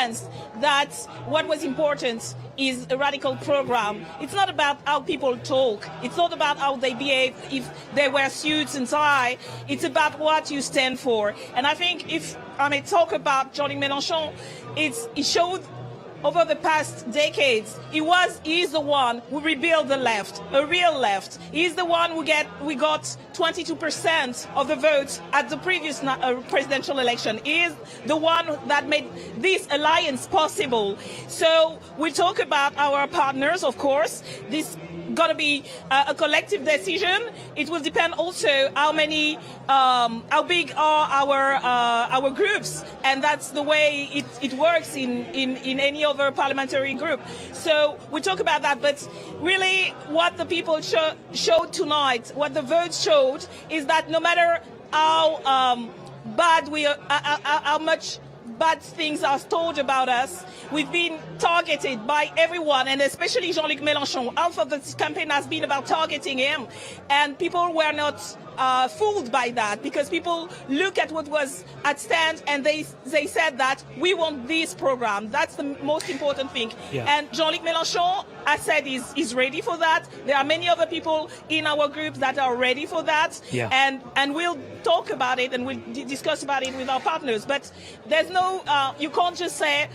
sense that what was important is a radical program. It's not about how people talk. It's not about how they behave if they wear suits and tie. It's about what you stand for. And I think if I may talk about Jean-Luc Mélenchon, it showed over the past decades, he is the one who rebuilt the left, a real left. He's the one we got 22% of the votes at the previous presidential election. He is the one that made this alliance possible. So we talk about our partners, of course. This got to be a collective decision. It will depend also how big are our groups, and that's the way it works in any other parliamentary group. So we talk about that, but really what the people showed tonight, what the votes showed, is that no matter how how much bad things are told about us, we've been targeted by everyone, and especially Jean-Luc Mélenchon. Half of the campaign has been about targeting him, and people were not fooled by that, because people look at what was at stand and they said that we want this program. That's the most important thing. Yeah. And Jean-Luc Mélenchon, I said, is ready for that. There are many other people in our group that are ready for that. Yeah. And we'll talk about it and we'll discuss about it with our partners. But there's no, you can't just say,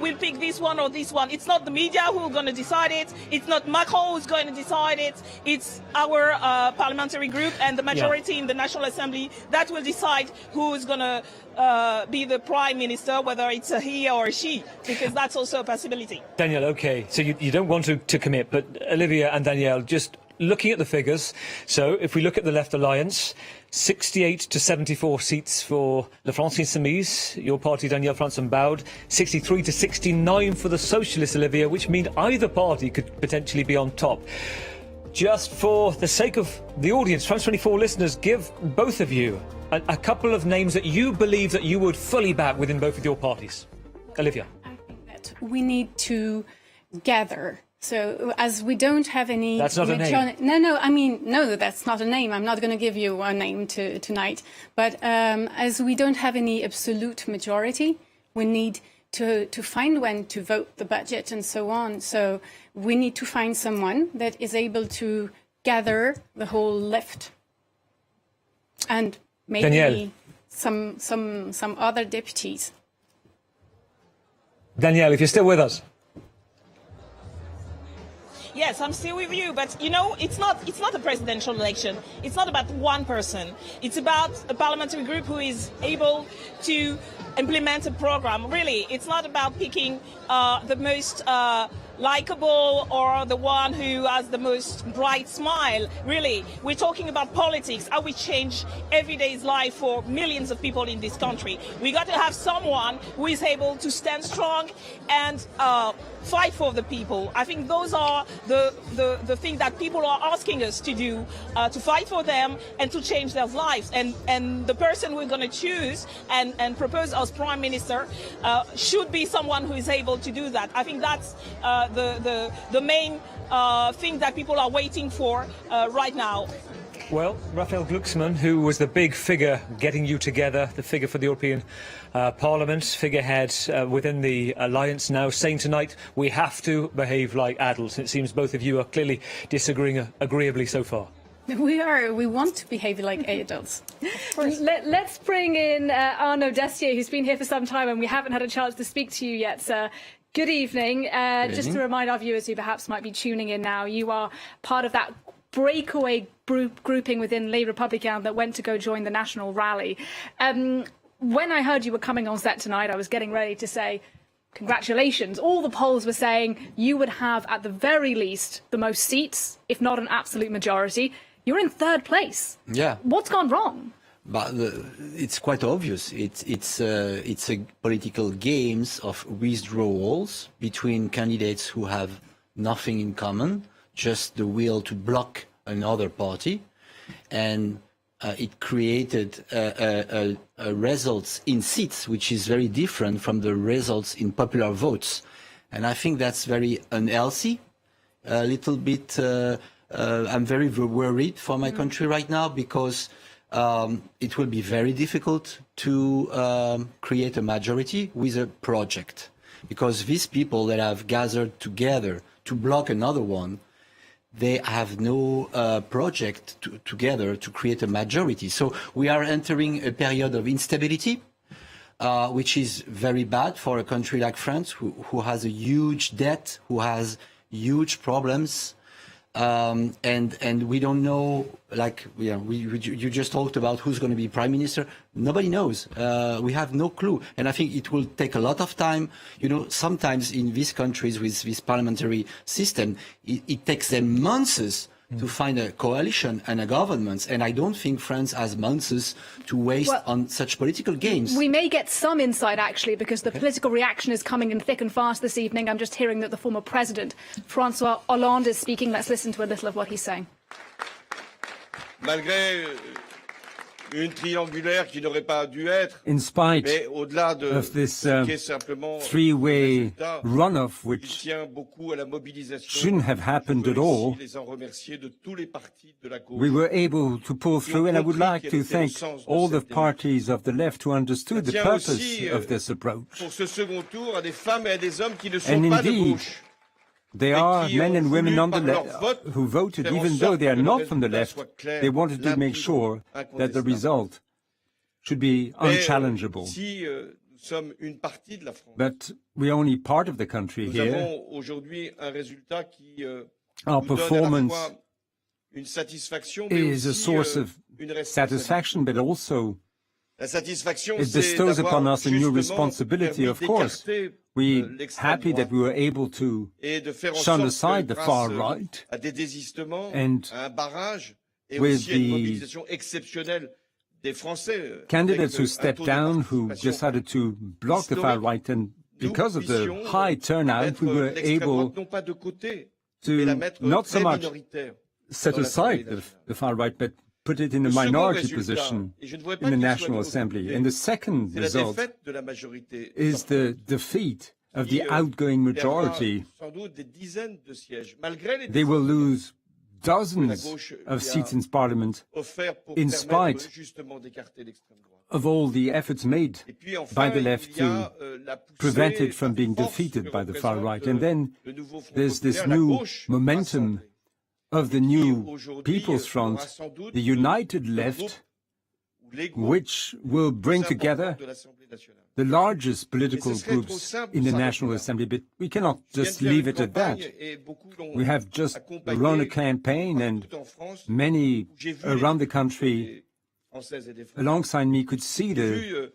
we'll pick this one or this one. It's not the media who are going to decide it. It's not Macron who's going to decide it. It's our parliamentary group and the majority in the National Assembly that will decide who is going to be the Prime Minister, whether it's a he or a she, because that's also a possibility. Danielle, okay, so you don't want to commit, but Olivia and Danielle, just looking at the figures, so if we look at the Left Alliance, 68 to 74 seats for La France Insoumise, your party, Danielle Franzen-Baude, 63 to 69 for the Socialists, Olivia, which mean either party could potentially be on top. Just for the sake of the audience, France 24 listeners, give both of you a couple of names that you believe that you would fully back within both of your parties. Olivia. I think that we need to gather. So as we don't have any... That's not a name. No, that's not a name. I'm not going to give you a name tonight. But as we don't have any absolute majority, we need to find when to vote the budget and so on. So we need to find someone that is able to gather the whole left. And maybe Danielle. some other deputies. Danielle, if you're still with us. Yes, I'm still with you, but you know, it's not a presidential election. It's not about one person. It's about a parliamentary group who is able to implement a program. Really, it's not about picking the most likable or the one who has the most bright smile. Really, we're talking about politics, how we change everyday's life for millions of people in this country. We got to have someone who is able to stand strong and fight for the people. I think those are the thing that people are asking us to do, to fight for them and to change their lives. And the person we're going to choose and propose as Prime Minister should be someone who is able to do that. I think that's the main thing that people are waiting for right now. Well, Raphael Glucksmann, who was the big figure getting you together, the figure for the European Parliament, figurehead within the alliance now, saying tonight we have to behave like adults. It seems both of you are clearly disagreeing agreeably so far. We want to behave like adults. Let's bring in Arnaud Destier, who's been here for some time and we haven't had a chance to speak to you yet, sir. Good evening. Just to remind our viewers who perhaps might be tuning in now, you are part of that breakaway grouping within Les Républicains that went to go join the national rally. When I heard you were coming on set tonight, I was getting ready to say, congratulations. All the polls were saying you would have, at the very least, the most seats, if not an absolute majority. You're in third place. Yeah. What's gone wrong? But it's quite obvious. It's a political games of withdrawals between candidates who have nothing in common, just the will to block another party, and it created results in seats which is very different from the results in popular votes, and I think that's very unhealthy. A little bit. I'm very worried for my country right now because it will be very difficult to create a majority with a project, because these people that have gathered together to block another one, they have no project together to create a majority. So we are entering a period of instability, which is very bad for a country like France, who has a huge debt, who has huge problems. And we don't know, like, you just talked about who's going to be prime minister. Nobody knows. We have no clue. And I think it will take a lot of time. You know, sometimes in these countries with this parliamentary system, it takes them months to find a coalition and a government. And I don't think France has months to waste on such political games. We may get some insight, actually, because the political reaction is coming in thick and fast this evening. I'm just hearing that the former president, François Hollande, is speaking. Let's listen to a little of what he's saying. In spite of this three-way runoff, which shouldn't have happened at all, we were able to pull through, and I would like to thank all the parties of the left who understood the purpose of this approach. And indeed, there are men and women on the left who voted, even though they are not from the left. They wanted to make sure that the result should be unchallengeable. But we are only part of the country here. Our performance is a source of satisfaction, but also it bestows upon us a new responsibility, of course. We're happy that we were able to shun aside the far right, and with the candidates who stepped down, who decided to block the far right, and because of the high turnout, we were able to not so much set aside the far right, but put it in a minority position in the National Assembly. And the second result is the defeat of the outgoing majority. They will lose dozens of seats in Parliament in spite of all the efforts made by the left to prevent it from being defeated by the far right. And then there's this new momentum of the new People's Front, the united left, which will bring together the largest political groups in the National Assembly. But we cannot just leave it at that. We have just run a campaign, and many around the country alongside me could see the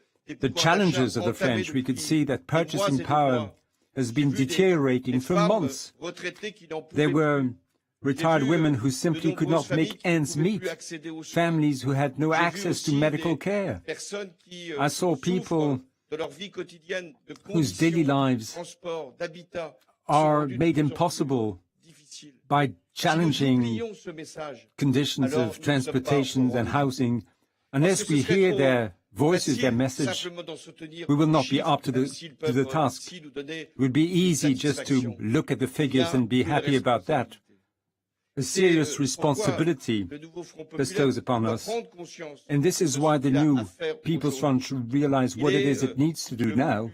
challenges of the French. We could see that purchasing power has been deteriorating for months. There were retired women who simply could not make ends meet, families who had no access to medical care. I saw people whose daily lives are made impossible by challenging conditions of transportation and housing. Unless we hear their voices, their message, we will not be up to the task. It would be easy just to look at the figures and be happy about that. A serious responsibility bestows upon us. And this is why the new People's Front should realize what it is it needs to do now.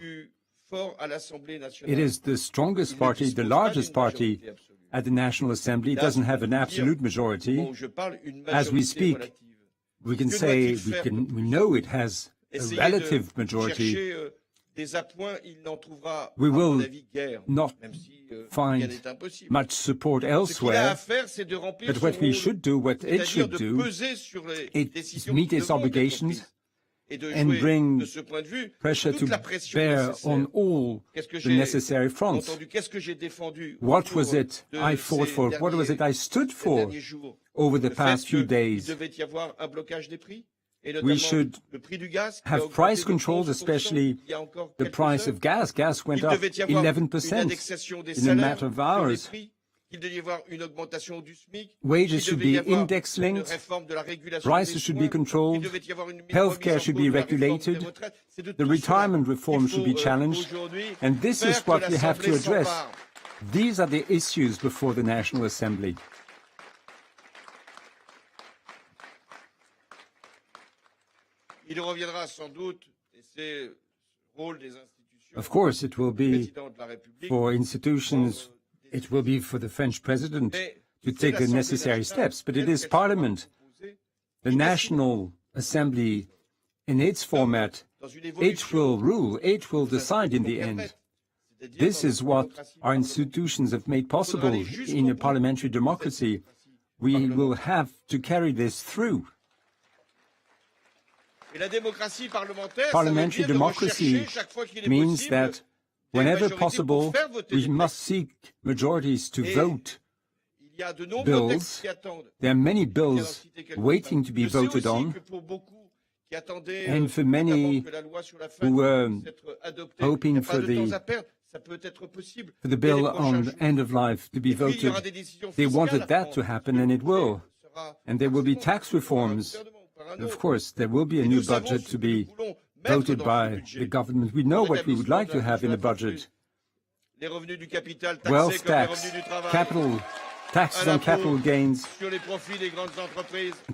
It is the strongest party, the largest party at the National Assembly. It doesn't have an absolute majority. As we speak, we can say, we know it has a relative majority. We will not find much support elsewhere, but what we should do, what it should do, is meet its obligations and bring pressure to bear on all the necessary fronts. What was it I fought for? What was it I stood for over the past few days? We should have price controls, especially the price of gas. Gas went up 11% in a matter of hours. Wages should be index-linked, prices should be controlled, healthcare should be regulated, the retirement reform should be challenged, and this is what we have to address. These are the issues before the National Assembly. Of course, it will be for institutions, it will be for the French president to take the necessary steps, but it is Parliament, the National Assembly in its format. It will rule, it will decide in the end. This is what our institutions have made possible in a parliamentary democracy. We will have to carry this through. Parliamentary democracy means that whenever possible, we must seek majorities to vote bills. There are many bills waiting to be voted on, and for many who were hoping for the bill on end of life to be voted, they wanted that to happen, and it will. And there will be tax reforms. Of course, there will be a new budget to be voted by the government. We know what we would like to have in a budget. Wealth tax, capital, taxes on capital gains,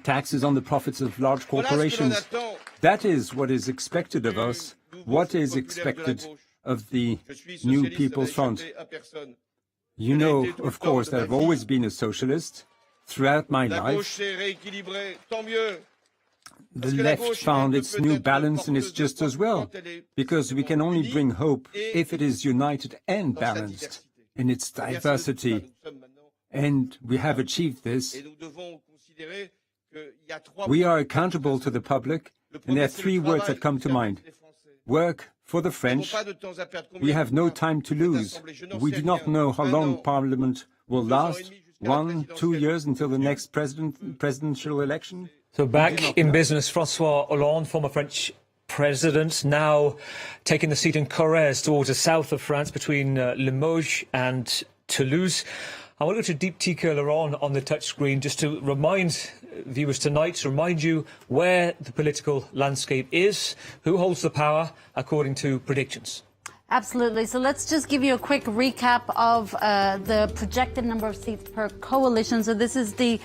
taxes on the profits of large corporations. That is what is expected of us, what is expected of the New People's Front. You know, of course, that I've always been a socialist throughout my life. The left found its new balance, and it's just as well, because we can only bring hope if it is united and balanced in its diversity. And we have achieved this. We are accountable to the public, and there are three words that come to mind. Work for the French. We have no time to lose. We do not know how long Parliament will last, 1, 2 years until the next presidential election. So back in business, François Hollande, former French president, now taking the seat in Corrèze towards the south of France between Limoges and Toulouse. I want to go to Deeptika Laurent on the touchscreen just to remind viewers tonight, remind you where the political landscape is, who holds the power according to predictions. Absolutely. So let's just give you a quick recap of the projected number of seats per coalition. So this is the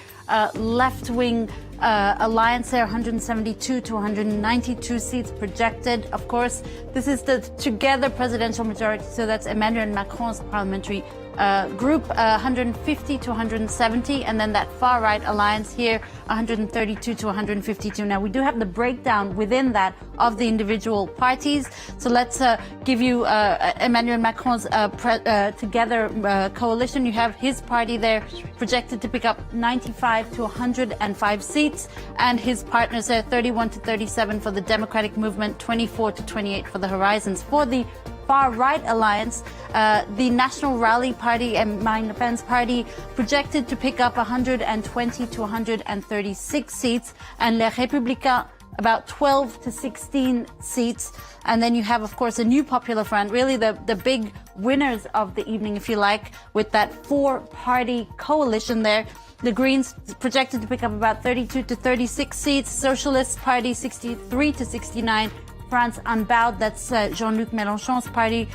left-wing alliance there, 172 to 192 seats projected. Of course, this is the together presidential majority. So that's Emmanuel Macron's parliamentary group, 150 to 170, and then that far-right alliance here, 132 to 152. Now, we do have the breakdown within that of the individual parties. So let's give you Emmanuel Macron's Together coalition. You have his party there projected to pick up 95 to 105 seats, and his partners there, 31 to 37 for the Democratic Movement, 24 to 28 for the Horizons. For the far-right alliance, the National Rally Party and Marine Le Pen's party projected to pick up 120 to 136 seats, and Les Républicains about 12 to 16 seats. And then you have, of course, a new Popular Front, really the big winners of the evening, if you like, with that four-party coalition there. The Greens projected to pick up about 32 to 36 seats, Socialist Party 63 to 69, France Unbowed, that's Jean-Luc Mélenchon's party,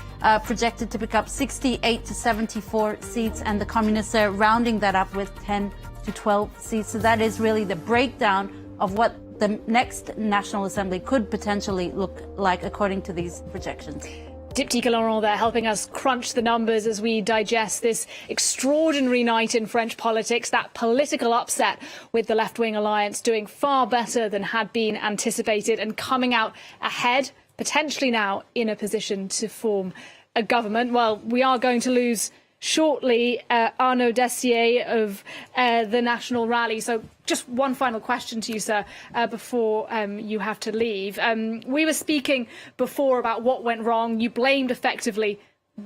projected to pick up 68 to 74 seats, and the Communists are rounding that up with 10 to 12 seats. So that is really the breakdown of what the next National Assembly could potentially look like according to these projections. Deeptika Laurent there helping us crunch the numbers as we digest this extraordinary night in French politics, that political upset with the left-wing alliance doing far better than had been anticipated and coming out ahead, potentially now in a position to form a government. Well, we are going to lose shortly Arnaud Dessier of the National Rally. So just one final question to you, sir, before you have to leave. We were speaking before about what went wrong. You blamed effectively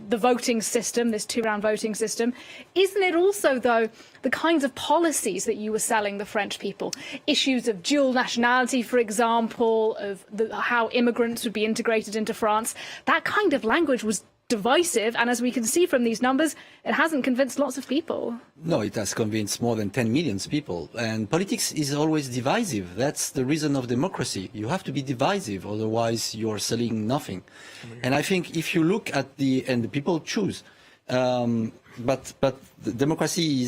the voting system, this two-round voting system. Isn't it also, though, the kinds of policies that you were selling the French people? Issues of dual nationality, for example, of how immigrants would be integrated into France. That kind of language was divisive, and as we can see from these numbers, it hasn't convinced lots of people. No, it has convinced more than 10 million people. And politics is always divisive. That's the reason of democracy. You have to be divisive, otherwise you're selling nothing. And I think if you look at and the people choose, But the democracy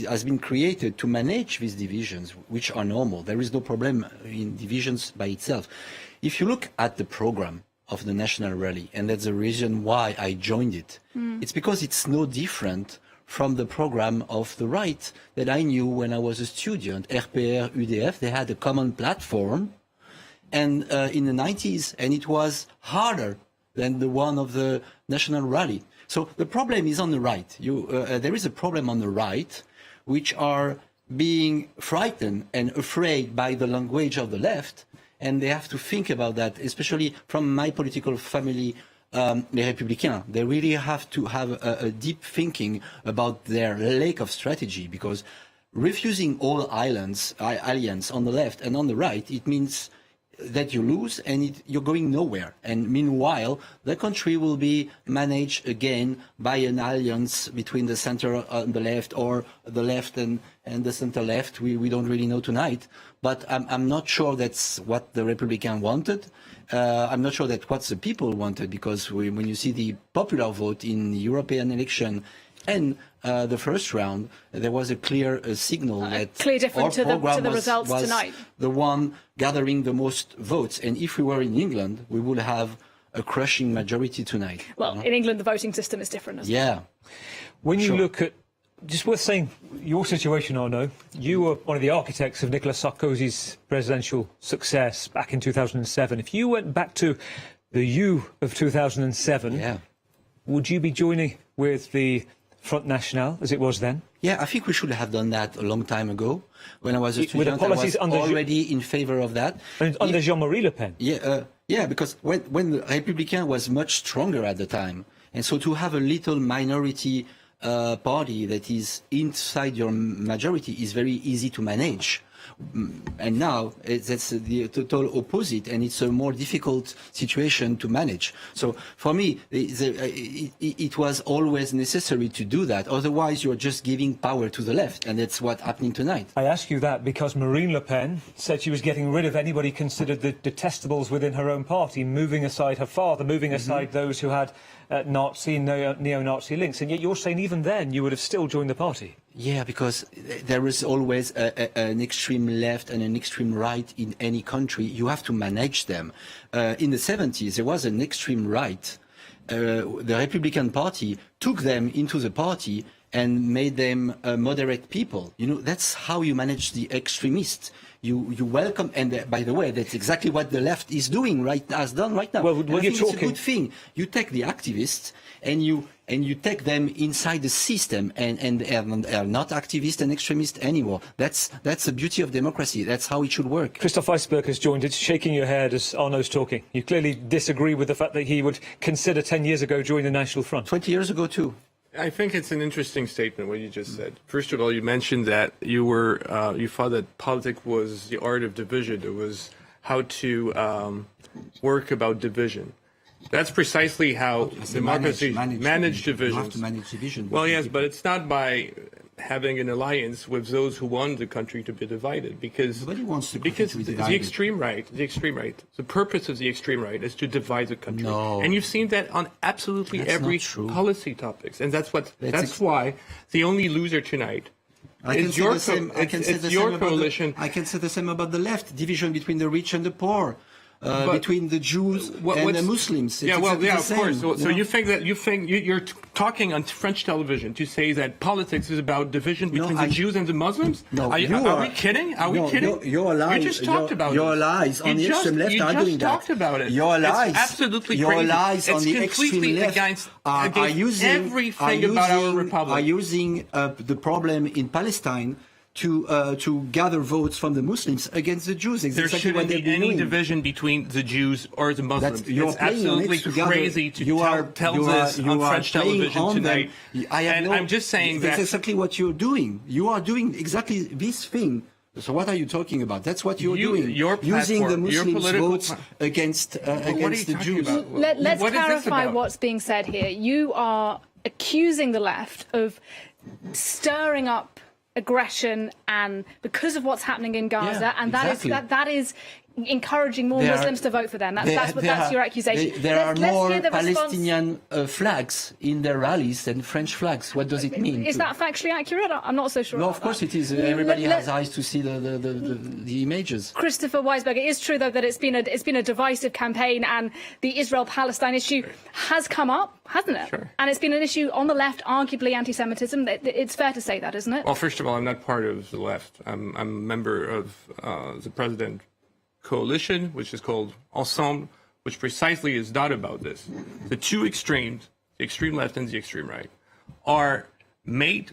has been created to manage these divisions, which are normal. There is no problem in divisions by itself. If you look at the program of the National Rally, and that's the reason why I joined it, it's because it's no different from the program of the right that I knew when I was a student. RPR, UDF, they had a common platform, and in the 90s, and it was harder than the one of the National Rally. So the problem is on the right. There is a problem on the right, which are being frightened and afraid by the language of the left, and they have to think about that, especially from my political family, les Républicains. They really have to have a deep thinking about their lack of strategy, because refusing all alliance on the left and on the right, it means that you lose and you're going nowhere. And meanwhile, the country will be managed again by an alliance between the center and the left, or the left and the center left. We don't really know tonight. But I'm not sure that's what the Republicans wanted. I'm not sure that's what the people wanted, because when you see the popular vote in the European election and the first round, there was a clear signal that clear difference to the results was tonight. The one gathering the most votes. And if we were in England, we would have a crushing majority tonight. Well, in England, the voting system is different as well. Yeah. When you look at, just worth saying, your situation, Arnaud, you were one of the architects of Nicolas Sarkozy's presidential success back in 2007. If you went back to the you of 2007, would you be joining with the Front National, as it was then? Yeah, I think we should have done that a long time ago. When I was a student, I was already in favor of that. And under Jean-Marie Le Pen. Yeah, because when the Republican was much stronger at the time, and so to have a little minority party that is inside your majority is very easy to manage. And now that's the total opposite, and it's a more difficult situation to manage. So for me, it was always necessary to do that. Otherwise, you're just giving power to the left, and that's what's happening tonight. I ask you that because Marine Le Pen said she was getting rid of anybody considered the detestables within her own party, moving aside her father, moving aside those who had Nazi, neo-Nazi links. And yet you're saying even then you would have still joined the party. Yeah, because there is always an extreme left and an extreme right in any country. You have to manage them. In the 70s, there was an extreme right. The Republican Party took them into the party and made them moderate people. You know, that's how you manage the extremists. You welcome, and by the way, that's exactly what the left is doing has done right now. Well, I think it's a good thing. You take the activists and you take them inside the system, and they are not activists and extremists anymore. That's the beauty of democracy. That's how it should work. Christoph Eisberg has joined it, shaking your head as Arnaud's talking. You clearly disagree with the fact that he would consider 10 years ago joining the National Front. 20 years ago too. I think it's an interesting statement what you just said. First of all, you mentioned that you thought that politics was the art of division. It was how to work about division. That's precisely how democracy manage divisions. You have to manage division. Well, yes, but it's not by having an alliance with those who want the country to be divided, because nobody wants the country to be divided. the extreme right, the purpose of the extreme right is to divide the country. No. And you've seen that on absolutely every policy topics, and that's why the only loser tonight is your coalition. I can say the same about the left, division between the rich and the poor. Between the Jews and the Muslims. Of course. So you think that you're talking on French television to say that politics is about division between the Jews and the Muslims? No, are we kidding? Are we kidding? Your lies. You just talked about your lies on the extreme left are doing that. You just talked about it. Your lies. It's absolutely your crazy. Lies on the extreme left against everything about our republic. Are using the problem in Palestine to gather votes from the Muslims against the Jews. There shouldn't be any division between the Jews or the Muslims. It's absolutely crazy to tell this on French television tonight. I'm just saying that's exactly what you're doing. You are doing exactly this thing. So what are you talking about? That's what you're doing. Using the Muslims' votes against the Jews. Let's clarify what's being said here. You are accusing the left of stirring up aggression, and because of what's happening in Gaza, and that is encouraging more Muslims to vote for them. That's your accusation. There are more Palestinian flags in their rallies than French flags. What does it mean? Is that factually accurate? I'm not so sure. No, of course it is. Everybody has eyes to see the images. Christopher Weisberg, it is true though that it's been a divisive campaign, and the Israel-Palestine issue has come up, hasn't it? Sure. And it's been an issue on the left, arguably anti-Semitism. It's fair to say that, isn't it? Well, first of all, I'm not part of the left. I'm a member of the President coalition, which is called Ensemble, which precisely is not about this. The two extremes, the extreme left and the extreme right, are made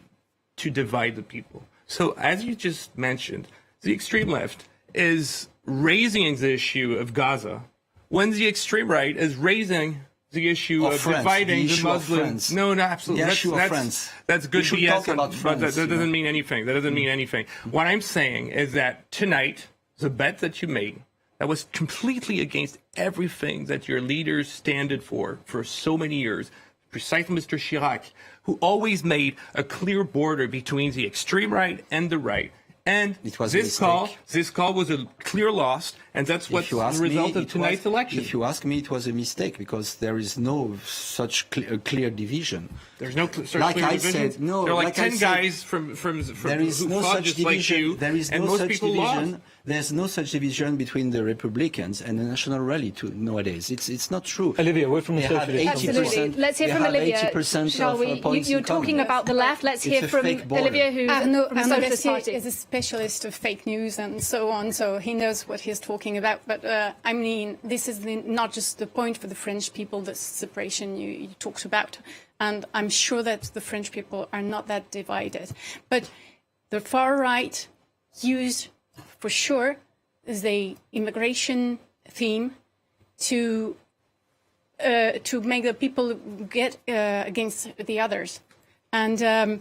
to divide the people. So as you just mentioned, the extreme left is raising the issue of Gaza when the extreme right is raising the issue of dividing the Muslims. No, absolutely. That's good BS, but that doesn't mean anything. That doesn't mean anything. What I'm saying is that tonight, the bet that you made, that was completely against everything that your leaders standed for so many years, precisely Mr. Chirac, who always made a clear border between the extreme right and the right. And this call was a clear loss, and that's what's the result of tonight's election. If you ask me, it was a mistake, because there is no such clear division. There's no such like clear I division. Said, no, there are like 10 guys from there is who no fought just division. Like you, there is and no most such people division. lost. There's no such division between the Republicans and the National Rally nowadays. It's not true. Olivia, we're from the Socialist. Absolutely. Let's hear from Olivia. Shall we? You're talking about the left. Let's hear from Olivia, who from the Socialist Party is a specialist of fake news and so on, so he knows what he's talking about. But I mean, this is not just the point for the French people, the separation you talked about. And I'm sure that the French people are not that divided. But the far right used, for sure, the immigration theme to make the people get against the others. And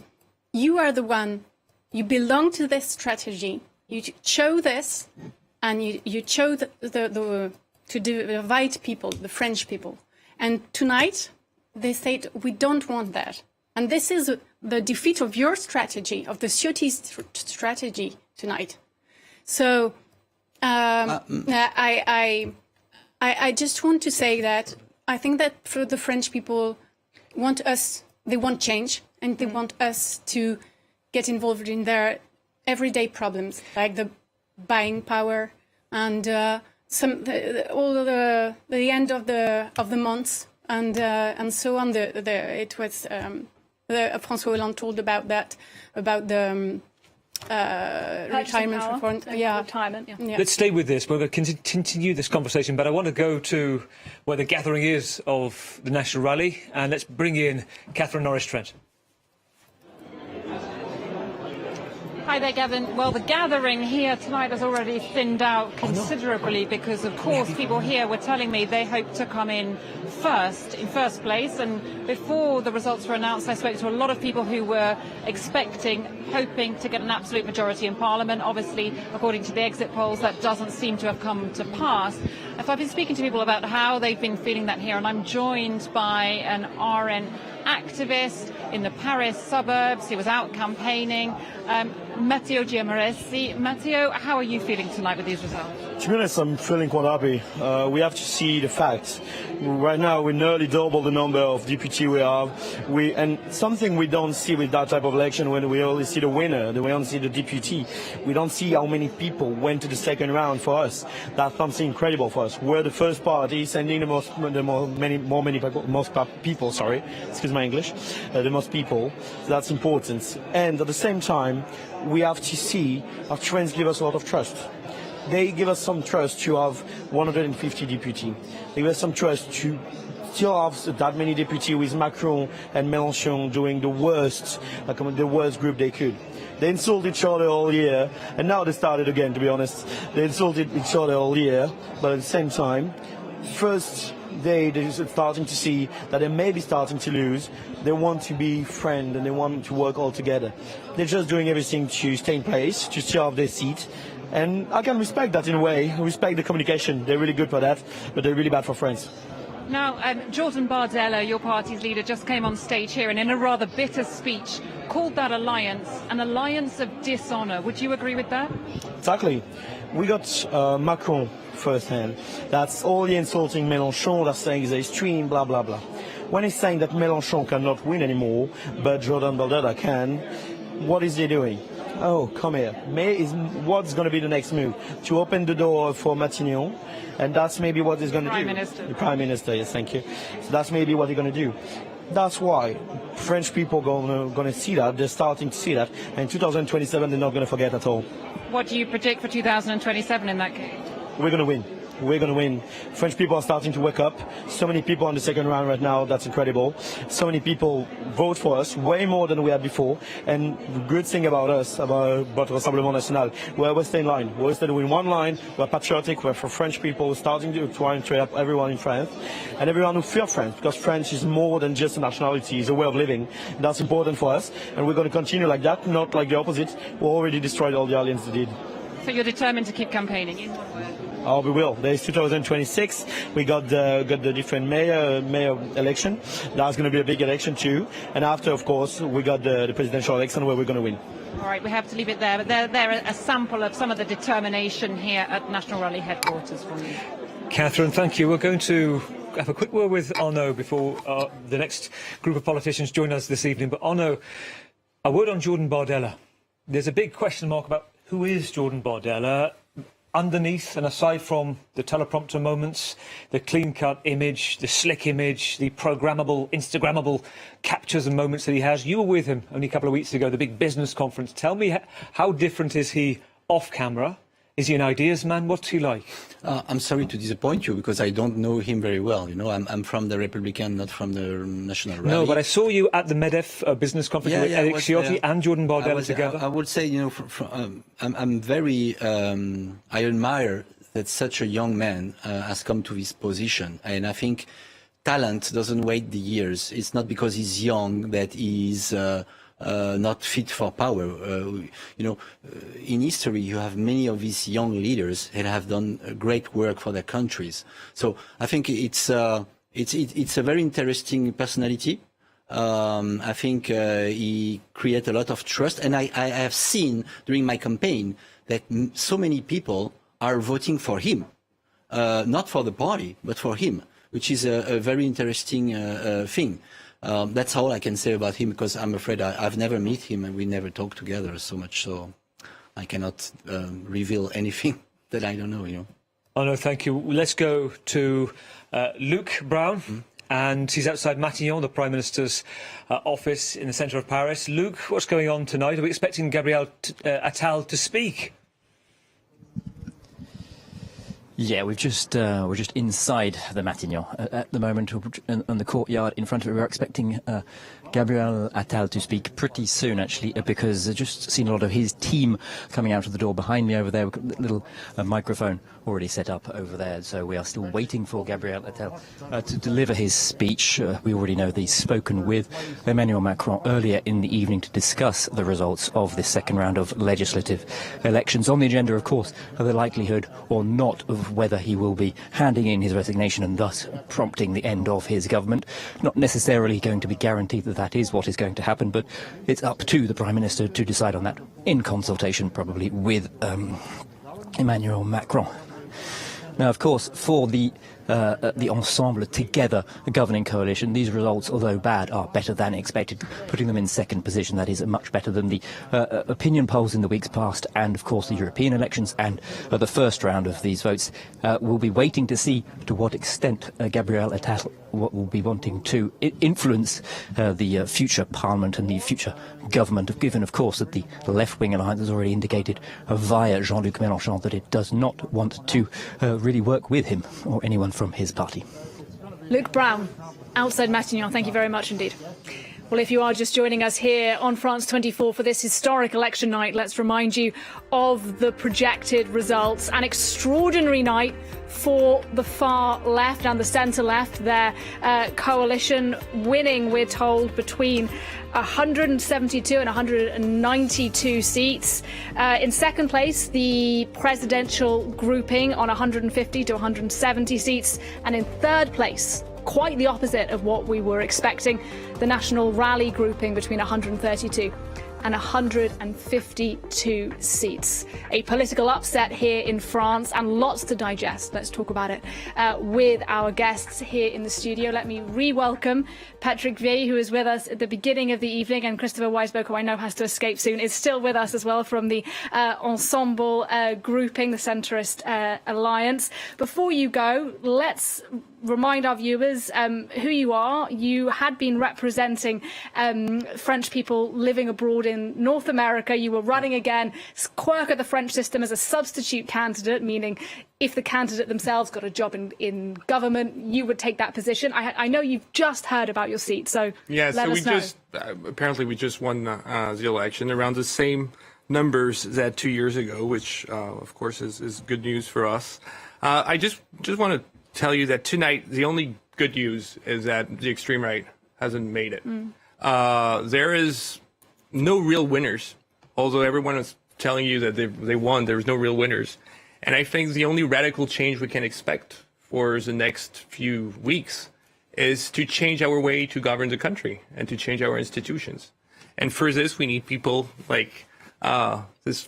you are the one, you belong to this strategy. You chose this, and you chose to divide people, the French people. And tonight, they said, we don't want that. And this is the defeat of your strategy, of the Ciotti strategy tonight. So I just want to say that I think that for the French people they want change, and they want us to get involved in their everyday problems, like the buying power and all the end of the months and so on. It was François Hollande told about that, about the retirement reform. Yeah, retirement. Yeah. Let's stay with this. We're going to continue this conversation, but I want to go to where the gathering is of the National Rally, and let's bring in Catherine Norris-Trent. Hi there, Gavin. Well, the gathering here tonight has already thinned out considerably because, of course, people here were telling me they hoped to come in first place. And before the results were announced, I spoke to a lot of people who were hoping to get an absolute majority in Parliament. Obviously, according to the exit polls, that doesn't seem to have come to pass. If I've been speaking to people about how they've been feeling that here, and I'm joined by an RN activist in the Paris suburbs. He was out campaigning. Matteo Giamaresi. Matteo, how are you feeling tonight with these results? To be honest, I'm feeling quite happy. We have to see the facts. Right now, we nearly double the number of deputies we have. And something we don't see with that type of election, when we only see the winner, we only see the deputy. We don't see how many people went to the second round for us. That's something incredible for us. We're the first party sending the most people. Sorry, excuse my English. The most people. So that's important. And at the same time, we have to see our friends give us a lot of trust. They give us some trust to have 150 deputies. They give us some trust to still have that many deputies with Macron and Mélenchon doing the worst group they could. They insulted each other all year, and now they started again, to be honest. They insulted each other all year, but at the same time, first they're starting to see that they may be starting to lose. They want to be friends and they want to work all together. They're just doing everything to stay in place, to still have their seat. And I can respect that in a way. I respect the communication. They're really good for that, but they're really bad for France. Now, Jordan Bardella, your party's leader, just came on stage here and in a rather bitter speech called that alliance an alliance of dishonour. Would you agree with that? Exactly. We got Macron firsthand. That's all the insulting Mélenchon, that's saying he's extreme, blah, blah, blah. When he's saying that Mélenchon cannot win anymore, but Jordan Bardella can, what is he doing? Oh, come here. What's going to be the next move? To open the door for Matignon, and that's maybe what he's going to do. Prime Minister. The Prime Minister, yes, thank you. So that's maybe what he's going to do. That's why French people are going to see that. They're starting to see that. And in 2027, they're not going to forget at all. What do you predict for 2027 in that case? We're going to win. We're going to win. French people are starting to wake up. So many people on the second round right now, that's incredible. So many people vote for us, way more than we had before. And the good thing about us, about Rassemblement National, we're staying in line. We're staying in one line. We're patriotic. We're for French people, starting to try and trade up everyone in France. And everyone who fears France, because French is more than just a nationality, it's a way of living. That's important for us. And we're going to continue like that, not like the opposite. We already destroyed all the alliance they did. So you're determined to keep campaigning, in one word? Oh, we will. There's 2026. We got the different mayor election. That's going to be a big election too. And after, of course, we got the presidential election where we're going to win. All right, we have to leave it there. But they're a sample of some of the determination here at National Rally headquarters from you. Catherine, thank you. We're going to have a quick word with Arnaud before the next group of politicians join us this evening. But Arnaud, a word on Jordan Bardella. There's a big question mark about who is Jordan Bardella. Underneath and aside from the teleprompter moments, the clean-cut image, the slick image, the programmable, Instagrammable captures and moments that he has, you were with him only a couple of weeks ago, the big business conference. Tell me, how different is he off camera? Is he an ideas man? What's he like? I'm sorry to disappoint you because I don't know him very well. You know, I'm from the Republican, not from the National Rally. No, but I saw you at the MEDEF business conference with Eric Ciotti and Jordan Bardella together. I would say, you know, I'm very, I admire that such a young man has come to this position. And I think talent doesn't wait the years. It's not because he's young that he's not fit for power. You know, in history, you have many of these young leaders that have done great work for their countries. So I think it's a very interesting personality. I think he creates a lot of trust, and I have seen during my campaign that so many people are voting for him, not for the party, but for him, which is a very interesting thing. That's all I can say about him, because I'm afraid I've never met him and we never talked together so much, so I cannot reveal anything that I don't know, you know. Oh, no, thank you. Let's go to Luc Brown, and he's outside Matignon, the Prime Minister's office in the centre of Paris. Luc, what's going on tonight? Are we expecting Gabriel Attal to speak? Yeah, we're just inside the Matignon at the moment, in the courtyard in front of it. We're expecting Gabriel Attal to speak pretty soon, actually, because I've just seen a lot of his team coming out of the door behind me over there. We've got a little microphone already set up over there, so we are still waiting for Gabriel Attal to deliver his speech. We already know that he's spoken with Emmanuel Macron earlier in the evening to discuss the results of this second round of legislative elections. On the agenda, of course, are the likelihood or not of whether he will be handing in his resignation and thus prompting the end of his government. Not necessarily going to be guaranteed that that is what is going to happen, but it's up to the Prime Minister to decide on that, in consultation probably with Emmanuel Macron. Now, of course, for the Ensemble together, the governing coalition, these results, although bad, are better than expected, putting them in second position. That is much better than the opinion polls in the weeks past, and of course the European elections and the first round of these votes. We'll be waiting to see to what extent Gabriel Attal will be wanting to influence the future parliament and the future government, given of course that the left-wing alliance has already indicated via Jean-Luc Mélenchon that it does not want to really work with him or anyone from his party. Luc Brown, outside Matignon, thank you very much indeed. Well, if you are just joining us here on France 24 for this historic election night, let's remind you of the projected results. An extraordinary night for the far left and the centre left. Their coalition winning, we're told, between 172 and 192 seats. In second place, the presidential grouping on 150 to 170 seats. And in third place, quite the opposite of what we were expecting. The National rally grouping between 132 and 152 seats. A political upset here in France and lots to digest. Let's talk about it with our guests here in the studio. Let me re-welcome Patrick Vieille, who is with us at the beginning of the evening, and Christopher Weisberg, who I know has to escape soon, is still with us as well from the Ensemble grouping, the centrist alliance. Before you go, let's remind our viewers who you are. You had been representing French people living abroad in North America. You were running again, quirk of the French system, as a substitute candidate, meaning if the candidate themselves got a job in government, you would take that position. I know you've just heard about your seat, so yeah, let us know. Apparently we just won the election around the same numbers that 2 years ago, which of course is good news for us. I just want to tell you that tonight the only good news is that the extreme right hasn't made it. There is no real winners, although everyone is telling you that they won. There's no real winners, and I think the only radical change we can expect for the next few weeks is to change our way to govern the country and to change our institutions. And for this, we need people like this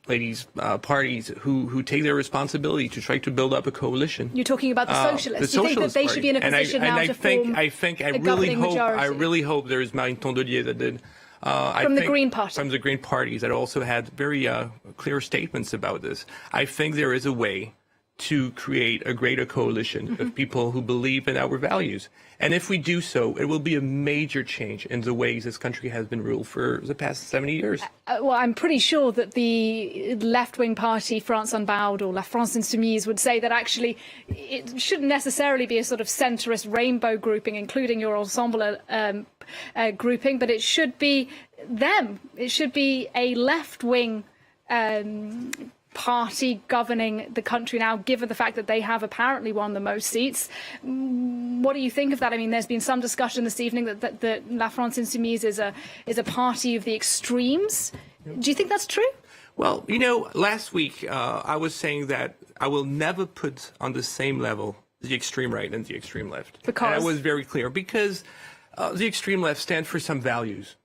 ladies' parties who take their responsibility to try to build up a coalition. You're talking about the socialists. Do you think that they should be in a position now to form a governing majority? I really hope there is Marine Tondelier that did. From the Green Party. From the Green Parties that also had very clear statements about this. I think there is a way to create a greater coalition of people who believe in our values. And if we do so, it will be a major change in the ways this country has been ruled for the past 70 years. Well, I'm pretty sure that the left-wing party, France Unbowed or La France Insoumise, would say that actually it shouldn't necessarily be a sort of centrist rainbow grouping, including your Ensemble grouping, but it should be them. It should be a left-wing party governing the country now, given the fact that they have apparently won the most seats. What do you think of that? I mean, there's been some discussion this evening that La France Insoumise is a party of the extremes. Do you think that's true? Well, you know, last week I was saying that I will never put on the same level the extreme right and the extreme left. Because? And I was very clear, because the extreme left stands for some values.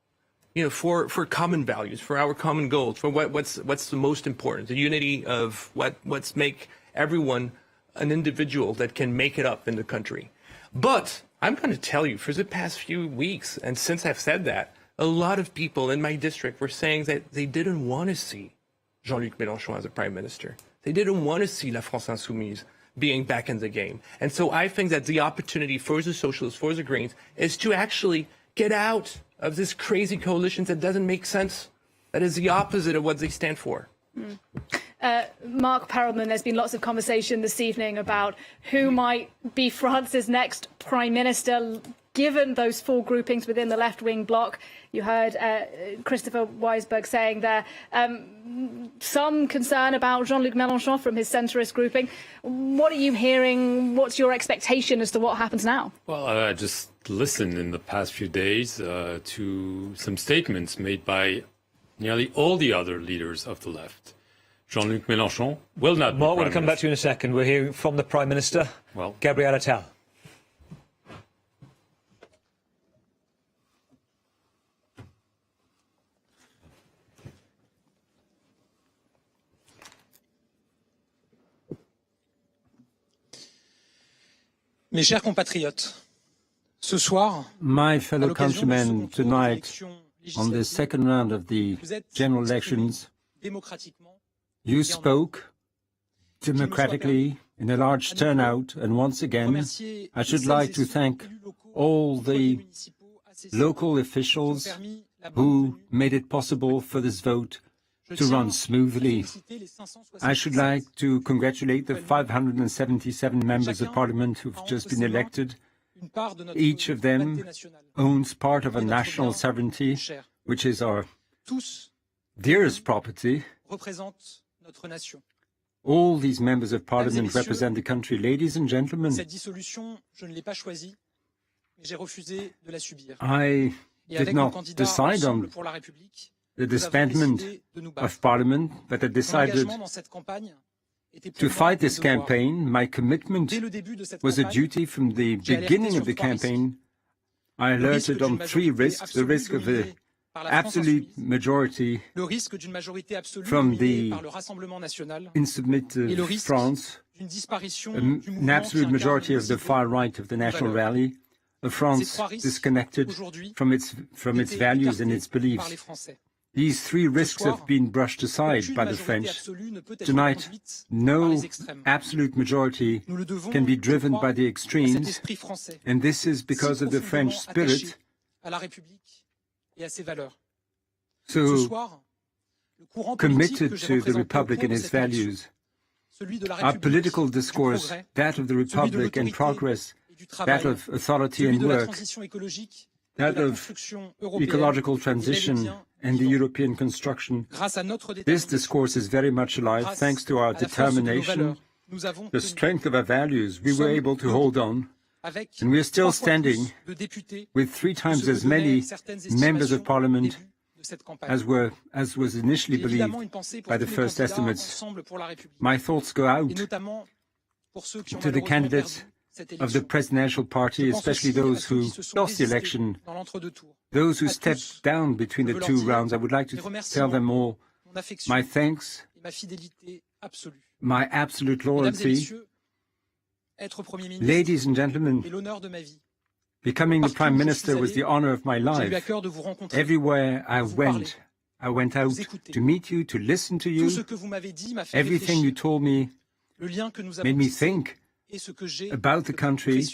You know, for common values, for our common goals, for what's the most important, the unity of what's make everyone an individual that can make it up in the country. But I'm going to tell you, for the past few weeks, and since I've said that, a lot of people in my district were saying that they didn't want to see Jean-Luc Mélenchon as a prime minister. They didn't want to see La France Insoumise being back in the game. And so I think that the opportunity for the socialists, for the Greens, is to actually get out of this crazy coalition that doesn't make sense, that is the opposite of what they stand for. Mark Perelman, there's been lots of conversation this evening about who might be France's next prime minister, given those four groupings within the left-wing bloc. You heard Christopher Weisberg saying there some concern about Jean-Luc Mélenchon from his centrist grouping. What are you hearing? What's your expectation as to what happens now? Well, I just listened in the past few days to some statements made by nearly all the other leaders of the left. Jean-Luc Mélenchon will not be Mark, we'll Prime come back to you in a second. We're hearing from the Prime Minister, Gabriel Attal. Mes chers compatriotes, ce soir, my fellow countrymen, tonight, on the second round of the general elections, you spoke democratically in a large turnout, and once again, I should like to thank all the local officials who made it possible for this vote to run smoothly. I should like to congratulate the 577 members of parliament who've just been elected. Each of them owns part of a national sovereignty, which is our dearest property. All these members of parliament represent the country. Ladies and gentlemen, I did not decide on the disbandment of parliament, but I decided To fight this campaign, my commitment was a duty from the beginning of the campaign. I alerted on 3 risks: the risk of an absolute majority from the insubmissive France, an absolute majority of the far right of the National Rally, a France disconnected from its values and its beliefs. These 3 risks have been brushed aside by the French. Tonight, no absolute majority can be driven by the extremes, and this is because of the French spirit. So committed to the Republic and its values. Our political discourse, that of the Republic and progress, that of authority and work, that of ecological transition and the European construction. This discourse is very much alive thanks to our determination, the strength of our values. We were able to hold on, and we are still standing with 3 times as many members of parliament as was initially believed by the first estimates. My thoughts go out to the candidates of the presidential party, especially those who lost the election, those who stepped down between the 2 rounds. I would like to tell them all my thanks, my absolute loyalty. Ladies and gentlemen, becoming the Prime Minister was the honor of my life. Everywhere I went out to meet you, to listen to you. Everything you told me made me think about the country,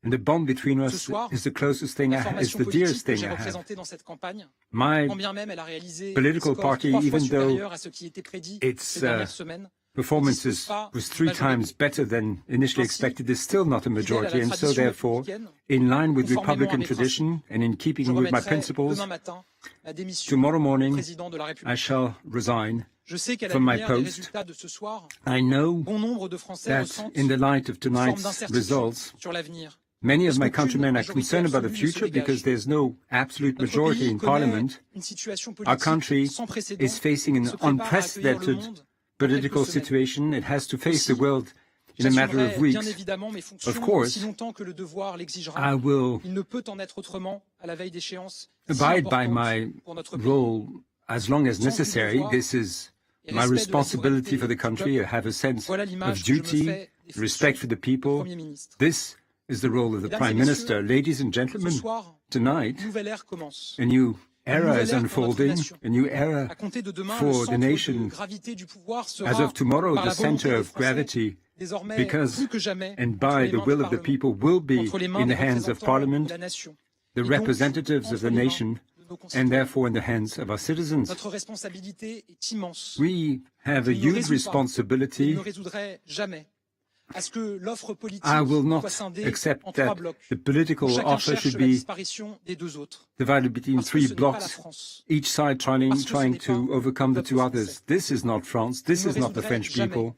and the bond between us is the closest thing is the dearest thing I have. My political party, even though its performance was 3 times better than initially expected, is still not a majority, and so therefore, in line with Republican tradition and in keeping with my principles, tomorrow morning I shall resign from my post. I know that in the light of tonight's results, many of my countrymen are concerned about the future because there's no absolute majority in Parliament. Our country is facing an unprecedented political situation. It has to face the world in a matter of weeks. Of course, I will abide by my role as long as necessary. This is my responsibility for the country. I have a sense of duty, respect for the people. This is the role of the Prime Minister. Ladies and gentlemen, tonight, a new era is unfolding, a new era for the nation. As of tomorrow, the center of gravity, because and by the will of the people, will be in the hands of Parliament, the representatives of the nation, and therefore in the hands of our citizens. We have a huge responsibility. I will not accept that the political offer should be divided between 3 blocks, each side trying to overcome the 2 others. This is not France. This is not the French people.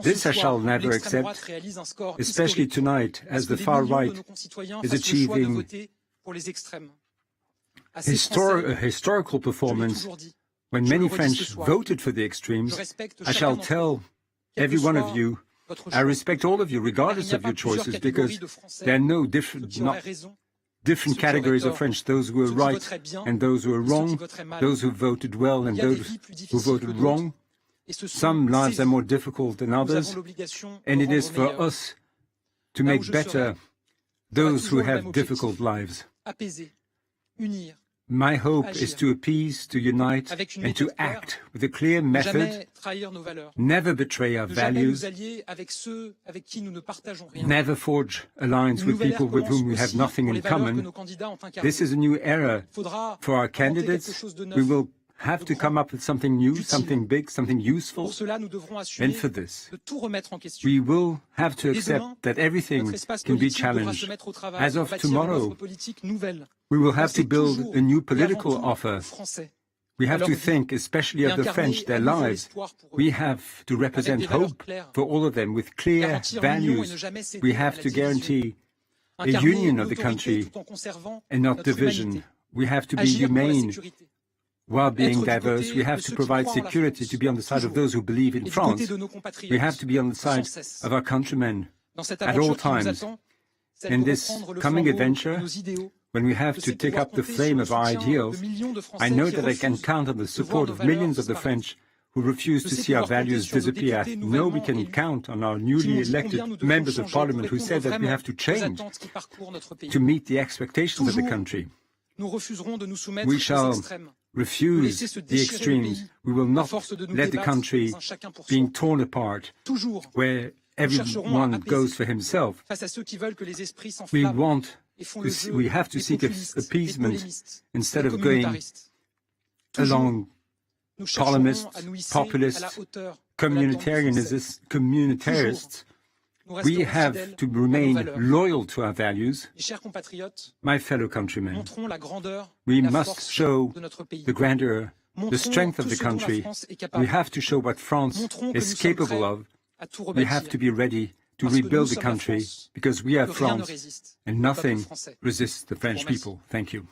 This I shall never accept, especially tonight, as the far right is achieving a historical performance. When many French voted for the extremes, I shall tell every one of you, I respect all of you, regardless of your choices, because there are no different categories of French, those who were right and those who were wrong, those who voted well and those who voted wrong. Some lives are more difficult than others, and it is for us to make better those who have difficult lives. My hope is to appease, to unite, and to act with a clear method, never betray our values, never forge alliance with people with whom we have nothing in common. This is a new era for our candidates. We will have to come up with something new, something big, something useful. And for this, we will have to accept that everything can be challenged. As of tomorrow, we will have to build a new political offer. We have to think, especially of the French, their lives. We have to represent hope for all of them with clear values. We have to guarantee a union of the country and not division. We have to be humane. while being diverse, we have to provide security to be on the side of those who believe in France. We have to be on the side of our countrymen at all times. In this coming adventure, when we have to take up the flame of our ideals, I know that I can count on the support of millions of the French who refuse to see our values disappear. I know we can count on our newly elected members of parliament who said that we have to change to meet the expectations of the country. We shall refuse the extremes. We will not let the country being torn apart, where everyone goes for himself. We have to seek appeasement instead of going along populist, communitarists. We have to remain loyal to our values. My fellow countrymen, we must show the grandeur, the strength of the country. We have to show what France is capable of. We have to be ready to rebuild the country because we are France and nothing resists the French people. Thank you.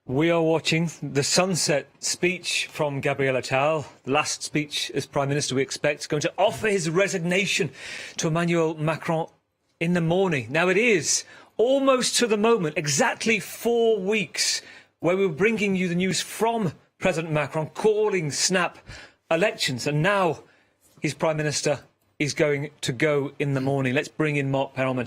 We are watching the sunset speech from Gabriel Attal, the last speech as Prime Minister we expect, going to offer his resignation to Emmanuel Macron in the morning. Now it is almost to the moment, exactly 4 weeks, where we're bringing you the news from President Macron calling snap elections, and now his Prime Minister is going to go in the morning. Let's bring in Mark Perelman.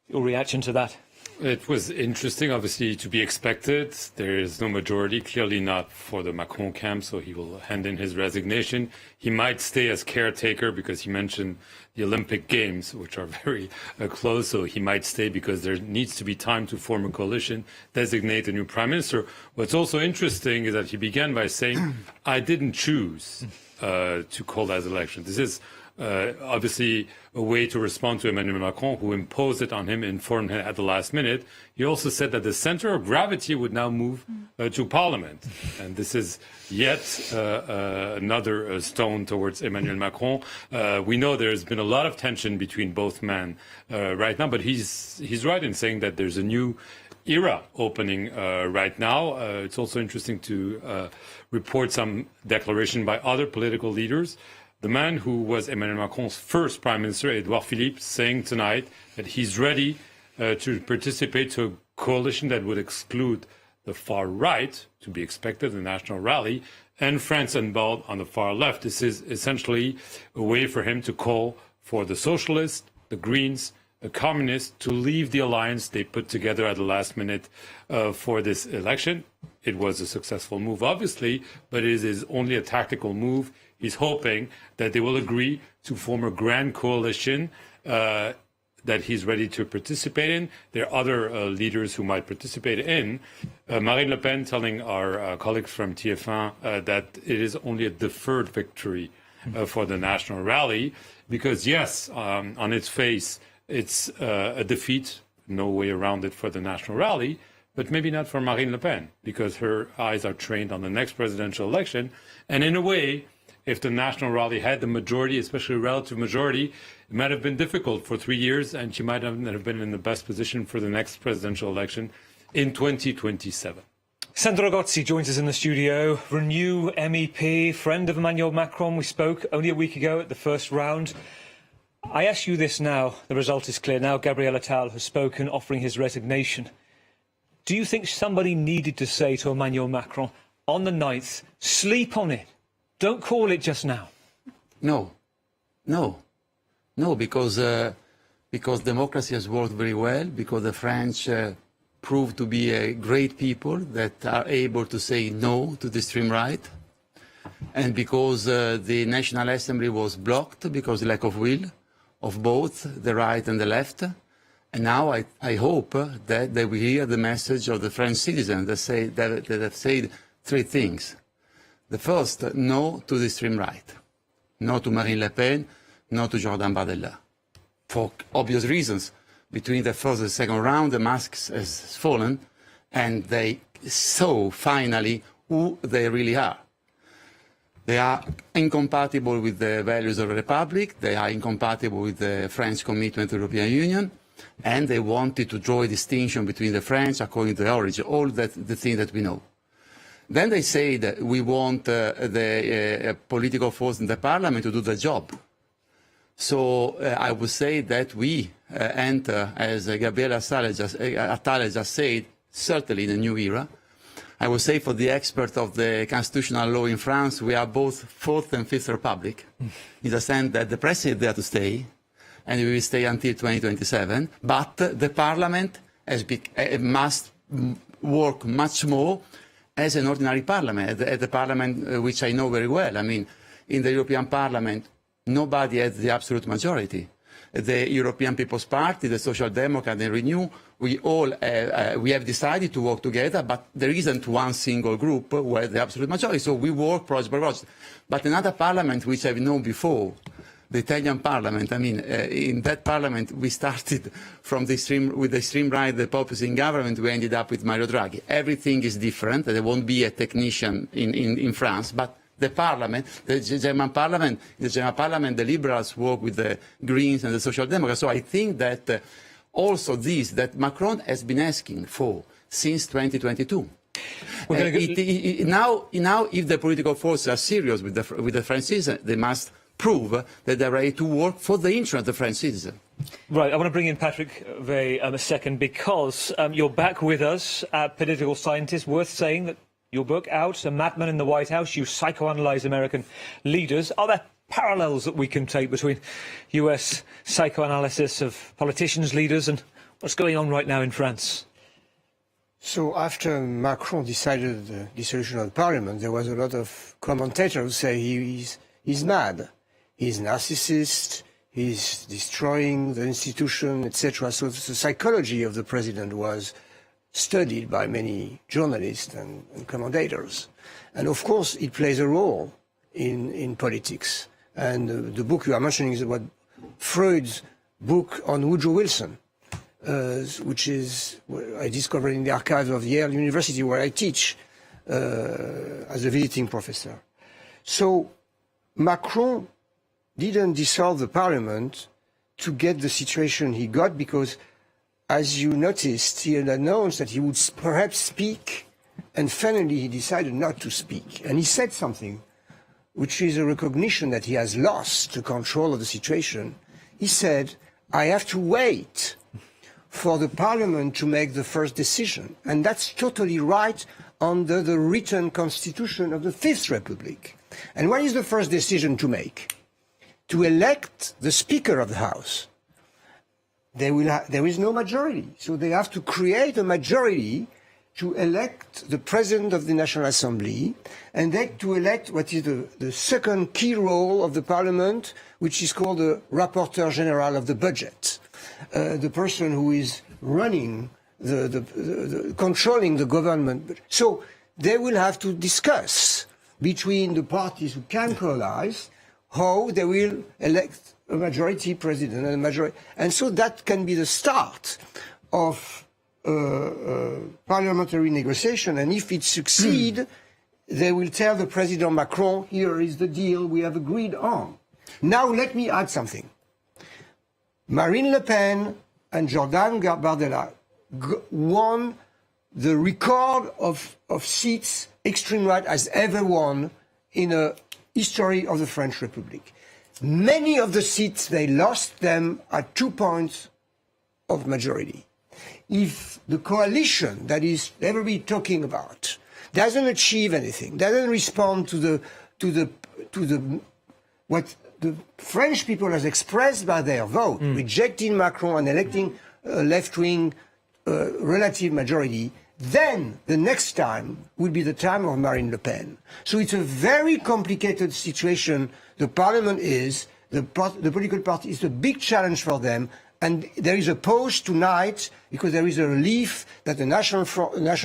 Your reaction to that? It was interesting, obviously, to be expected. There is no majority, clearly not for the Macron camp, so he will hand in his resignation. He might stay as caretaker because he mentioned the Olympic Games, which are very close, so he might stay because there needs to be time to form a coalition, designate a new prime minister. What's also interesting is that he began by saying, I didn't choose to call that election. This is obviously a way to respond to Emmanuel Macron, who imposed it on him, informed him at the last minute. He also said that the center of gravity would now move to Parliament. And this is yet another stone towards Emmanuel Macron. We know there's been a lot of tension between both men right now, but he's right in saying that there's a new era opening right now. It's also interesting to report some declaration by other political leaders. The man who was Emmanuel Macron's first prime minister, Edouard Philippe, saying tonight that he's ready to participate to a coalition that would exclude the far right, to be expected, the National Rally, and France Unbowed on the far left. This is essentially a way for him to call for the socialists, the Greens, the communists to leave the alliance they put together at the last minute for this election. It was a successful move, obviously, but it is only a tactical move. He's hoping that they will agree to form a grand coalition that he's ready to participate in. There are other leaders who might participate in. Marine Le Pen telling our colleagues from TF1 that it is only a deferred victory for the National Rally, because yes, on its face, it's a defeat, no way around it for the National Rally, but maybe not for Marine Le Pen, because her eyes are trained on the next presidential election. And in a way, if the National Rally had the majority, especially relative majority, it might have been difficult for 3 years, and she might not have been in the best position for the next presidential election in 2027. Sandra Gozzi joins us in the studio, Renew MEP, friend of Emmanuel Macron. We spoke only a week ago at the first round. I ask you this now, the result is clear. Now Gabriel Attal has spoken, offering his resignation. Do you think somebody needed to say to Emmanuel Macron on the 9th, sleep on it? Don't call it just now. No, because democracy has worked very well, because the French proved to be a great people that are able to say no to the extreme right, and because the National Assembly was blocked because of lack of will of both the right and the left. And now I hope that they will hear the message of the French citizens that have said three things. The first, no to the extreme right, no to Marine Le Pen, no to Jordan Bardella. For obvious reasons, between the first and the second round, the mask has fallen, and they saw finally who they really are. They are incompatible with the values of the Republic, they are incompatible with the French commitment to the European Union, And they wanted to draw a distinction between the French according to the origin, all that the thing that we know. Then they say that we want the political force in the parliament to do the job. So I would say that we enter, as Gabriel Attal just said, certainly in a new era. I would say for the expert of the constitutional law in France, we are both fourth and fifth republic, in the sense that the president is there to stay, and we will stay until 2027, but the parliament must work much more as an ordinary parliament, at the parliament which I know very well. I mean, in the European Parliament, nobody has the absolute majority. The European People's Party, the Social Democrat, and Renew, we have decided to work together, but there isn't one single group who has the absolute majority. So we work project by project. But another parliament which I've known before, the Italian Parliament, I mean, in that Parliament we started with the extreme right, the populist in government, we ended up with Mario Draghi. Everything is different. There won't be a technician in France, but the Parliament, the German Parliament, the Liberals work with the Greens and the Social Democrats. So I think that also that Macron has been asking for since 2022. Now, if the political forces are serious with the French citizens, they must prove that they're ready to work for the interest of the French citizen. Right, I want to bring in Patrick Vey a second, because you're back with us, political scientist. Worth saying that your book out, A Madman in the White House, you psychoanalyze American leaders. Are there parallels that we can take between US psychoanalysis of politicians, leaders, and what's going on right now in France? So after Macron decided the dissolution of the parliament, there was a lot of commentators who say he's mad, he's narcissist, he's destroying the institution, etc. So the psychology of the president was studied by many journalists and commentators. And of course, it plays a role in politics. And the book you are mentioning is about Freud's book on Woodrow Wilson, which is I discovered in the archives of Yale University, where I teach as a visiting professor. So Macron didn't dissolve the parliament to get the situation he got, because as you noticed, he had announced that he would perhaps speak, and finally he decided not to speak. And he said something which is a recognition that he has lost the control of the situation. He said, I have to wait for the parliament to make the first decision. And that's totally right under the written constitution of the Fifth Republic. And what is the first decision to make? To elect the Speaker of the House. There is no majority, so they have to create a majority to elect the President of the National Assembly, and then to elect what is the second key role of the Parliament, which is called the Rapporteur General of the Budget, the person who is running, controlling the government. So they will have to discuss between the parties who can coalesce how they will elect a majority president and a majority, and so that can be the start of parliamentary negotiation. And if it succeeds, they will tell the President Macron, here is the deal we have agreed on. Now let me add something. Marine Le Pen and Jordan Bardella won the record of seats extreme right has ever won in a history of the French Republic. Many of the seats, they lost them at 2 points of majority. If the coalition that is everybody talking about doesn't achieve anything, doesn't respond to what the French people has expressed by their vote, rejecting Macron and electing a left-wing relative majority, then the next time will be the time of Marine Le Pen. So it's a very complicated situation. The parliament is, the political party is a big challenge for them. And there is a pause tonight because there is a relief that the National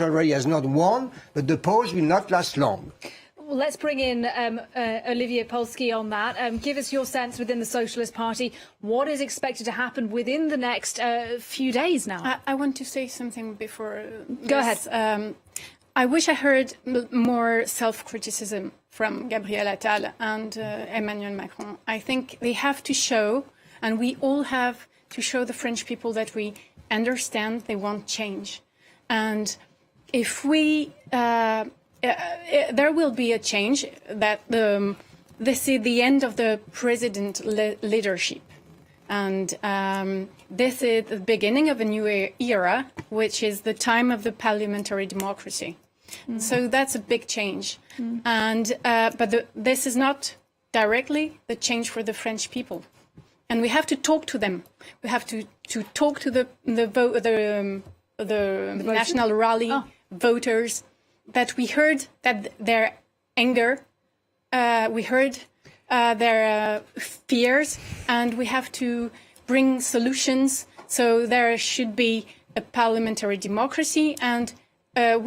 Rally has not won, but the pause will not last long. Well, let's bring in Olivier Polsky on that. Give us your sense within the Socialist Party. What is expected to happen within the next few days now? I want to say something before. Go ahead. I wish I heard more self-criticism from Gabriel Attal and Emmanuel Macron. I think they have to show, and we all have to show the French people that we understand they want change. And if we, there will be a change, that this is the end of the president leadership. And this is the beginning of a new era, which is the time of the parliamentary democracy. So that's a big change. And but this is not directly the change for the French people. And we have to talk to them. We have to talk to the National Rally voters, that we heard that their anger, we heard their fears, and we have to bring solutions. So there should be a parliamentary democracy, and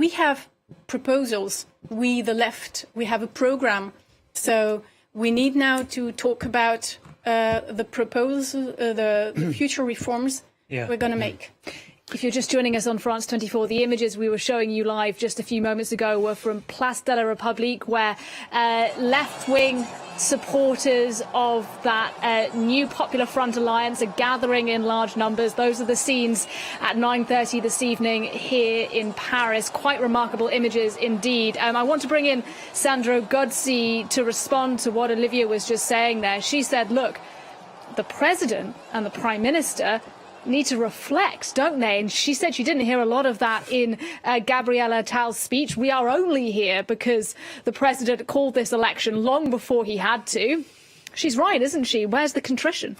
we have proposals. We, the left, we have a program. So we need now to talk about the proposal, the future reforms we're going to make. If you're just joining us on France 24, the images we were showing you live just a few moments ago were from Place de la République, where left-wing supporters of that new Popular Front alliance are gathering in large numbers. Those are the scenes at 9:30 this evening here in Paris. Quite remarkable images indeed. I want to bring in Sandro Gozzi to respond to what Olivia was just saying there. She said, look, the president and the prime minister need to reflect, don't they? And she said she didn't hear a lot of that in Gabriel Attal's speech. We are only here because the president called this election long before he had to. She's right, isn't she? Where's the contrition?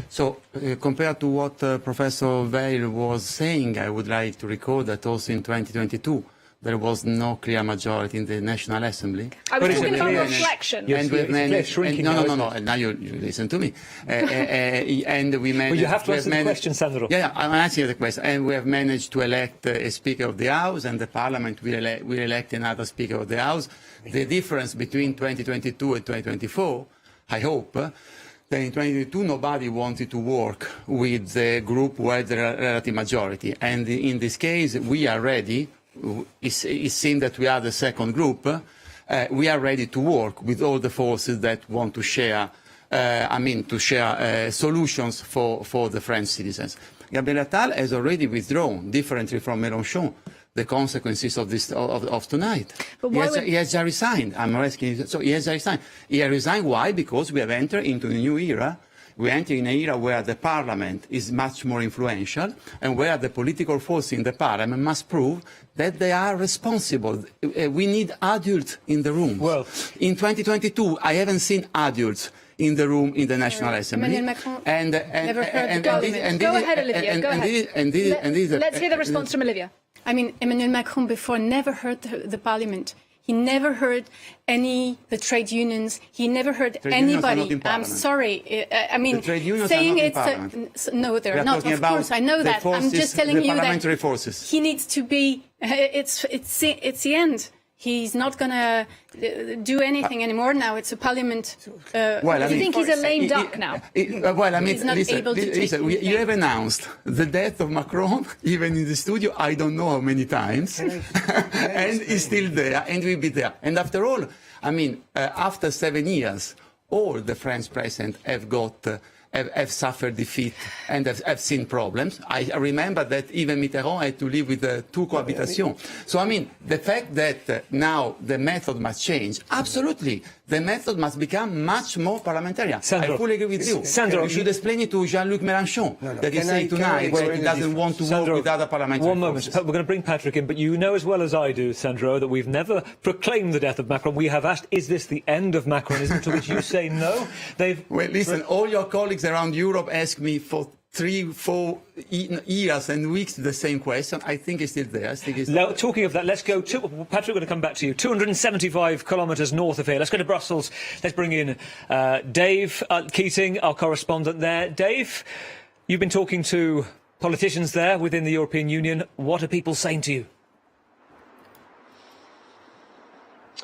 So, compared to what Professor Veil was saying, I would like to recall that also in 2022, there was no clear majority in the National Assembly. I was talking about reflection. And we've managed. No. Now you listen to me. And we managed. Well, you have to answer the question, Sandro. Yeah, I'm answering the question. And we have managed to elect a Speaker of the House, and the Parliament will elect another Speaker of the House. The difference between 2022 and 2024, I hope, that in 2022 nobody wanted to work with the group who had the relative majority. And in this case, we are ready. It seems that we are the second group. We are ready to work with all the forces that want to share, solutions for the French citizens. Gabriel Attal has already withdrawn, differently from Mélenchon, the consequences of this of tonight. But he has resigned. I'm asking you. So he has resigned. He has resigned. Why? Because we have entered into a new era. We enter in an era where the parliament is much more influential and where the political forces in the parliament must prove that they are responsible. We need adults in the room. Well, in 2022, I haven't seen adults in the room in the National Assembly. Emmanuel Macron never heard the government. Go ahead, Olivia. Go ahead. Let's hear the response from Olivia. I mean, Emmanuel Macron before never heard the parliament. He never heard the trade unions. He never heard anybody. I'm sorry. I mean, the trade unions saying are not in it's no, they're not. Of course, I know that. I'm just telling you that he needs to be. It's the end. He's not going to do anything anymore now. It's a parliament. I think he's a lame duck now. He's not able to take you have announced the death of Macron, even in the studio, I don't know how many times, and he's still there, and will be there. And after all, I mean, after 7 years, all the French presidents have suffered defeat and have seen problems. I remember that even Mitterrand had to live with two cohabitation. So, I mean, the fact that now the method must change, absolutely. The method must become much more parliamentarian. Sandro, I fully agree with you. Sandro, you should explain it to Jean-Luc Mélenchon, that he said tonight that he doesn't want to work with other parliamentary One moment. forces. We're going to bring Patrick in, but you know as well as I do, Sandro, that we've never proclaimed the death of Macron. We have asked, is this the end of Macronism? To which you say no. Well, listen, all your colleagues around Europe ask me for 3-4 years and weeks the same question. I think it's still there. Now, talking of that, let's go to Patrick. We're going to come back to you. 275 kilometres north of here. Let's go to Brussels. Let's bring in Dave Keating, our correspondent there. Dave, you've been talking to politicians there within the European Union. What are people saying to you?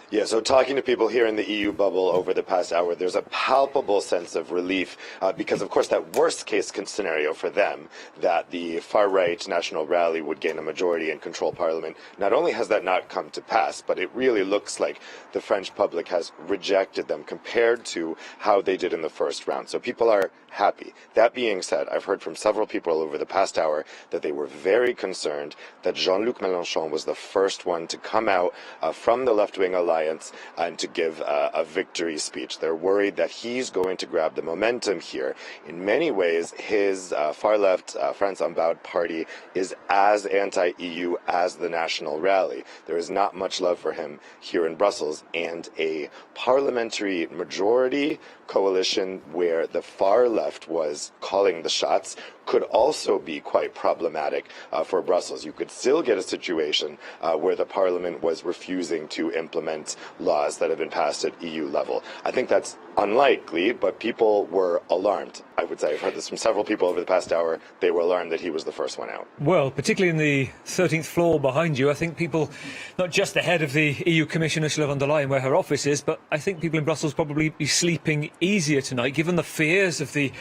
Yeah, so talking to people here in the EU bubble over the past hour, there's a palpable sense of relief because, of course, that worst-case scenario for them, that the far-right National Rally would gain a majority and control Parliament, not only has that not come to pass, but it really looks like the French public has rejected them compared to how they did in the first round. So people are happy. That being said, I've heard from several people over the past hour that they were very concerned that Jean-Luc Mélenchon was the first one to come out from the left-wing alliance and to give a victory speech. They're worried that he's going to grab the momentum here. In many ways, his far-left France Unbowed party is as anti-EU as the National Rally. There is not much love for him here in Brussels, and a parliamentary majority coalition where the far left was calling the shots could also be quite problematic for Brussels. You could still get a situation where the parliament was refusing to implement laws that have been passed at EU level. I think that's unlikely, but people were alarmed. I would say I've heard this from several people over the past hour. They were alarmed that he was the first one out. Well, particularly in the 13th floor behind you, I think people, not just the head of the EU Commission, Ursula von der Leyen, where her office is, but I think people in Brussels probably be sleeping easier tonight, given the fears of the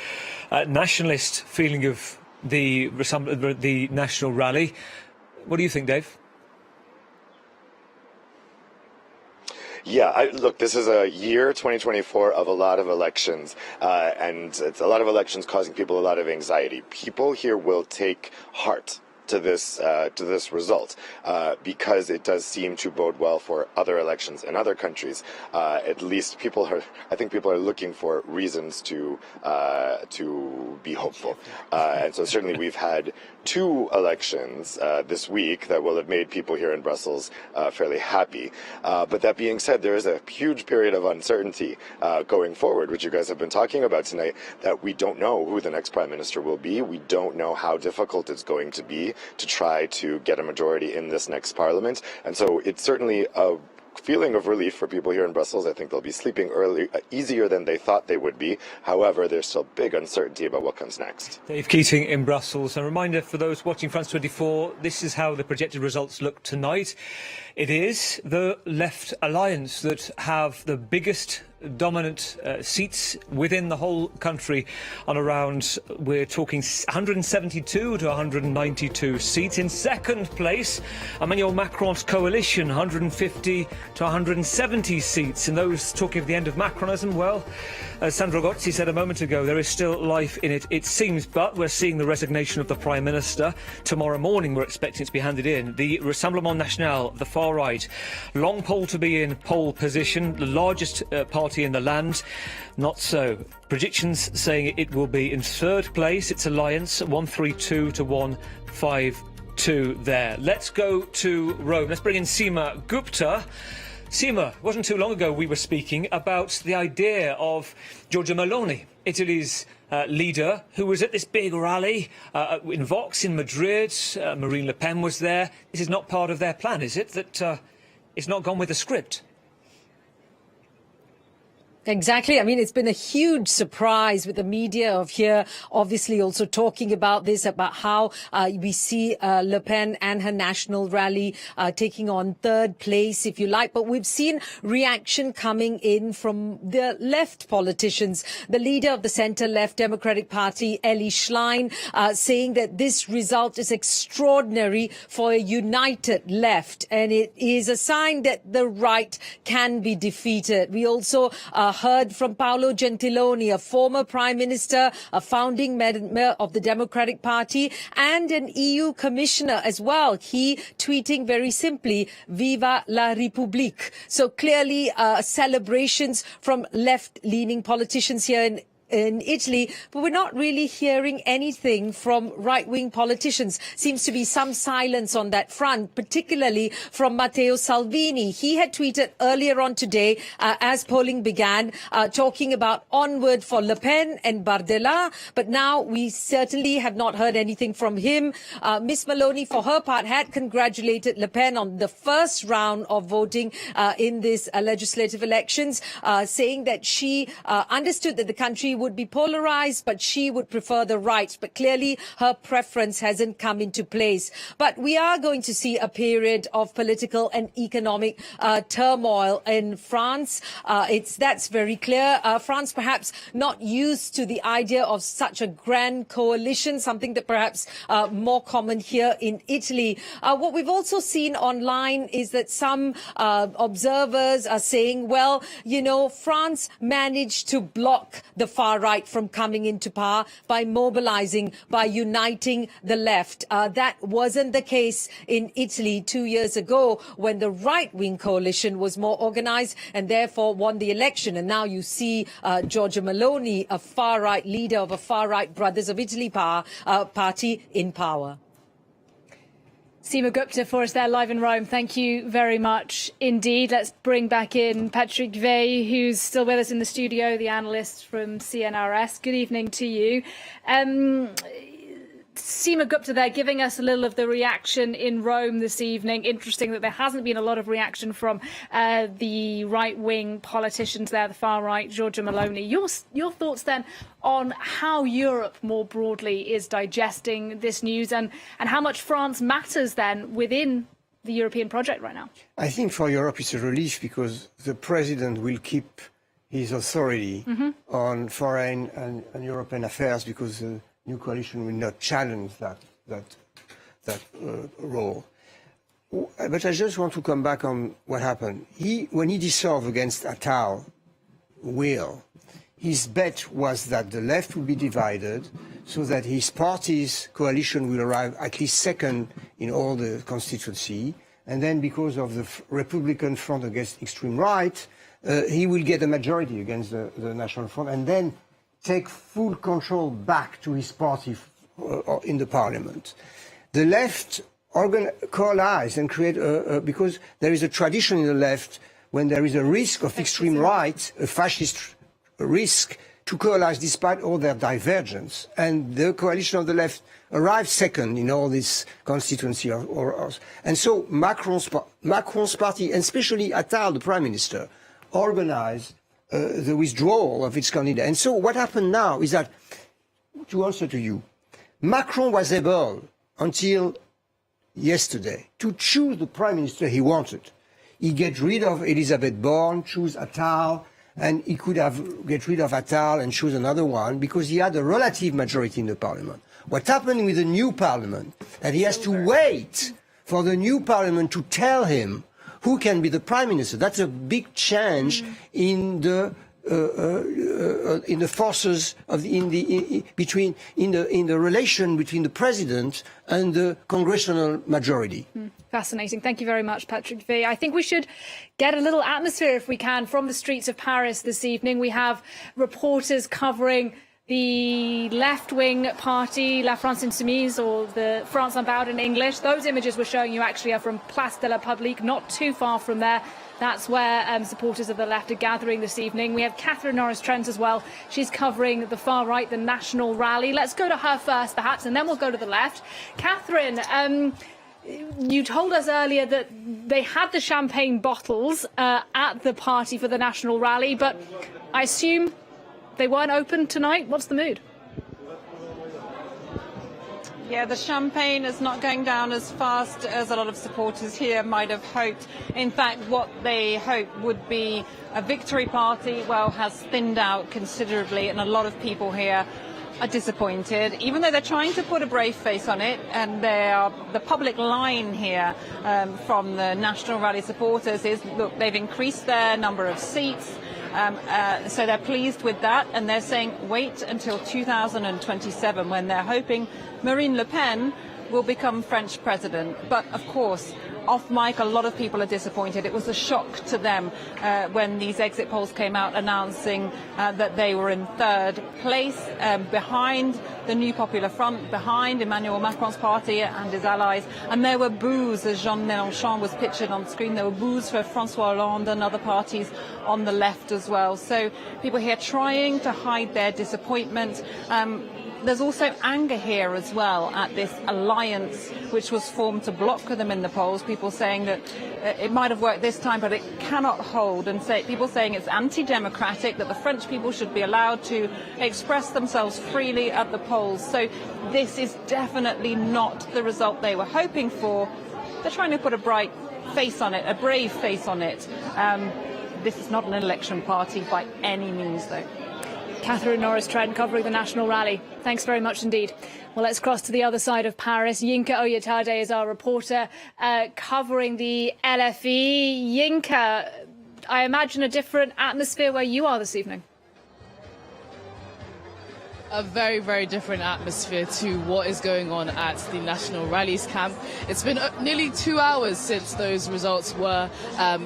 nationalist feeling of the National Rally. What do you think, Dave? Yeah, look, this is a year, 2024, of a lot of elections, and it's a lot of elections causing people a lot of anxiety. People here will take heart to this result because it does seem to bode well for other elections in other countries. At least I think people are looking for reasons to be hopeful. And so certainly we've had two elections this week that will have made people here in Brussels fairly happy. But that being said, there is a huge period of uncertainty going forward, which you guys have been talking about tonight, that we don't know who the next prime minister will be. We don't know how difficult it's going to be to try to get a majority in this next parliament. And so it's certainly a feeling of relief for people here in Brussels. I think they'll be sleeping easier than they thought they would be. However, there's still big uncertainty about what comes next. Dave Keating in Brussels. A reminder for those watching France 24, this is how the projected results look tonight. It is the Left Alliance that have the biggest dominant seats within the whole country on around, we're talking 172 to 192 seats. In second place, Emmanuel Macron's coalition, 150 to 170 seats. And those talking of the end of Macronism, well, as Sandro Gozzi said a moment ago, there is still life in it, it seems, but we're seeing the resignation of the Prime Minister. Tomorrow morning we're expecting it to be handed in. The Rassemblement National, the far right, long poll to be in pole position, the largest party in the land. Not so. Predictions saying it will be in third place. It's alliance 132 to 152 there. Let's go to Rome. Let's bring in Seema Gupta. Seema, it wasn't too long ago we were speaking about the idea of Giorgia Meloni, Italy's leader, who was at this big rally in Vox in Madrid. Marine Le Pen was there. This is not part of their plan, is it? That it's not gone with the script? Exactly. I mean, it's been a huge surprise with the media of here, obviously also talking about this, about how we see Le Pen and her national rally taking on third place, if you like. But we've seen reaction coming in from the left politicians. The leader of the centre-left Democratic Party, Elly Schlein, saying that this result is extraordinary for a united left. And it is a sign that the right can be defeated. We also heard from Paolo Gentiloni, a former prime minister, a founding member of the Democratic Party, and an EU commissioner as well. He tweeting very simply, "Viva la République." So clearly celebrations from left-leaning politicians here in Italy, but we're not really hearing anything from right-wing politicians. Seems to be some silence on that front, particularly from Matteo Salvini. He had tweeted earlier on today, as polling began, talking about onward for Le Pen and Bardella, but now we certainly have not heard anything from him. Miss Meloni, for her part, had congratulated Le Pen on the first round of voting in this legislative elections, saying that she understood that the country would be polarized, but she would prefer the right. But clearly her preference hasn't come into place. But we are going to see a period of political and economic turmoil in France. That's very clear. France perhaps not used to the idea of such a grand coalition, something that perhaps more common here in Italy. What we've also seen online is that some observers are saying, well, you know, France managed to block the far far right from coming into power by mobilizing, by uniting the left. That wasn't the case in Italy 2 years ago when the right-wing coalition was more organized and therefore won the election. And now you see Giorgia Meloni, a far-right leader of a far-right Brothers of Italy party, in power. Seema Gupta for us there live in Rome. Thank you very much indeed. Let's bring back in Patrick Vey, who's still with us in the studio, the analyst from CNRS. Good evening to you. Seema Gupta there giving us a little of the reaction in Rome this evening. Interesting that there hasn't been a lot of reaction from the right-wing politicians there, the far right, Giorgia Meloni. Your thoughts then on how Europe more broadly is digesting this news and how much France matters then within the European project right now? I think for Europe it's a relief because the president will keep his authority on foreign and European affairs because new coalition will not challenge that role. But I just want to come back on what happened. When he dissolved against Attal will, his bet was that the left would be divided so that his party's coalition will arrive at least second in all the constituency. And then because of the Republican front against extreme right, he will get a majority against the National Front and then take full control back to his party in the parliament. The left coalesce and create because there is a tradition in the left when there is a risk of extreme right, a fascist risk, to coalesce despite all their divergence. And the coalition of the left arrived second in all this constituency and so Macron's party, and especially Attal, the prime minister, organized the withdrawal of its candidate. And so what happened now is that, to answer to you, Macron was able, until yesterday, to choose the prime minister he wanted. He get rid of Elizabeth Borne, choose Attal, and he could have get rid of Attal and choose another one because he had a relative majority in the parliament. What happened with the new parliament, that he has to wait for the new parliament to tell him who can be the prime minister. That's a big change in the forces of in the relation between the president and the congressional majority. Fascinating. Thank you very much, Patrick Vey. I think we should get a little atmosphere, if we can, from the streets of Paris this evening. We have reporters covering the left-wing party, La France Insoumise, or the France Unbowed in English. Those images we're showing you actually are from Place de la République, not too far from there. That's where supporters of the left are gathering this evening. We have Catherine Norris-Trent as well. She's covering the far right, the National Rally. Let's go to her first, perhaps, and then we'll go to the left. Catherine, you told us earlier that they had the champagne bottles at the party for the National Rally, but I assume they weren't open tonight. What's the mood? Yeah, the champagne is not going down as fast as a lot of supporters here might have hoped. In fact, what they hoped would be a victory party, well, has thinned out considerably, and a lot of people here are disappointed, even though they're trying to put a brave face on it. And the public line here from the National Rally supporters is, look, they've increased their number of seats. So they're pleased with that, and they're saying wait until 2027 when they're hoping Marine Le Pen will become French president. But of course, off mic, a lot of people are disappointed. It was a shock to them when these exit polls came out announcing that they were in third place behind the New Popular Front, behind Emmanuel Macron's party and his allies. And there were boos, as Jean Mélenchon was pictured on screen. There were boos for François Hollande and other parties on the left as well. So people here trying to hide their disappointment. There's also anger here as well at this alliance which was formed to block them in the polls. People saying that it might have worked this time, but it cannot hold. And people saying it's anti-democratic, that the French people should be allowed to express themselves freely at the polls. So this is definitely not the result they were hoping for. They're trying to put a bright face on it, a brave face on it. This is not an election party by any means, though. Catherine Norris-Trent covering the National Rally. Thanks very much indeed. Well, let's cross to the other side of Paris. Yinka Oyetade is our reporter covering the LFE. Yinka, I imagine a different atmosphere where you are this evening. a very, very different atmosphere to what is going on at the National Rallies camp. It's been nearly 2 hours since those results were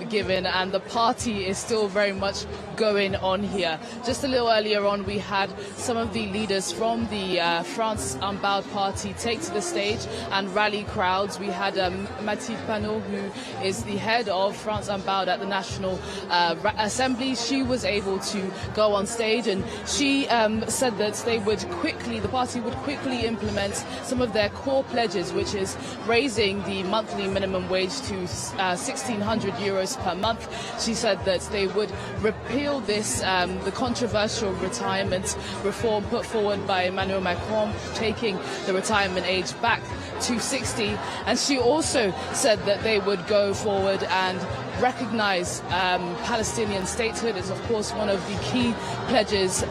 given, and the party is still very much going on here. Just a little earlier on, we had some of the leaders from the France Unbowed party take to the stage and rally crowds. We had Mathilde Panot, who is the head of France Unbowed at the National Assembly. She was able to go on stage, and she said that the party would quickly implement some of their core pledges, which is raising the monthly minimum wage to 1,600 euros per month. She said that they would repeal this, the controversial retirement reform put forward by Emmanuel Macron, taking the retirement age back to 60. And she also said that they would go forward and recognize Palestinian statehood. Is of course one of the key pledges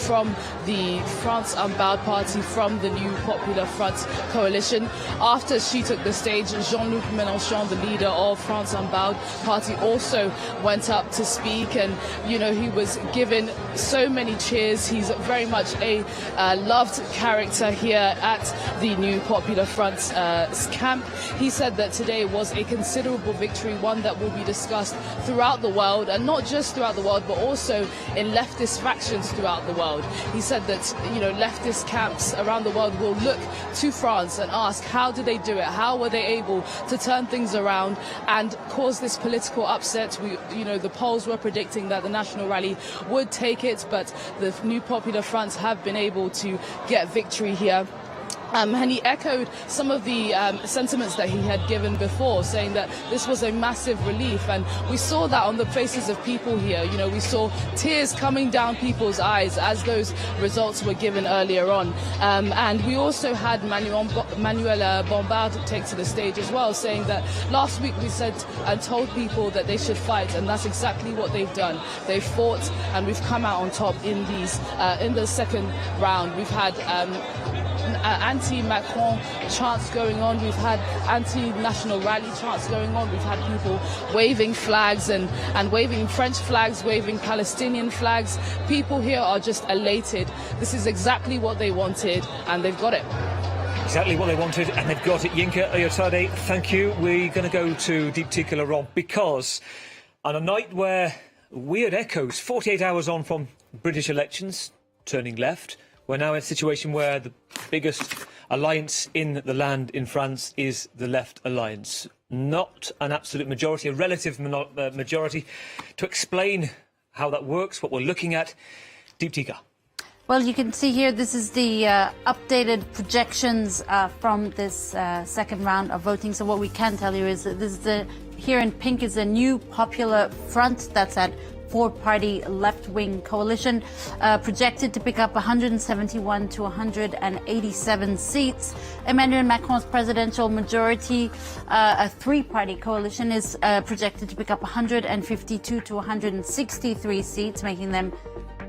from the France Unbowed party, from the New Popular Front coalition. After she took the stage, Jean-Luc Mélenchon, the leader of France Unbowed party, also went up to speak, and he was given so many cheers. He's very much a loved character here at the New Popular Front camp. He said that today was a considerable victory, one that will be discussed throughout the world, and not just throughout the world, but also in leftist factions throughout the world. He said that leftist camps around the world will look to France and ask, how did they do it? How were they able to turn things around and cause this political upset? The polls were predicting that the National Rally would take it, but the New Popular Front have been able to get victory here. And he echoed some of the sentiments that he had given before, saying that this was a massive relief. And we saw that on the faces of people here. We saw tears coming down people's eyes as those results were given earlier on. And we also had Emmanuel Bompard take to the stage as well, saying that last week we said and told people that they should fight, and that's exactly what they've done. They've fought, and we've come out on top in the second round. We've had anti-Macron chants going on. We've had anti-national rally chants going on. We've had people waving flags and waving French flags, waving Palestinian flags. People here are just elated. This is exactly what they wanted, and they've got it. Exactly what they wanted, and they've got it. Yinka Oyotade, thank you. We're going to go to Deeptika Laurent, because on a night where weird echoes, 48 hours on from British elections turning left, we're now in a situation where the biggest alliance in the land in France is the Left Alliance. Not an absolute majority, a relative majority. To explain how that works, what we're looking at, Deeptika. Well, you can see here, this is the updated projections from this second round of voting. So what we can tell you is that this is here in pink is a New Popular Front that's at four-party left-wing coalition, projected to pick up 171 to 187 seats. Emmanuel Macron's presidential majority, a three-party coalition, is projected to pick up 152 to 163 seats, making them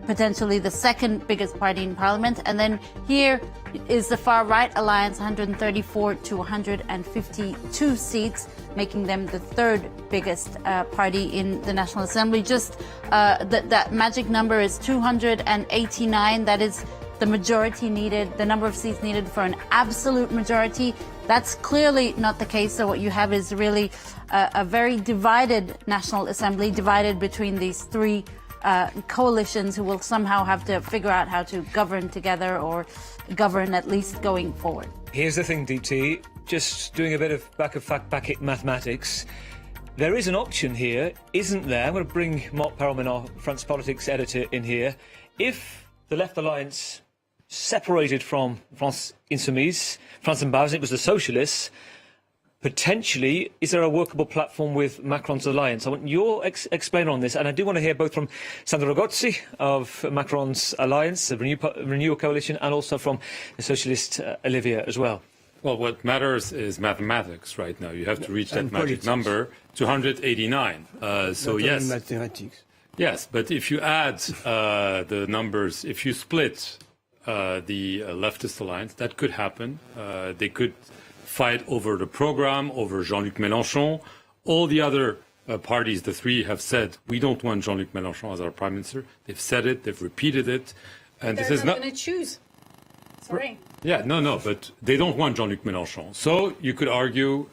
potentially the second biggest party in parliament. And then here is the far-right alliance, 134 to 152 seats, making them the third biggest party in the National Assembly. Just that magic number is 289. That is the majority needed, the number of seats needed for an absolute majority. That's clearly not the case. So what you have is really a very divided National Assembly, divided between these three coalitions who will somehow have to figure out how to govern together, or govern at least going forward. Here's the thing, DT, just doing a bit of back-of-fact mathematics. There is an option here, isn't there? I'm going to bring Mark Perelman, our France Politics editor, in here. If the Left Alliance separated from France Insoumise, France Unbowed, it was the Socialists, potentially, is there a workable platform with Macron's alliance? I want your explain on this, and I do want to hear both from Sandro Ragozzi of Macron's alliance, the Renew Coalition, and also from the socialist Olivia as well. Well, what matters is mathematics right now. You have to reach that magic number, 289. So yes, mathematics. Yes, but if you add the numbers, if you split the leftist alliance, that could happen. They could fight over the program, over Jean-Luc Mélenchon. All the other parties, the three, have said, we don't want Jean-Luc Mélenchon as our prime minister. They've said it, they've repeated it. And They're this is not not going to choose. Sorry. Yeah, no, but they don't want Jean-Luc Mélenchon. So you could argue,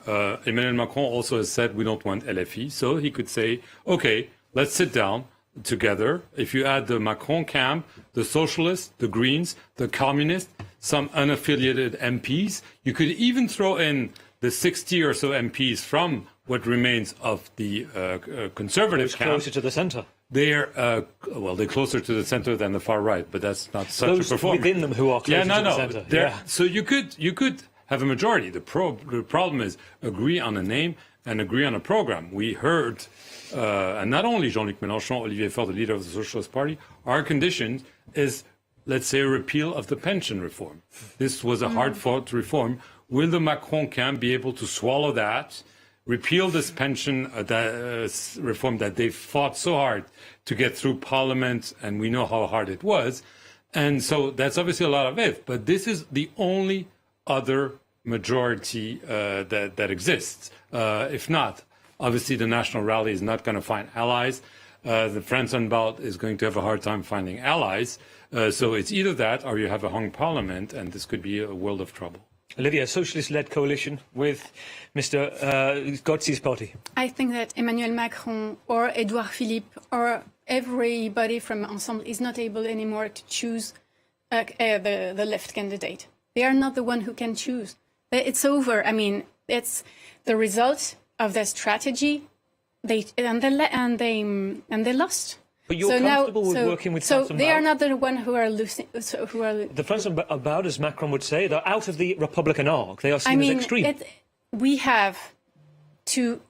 Emmanuel Macron also has said we don't want LFI. So he could say, okay, let's sit down together. If you add the Macron camp, the socialists, the Greens, the communists, some unaffiliated MPs, you could even throw in the 60 or so MPs from what remains of the conservative camp. Closer to the centre. They're they're closer to the centre than the far right, but that's not such Those a performance. within them who are closer to the centre. Yeah. So you could have a majority. The problem is agree on a name and agree on a program. We heard, and not only Jean-Luc Mélenchon, Olivier Faure, the leader of the Socialist Party, our condition is, let's say, a repeal of the pension reform. This was a hard-fought reform. Will the Macron camp be able to swallow that? Repeal this pension reform that they fought so hard to get through Parliament, and we know how hard it was. And so that's obviously a lot of if, but this is the only other majority that exists. If not, obviously the National Rally is not going to find allies. The France Unbound is going to have a hard time finding allies. So it's either that or you have a hung parliament, and this could be a world of trouble. Olivia, a socialist-led coalition with Mr. Gotzi's party. I think that Emmanuel Macron or Edouard Philippe or everybody from Ensemble is not able anymore to choose the left candidate. They are not the one who can choose. It's over. I mean, it's the result of their strategy. They lost. But you're comfortable with working with France they are not the one who are losing. The France Unbound, as Macron would say, they're out of the Republican arc. They are seen as extreme. We have to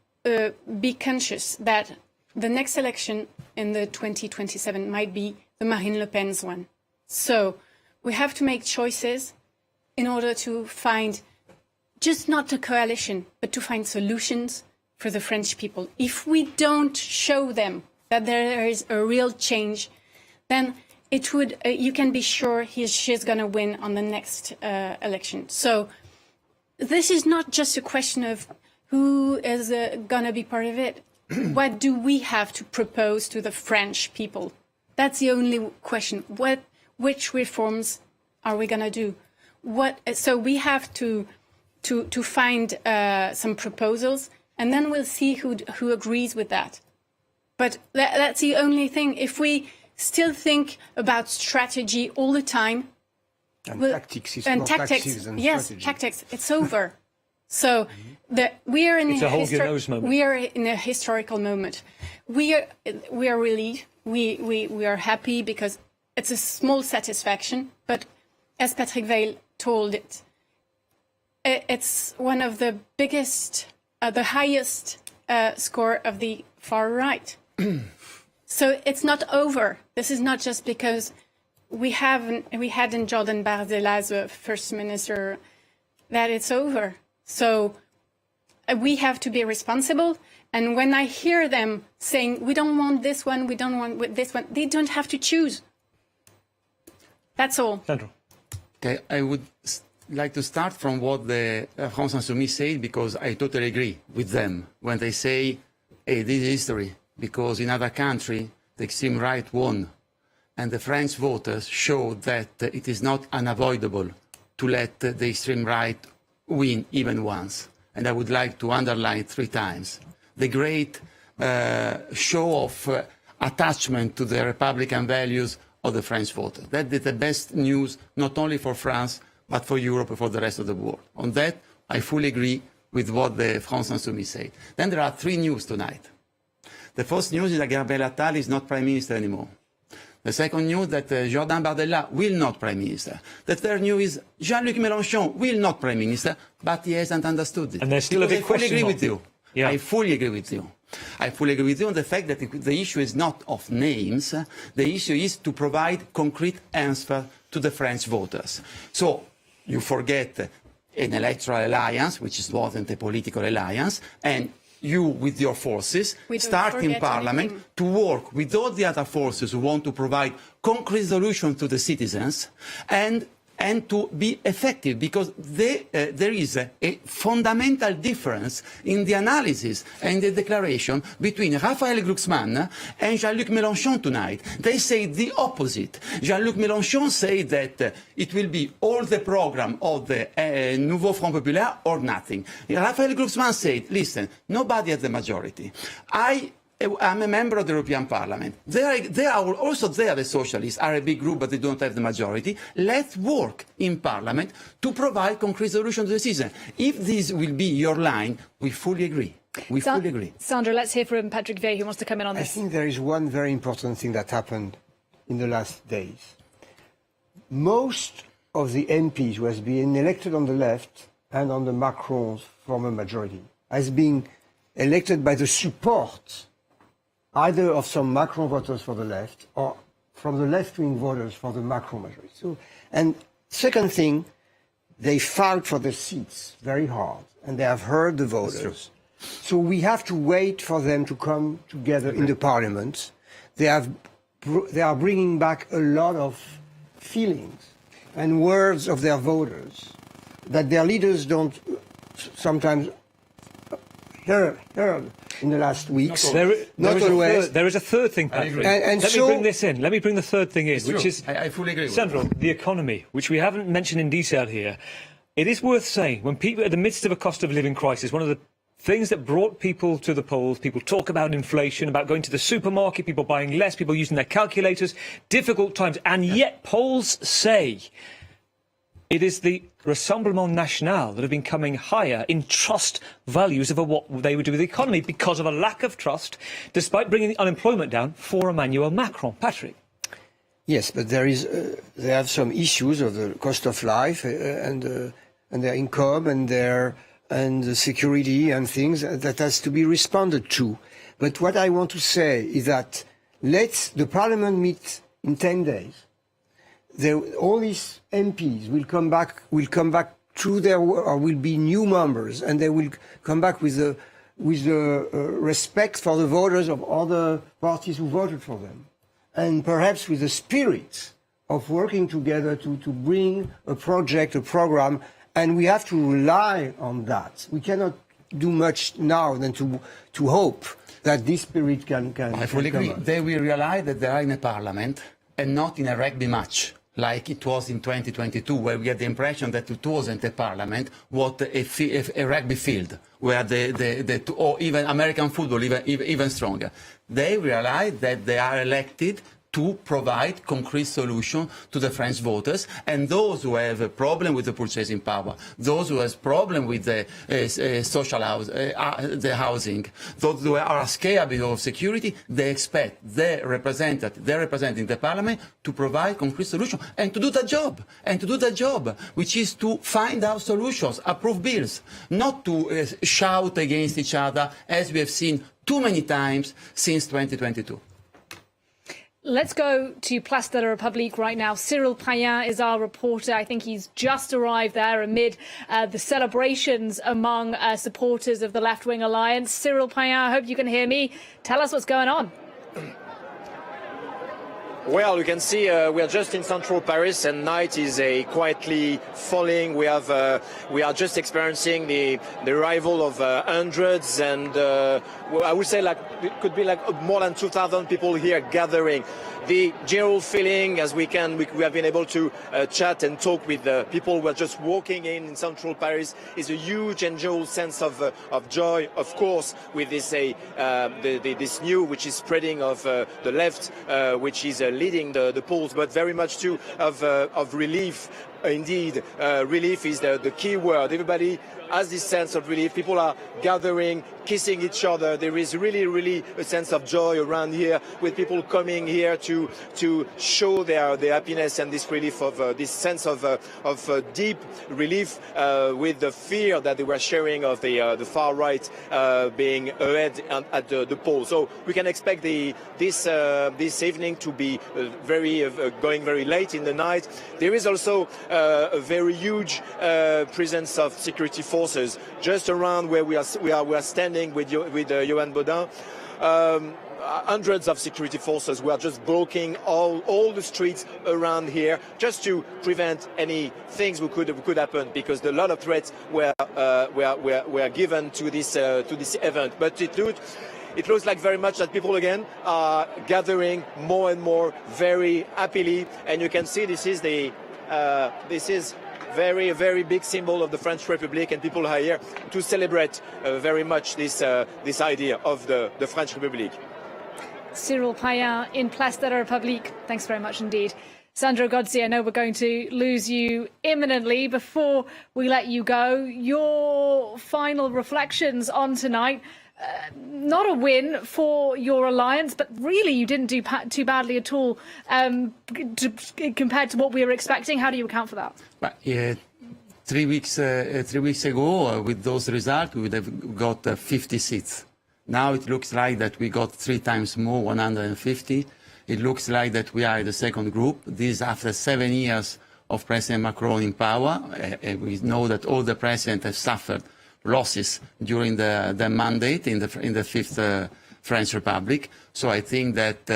be conscious that the next election in the 2027 might be the Marine Le Pen's one. So we have to make choices in order to find just not a coalition, but to find solutions for the French people. If we don't show them that there is a real change, then it would. You can be sure she's going to win on the next election. So this is not just a question of who is going to be part of it. What do we have to propose to the French people? That's the only question. Which reforms are we going to do? So we have to find some proposals, and then we'll see who agrees with that. But that's the only thing. If we still think about strategy all the time, tactics, tactics, it's over. So we are in a historical moment. We are relieved. We are happy because it's a small satisfaction. But as Patrick Weil told it, it's one of the biggest, the highest score of the far right. So it's not over. This is not just because we had in Jordan Bardella as a first minister that it's over. So we have to be responsible. And when I hear them saying, we don't want this one, we don't want this one, they don't have to choose. That's all. Sandro. Okay, I would like to start from what the France Insoumise said, because I totally agree with them when they say, hey, this is history. Because in other countries, the extreme right won, and the French voters showed that it is not unavoidable to let the extreme right win even once. And I would like to underline 3 times the great show of attachment to the Republican values of the French voter. That is the best news, not only for France, but for Europe and for the rest of the world. On that, I fully agree with what the France Insoumise said. Then there are 3 news tonight. The first news is that Gabriel Attal is not Prime Minister anymore. The second news that Jordan Bardella will not Prime Minister. The third news is Jean-Luc Mélenchon will not Prime Minister, but he hasn't understood it. And there's still a big question. I fully agree with you. Yeah. I fully agree with you. I fully agree with you on the fact that the issue is not of names. The issue is to provide concrete answer to the French voters. So you forget an electoral alliance, which wasn't a political alliance, and you, with your forces, start in Parliament to work with all the other forces who want to provide concrete solutions to the citizens and and to be effective, because there is a fundamental difference in the analysis and the declaration between Raphaël Glucksmann and Jean-Luc Mélenchon tonight. They say the opposite. Jean-Luc Mélenchon said that it will be all the program of the Nouveau Front Populaire or nothing. Raphaël Glucksmann said, listen, nobody has the majority. I'm a member of the European Parliament. They are also there, the socialists are a big group, but they don't have the majority. Let's work in Parliament to provide concrete solutions to the citizen. If this will be your line, we fully agree. We fully agree. Sandra, let's hear from Patrick Vey, who wants to come in on this. I think there is one very important thing that happened in the last days. Most of the MPs who has been elected on the left and on the Macron's former majority has been elected by the support either of some Macron voters for the left or from the left-wing voters for the Macron majority. So, and second thing, they fought for the seats very hard, and they have heard the voters. So we have to wait for them to come together in the parliament. They are bringing back a lot of feelings and words of their voters that their leaders don't sometimes heard in the last weeks. Not always. There is a third thing, Patrick. Let me bring this in. Let me bring the third thing in, which is I fully agree with central, the economy, which we haven't mentioned in detail here. It is worth saying, when people are in the midst of a cost of living crisis, one of the things that brought people to the polls, people talk about inflation, about going to the supermarket, people buying less, people using their calculators, difficult times, and yet polls say it is the Rassemblement National that have been coming higher in trust values of what they would do with the economy because of a lack of trust, despite bringing the unemployment down for Emmanuel Macron. Patrick. Yes, but they have some issues of the cost of life and their income and the security and things that has to be responded to. But what I want to say is that the Parliament meet in 10 days. All these MPs will come back to their work, or will be new members, and they will come back with the respect for the voters of other parties who voted for them, and perhaps with the spirit of working together to bring a project, a program, and we have to rely on that. We cannot do much now than to hope that this spirit can I fully agree. They will realize that they are in a parliament and not in a rugby match, like it was in 2022, where we had the impression that it wasn't a parliament, but a rugby field, where or even American football, even stronger. They realize that they are elected to provide concrete solutions to the French voters, and those who have a problem with the purchasing power, those who have a problem with the social the housing, those who are scared of security, they expect their representing the parliament to provide concrete solutions and to do the job, which is to find out solutions, approve bills, not to shout against each other, as we have seen too many times since 2022. Let's go to Place de la République right now. Cyril Payen is our reporter. I think he's just arrived there amid the celebrations among supporters of the left-wing alliance. Cyril Payen, I hope you can hear me. Tell us what's going on. Well, you can see we are just in central Paris, and night is quietly falling. We are just experiencing the arrival of hundreds, and I would say it could be more than 2,000 people here gathering. The general feeling, as we have been able to chat and talk with people who are just walking in central Paris, is a huge and general sense of joy, of course, with this this news which is spreading of the left, which is leading the polls, but very much too of relief. Indeed, relief is the key word. Everybody has this sense of relief. People are gathering, kissing each other. There is really a sense of joy around here, with people coming here to show their happiness and this relief of this sense of deep relief with the fear that they were sharing of the far right being ahead at the polls. So we can expect this evening to be going very late in the night. There is also a very huge presence of security forces just around where we are standing with Johan Baudin. Hundreds of security forces were just blocking all the streets around here just to prevent any things that could happen, because a lot of threats were given to this event. But it looks like very much that people again are gathering more and more very happily, and you can see this is very, very big symbol of the French Republic, and people are here to celebrate very much this idea of the French Republic. Cyril Payen in Place de la République. Thanks very much indeed. Sandro Gozzi, I know we're going to lose you imminently. Before we let you go, your final reflections on tonight. Not a win for your alliance, but really you didn't do too badly at all compared to what we were expecting. How do you account for that? Well, 3 weeks ago, with those results, we would have got 50 seats. Now it looks like that we got 3 times more, 150. It looks like that we are the second group. This after 7 years of President Macron in power. We know that all the presidents have suffered losses during the mandate in the Fifth French Republic. So I think that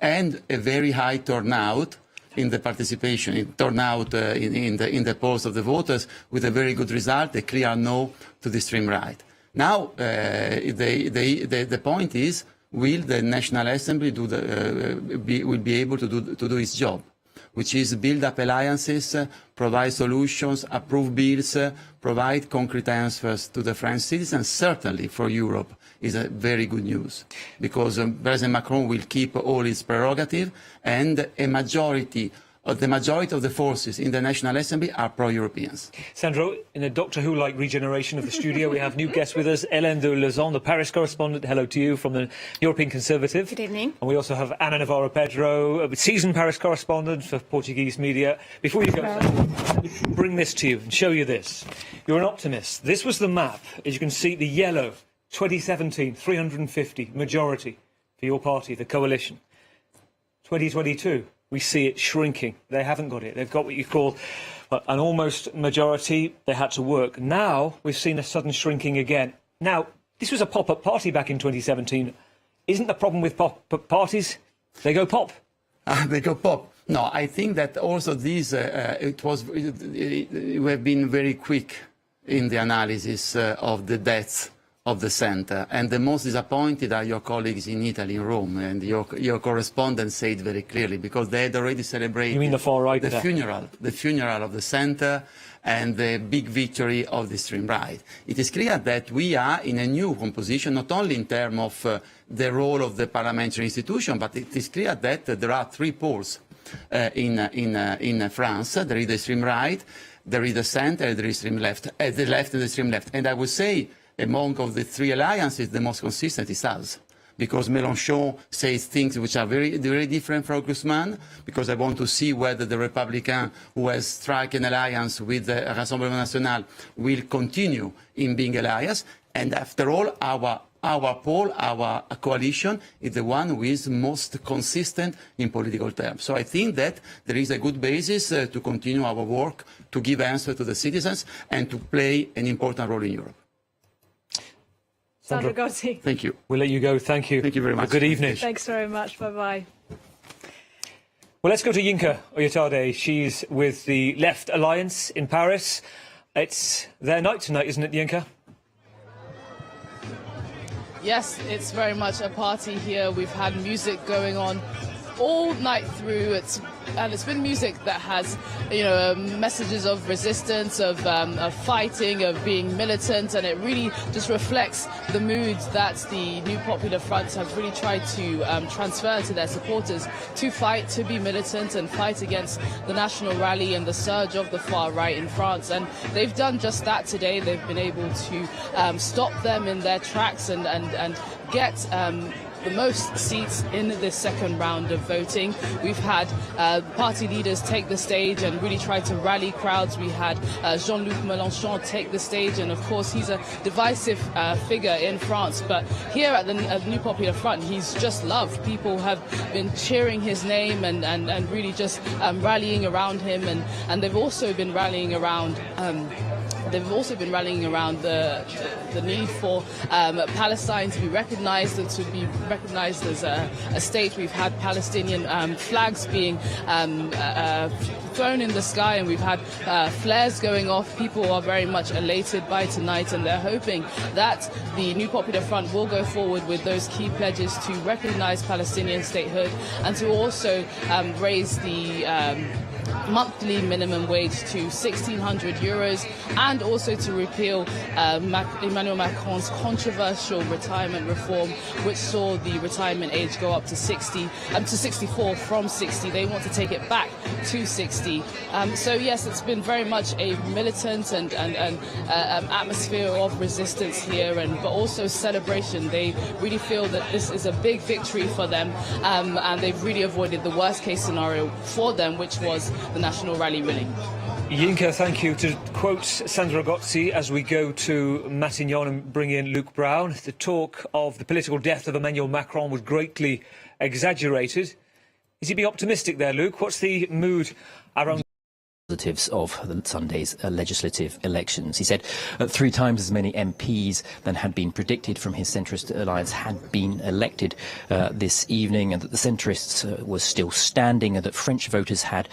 and a very high turnout in the participation, in the polls of the voters, with a very good result, a clear no to the extreme right. Now, the point is, will the National Assembly will be able to do its job, which is build up alliances, provide solutions, approve bills, provide concrete answers to the French citizens. Certainly for Europe is a very good news, because President Macron will keep all his prerogative, and the majority of the forces in the National Assembly are pro-Europeans. Sandro, in a Doctor Who-like regeneration of the studio, we have new guests with us. Hélène de Lauzon, the Paris correspondent. Hello to you from the European Conservative. Good evening. And we also have Ana Navarro-Pedro, a seasoned Paris correspondent for Portuguese media. Before you go, let me bring this to you and show you this. You're an optimist. This was the map. As you can see, the yellow, 2017, 350, majority for your party, the coalition. 2022. We see it shrinking. They haven't got it. They've got what you call an almost majority. They had to work. Now we've seen a sudden shrinking again. Now, this was a pop-up party back in 2017. Isn't the problem with pop-up parties? They go pop. They go pop. No, I think that also these, we have been very quick in the analysis of the deaths of the centre, and the most disappointed are your colleagues in Italy, in Rome, and your correspondent said very clearly, because they had already celebrated. You mean the far right? The funeral of the centre and the big victory of the extreme right. It is clear that we are in a new composition, not only in terms of the role of the parliamentary institution, but it is clear that there are 3 poles in France. There is the extreme right, there is the centre, and there is the left and the extreme left. And I would say, among of the 3 alliances, the most consistent is us, because Mélenchon says things which are very, very different from Guzman, because I want to see whether the Republican, who has struck an alliance with the Rassemblement National, will continue in being alliance. And after all, our coalition is the one who is most consistent in political terms. So I think that there is a good basis to continue our work, to give answer to the citizens, and to play an important role in Europe. Sandro Gozzi. Thank you. We'll let you go. Thank you. Thank you very much. Good evening. Thanks very much. Bye-bye. Well, let's go to Yinka Oyotade. She's with the Left Alliance in Paris. It's their night tonight, isn't it, Yinka? Yes, it's very much a party here. We've had music going on all night through. It's been music that has, messages of resistance, of fighting, of being militant, and it really just reflects the mood that the New Popular Front have really tried to transfer to their supporters, to fight, to be militant and fight against the National Rally and the surge of the far right in France. And they've done just that today. They've been able to stop them in their tracks and get the most seats in this second round of voting. We've had party leaders take the stage and really try to rally crowds. We had Jean-Luc Mélenchon take the stage, and of course he's a divisive figure in France, but here at the New Popular Front he's just loved. People have been cheering his name and really just rallying around him, and they've also been rallying around the need for Palestine to be recognized and to be recognized as a state. We've had Palestinian flags being thrown in the sky, and we've had flares going off. People are very much elated by tonight, and they're hoping that the New Popular Front will go forward with those key pledges to recognize Palestinian statehood and to also raise the monthly minimum wage to 1,600 euros, and also to repeal Emmanuel Macron's controversial retirement reform, which saw the retirement age go up to 64 from 60. They want to take it back to 60. So yes, it's been very much a militant and atmosphere of resistance here, but also celebration. They really feel that this is a big victory for them, and they've really avoided the worst case scenario for them, which was the National Rally winning. Yinka, thank you. To quote Sandra Gozzi, as we go to Matignon and bring in Luc Brown, the talk of the political death of Emmanuel Macron was greatly exaggerated. Is he being optimistic there, Luc? What's the mood around positives of Sunday's legislative elections? He said 3 times as many MPs than had been predicted from his centrist alliance had been elected this evening, and that the centrists was still standing, and that French voters had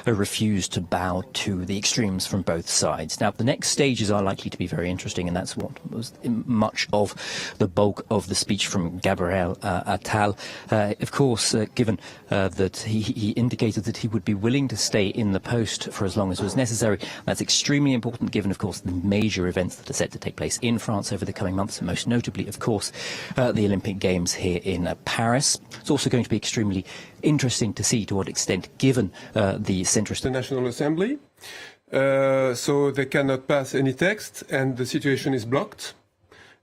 refused to bow to the extremes from both sides. Now, the next stages are likely to be very interesting, and that's what was much of the bulk of the speech from Gabriel Attal. Of course, given that he indicated that he would be willing to stay in the post for as long as was necessary. That's extremely important, given, of course, the major events that are set to take place in France over the coming months, most notably, of course, the Olympic Games here in Paris. It's also going to be extremely interesting to see to what extent, given the centrist... The National Assembly, so they cannot pass any text, and the situation is blocked.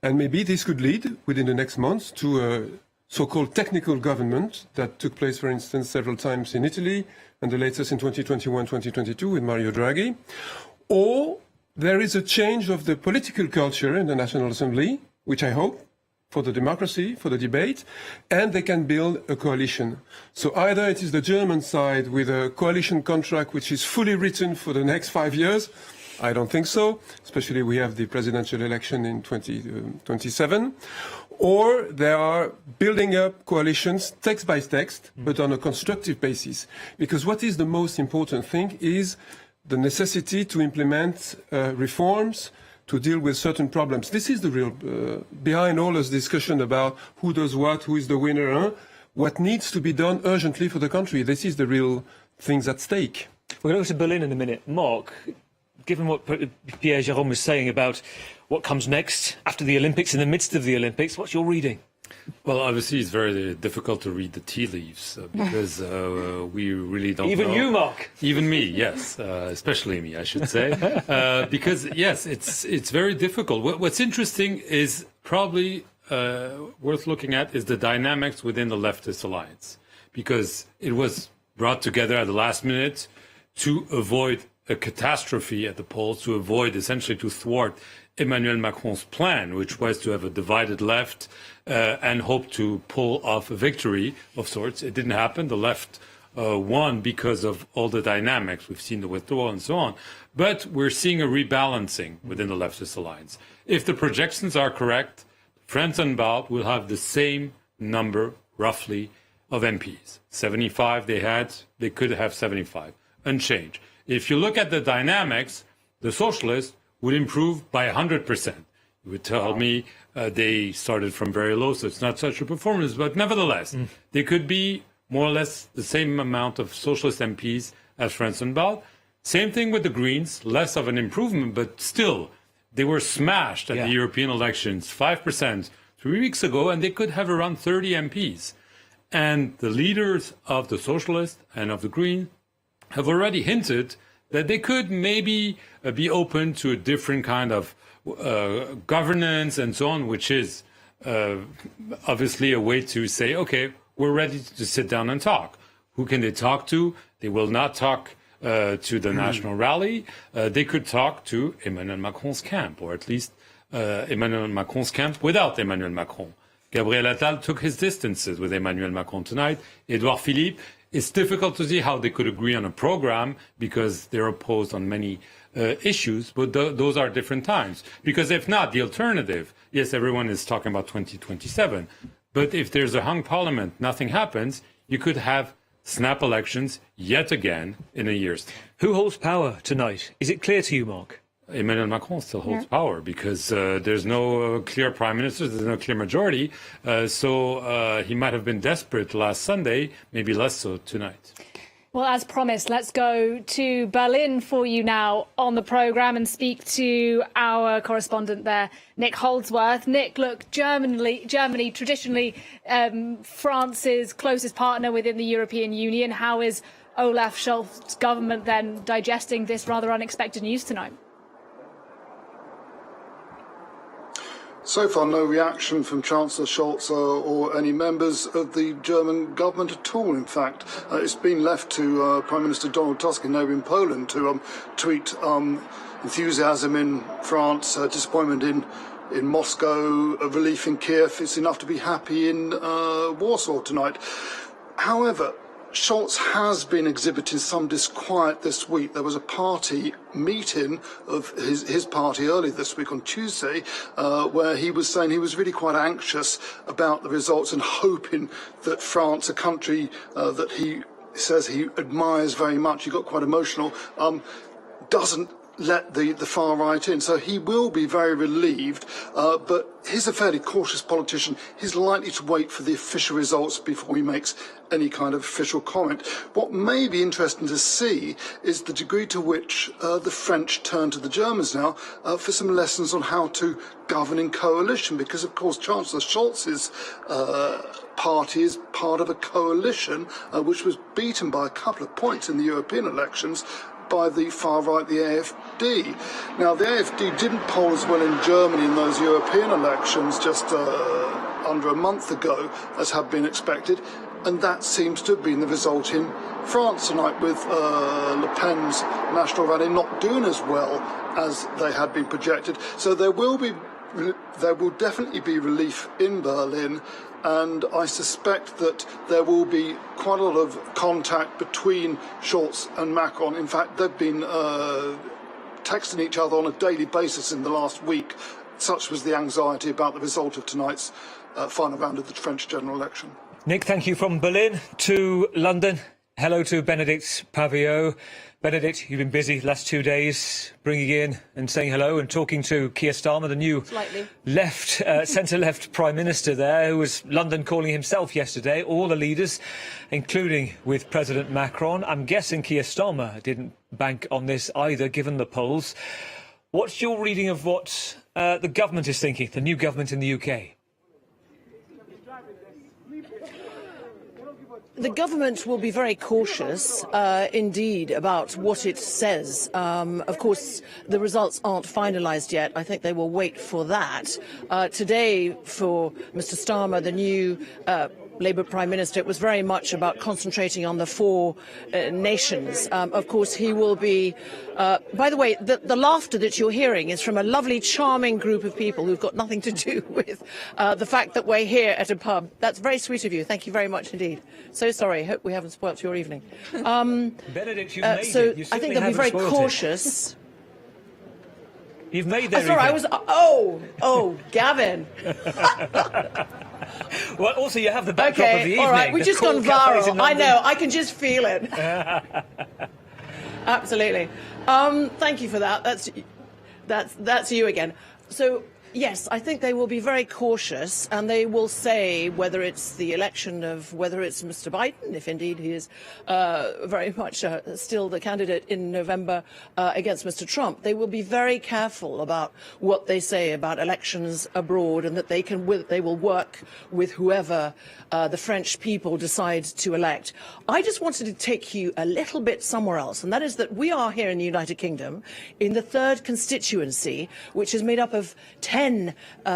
And maybe this could lead, within the next months, to a so-called technical government that took place, for instance, several times in Italy, and the latest in 2021-2022 with Mario Draghi. Or there is a change of the political culture in the National Assembly, which I hope, for the democracy, for the debate, and they can build a coalition. So either it is the German side with a coalition contract which is fully written for the next 5 years. I don't think so, especially we have the presidential election in 2027. Or they are building up coalitions text by text, but on a constructive basis. Because what is the most important thing is the necessity to implement reforms to deal with certain problems. This is the real, behind all this discussion about who does what, who is the winner, what needs to be done urgently for the country. This is the real things at stake. We're going to go to Berlin in a minute. Mark, given what Pierre Jérôme was saying about what comes next after the Olympics, in the midst of the Olympics, what's your reading? Well, obviously, it's very difficult to read the tea leaves because we really don't know. Even you, Mark. Even me, yes. Especially me, I should say. Because, yes, it's very difficult. What's interesting is probably worth looking at is the dynamics within the leftist alliance. Because it was brought together at the last minute to avoid a catastrophe at the polls, to avoid, essentially, to thwart Emmanuel Macron's plan, which was to have a divided left and hope to pull off a victory of sorts. It didn't happen. The left won because of all the dynamics. We've seen the withdrawal and so on. But we're seeing a rebalancing within the leftist alliance. If the projections are correct, France and Balt will have the same number, roughly, of MPs. 75 they could have 75, unchanged. If you look at the dynamics, the socialists would improve by 100%. You would tell me they started from very low, so it's not such a performance, but nevertheless, they could be more or less the same amount of socialist MPs as France and Balt. Same thing with the Greens, less of an improvement, but still, they were smashed at the European elections, 5% 3 weeks ago, and they could have around 30 MPs. And the leaders of the Socialists and of the Greens have already hinted that they could maybe be open to a different kind of governance and so on, which is obviously a way to say, okay, we're ready to sit down and talk. Who can they talk to? They will not talk to the National Rally. They could talk to Emmanuel Macron's camp, or at least Emmanuel Macron's camp without Emmanuel Macron. Gabriel Attal took his distances with Emmanuel Macron tonight. Edouard Philippe, it's difficult to see how they could agree on a program because they're opposed on many issues, but those are different times. Because if not, the alternative, yes, everyone is talking about 2027, but if there's a hung parliament, nothing happens, you could have snap elections yet again in a year's time. Who holds power tonight? Is it clear to you, Mark? Emmanuel Macron still holds power because there's no clear prime minister, there's no clear majority. So he might have been desperate last Sunday, maybe less so tonight. Well, as promised, let's go to Berlin for you now on the programme and speak to our correspondent there, Nick Holdsworth. Nick, look, Germany traditionally France's closest partner within the European Union. How is Olaf Scholz's government then digesting this rather unexpected news tonight? So far, no reaction from Chancellor Scholz or any members of the German government at all. In fact, it's been left to Prime Minister Donald Tusk in Poland to tweet enthusiasm in France, disappointment in Moscow, relief in Kiev. It's enough to be happy in Warsaw tonight. However, Scholz has been exhibiting some disquiet this week. There was a party meeting of his party early this week on Tuesday where he was saying he was really quite anxious about the results and hoping that France, a country that he says he admires very much, he got quite emotional, doesn't let the far right in. So he will be very relieved, but he's a fairly cautious politician. He's likely to wait for the official results before he makes any kind of official comment. What may be interesting to see is the degree to which the French turn to the Germans now for some lessons on how to govern in coalition, because of course Chancellor Scholz's party is part of a coalition which was beaten by a couple of points in the European elections by the far right, the AfD. Now, the AfD didn't poll as well in Germany in those European elections just under a month ago as had been expected, and that seems to have been the result in France tonight, with Le Pen's National Rally not doing as well as they had been projected. So there will definitely be relief in Berlin, and I suspect that there will be quite a lot of contact between Scholz and Macron. In fact, they've been texting each other on a daily basis in the last week. Such was the anxiety about the result of tonight's final round of the French general election. Nick, thank you. From Berlin to London. Hello to Benedict Pavillot. Benedict, you've been busy the last 2 days bringing in and saying hello and talking to Keir Starmer, the new centre-left Prime Minister there, who was London calling himself yesterday, all the leaders, including with President Macron. I'm guessing Keir Starmer didn't bank on this either, given the polls. What's your reading of what the government is thinking, the new government in the UK? The government will be very cautious indeed about what it says. Of course, the results aren't finalised yet. I think they will wait for that. Today, for Mr Starmer, the new Labour Prime Minister, it was very much about concentrating on the four nations. Of course, he will be... by the way, the laughter that you're hearing is from a lovely, charming group of people who've got nothing to do with the fact that we're here at a pub. That's very sweet of you. Thank you very much indeed. So sorry. Hope we haven't spoilt your evening. Benedict, you've made so it. You I think they'll be very cautious. You've made their sorry, I was... Oh, Gavin. Well, also you have the backdrop of the evening. All right, we've just gone viral. I know, I can just feel it. Absolutely. Thank you for that. That's you again. So yes, I think they will be very cautious, and they will say whether it's the election of whether it's Mr Biden, if indeed he is very much still the candidate in November against Mr Trump. They will be very careful about what they say about elections abroad, and that they will work with whoever the French people decide to elect. I just wanted to take you a little bit somewhere else, and that is that we are here in the United Kingdom in the 3rd constituency, which is made up of 10 10,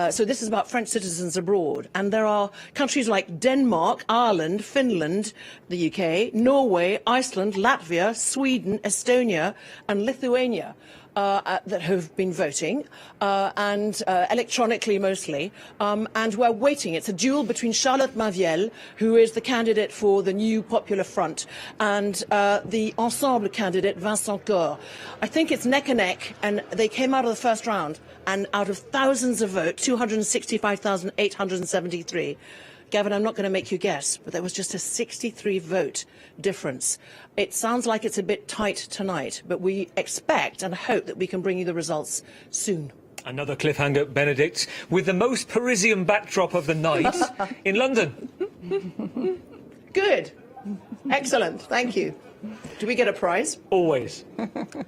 so this is about French citizens abroad, and there are countries like Denmark, Ireland, Finland, the UK, Norway, Iceland, Latvia, Sweden, Estonia, and Lithuania that have been voting, and electronically mostly, and we're waiting. It's a duel between Charlotte Maviel, who is the candidate for the new Popular Front, and the Ensemble candidate, Vincent Gore. I think it's neck and neck, and they came out of the first round, and out of thousands of votes, 265,873, Gavin, I'm not going to make you guess, but there was just a 63 vote difference. It sounds like it's a bit tight tonight, but we expect and hope that we can bring you the results soon. Another cliffhanger, Benedict, with the most Parisian backdrop of the night in London. Good. Excellent. Thank you. Do we get a prize? Always.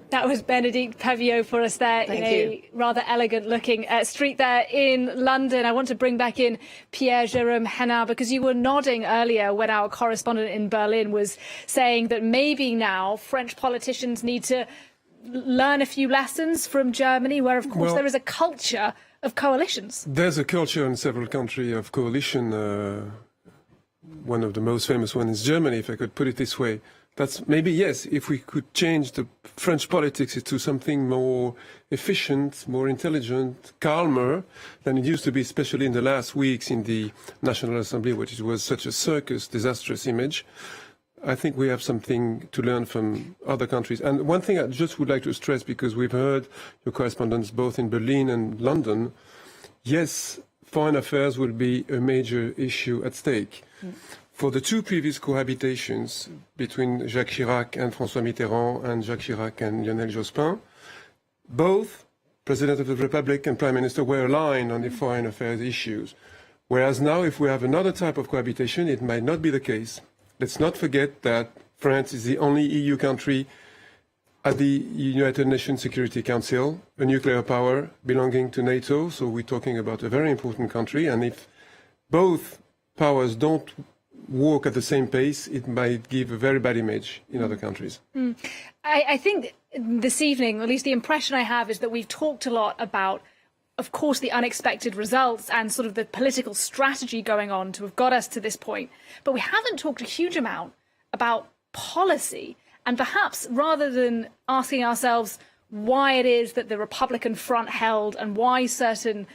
That was Benedict Pavillot for us there in a rather elegant-looking street there in London. I want to bring back in Pierre-Jérôme Hénin, because you were nodding earlier when our correspondent in Berlin was saying that maybe now French politicians need to learn a few lessons from Germany, where, of course, there is a culture of coalitions. There's a culture in several countries of coalition. One of the most famous ones is Germany, if I could put it this way. That's maybe, yes, if we could change the French politics into something more efficient, more intelligent, calmer than it used to be, especially in the last weeks in the National Assembly, which was such a circus, disastrous image. I think we have something to learn from other countries. And one thing I just would like to stress, because we've heard your correspondents both in Berlin and London, yes, foreign affairs will be a major issue at stake. For the two previous cohabitations between Jacques Chirac and François Mitterrand and Jacques Chirac and Lionel Jospin, both President of the Republic and Prime Minister were aligned on the foreign affairs issues. Whereas now, if we have another type of cohabitation, it might not be the case. Let's not forget that France is the only EU country at the United Nations Security Council, a nuclear power belonging to NATO, so we're talking about a very important country, and if both powers don't walk at the same pace, it might give a very bad image in other countries. I think this evening, or at least the impression I have, is that we've talked a lot about, of course, the unexpected results and sort of the political strategy going on to have got us to this point. But we haven't talked a huge amount about policy. And perhaps rather than asking ourselves why it is that the Republican front held and why certain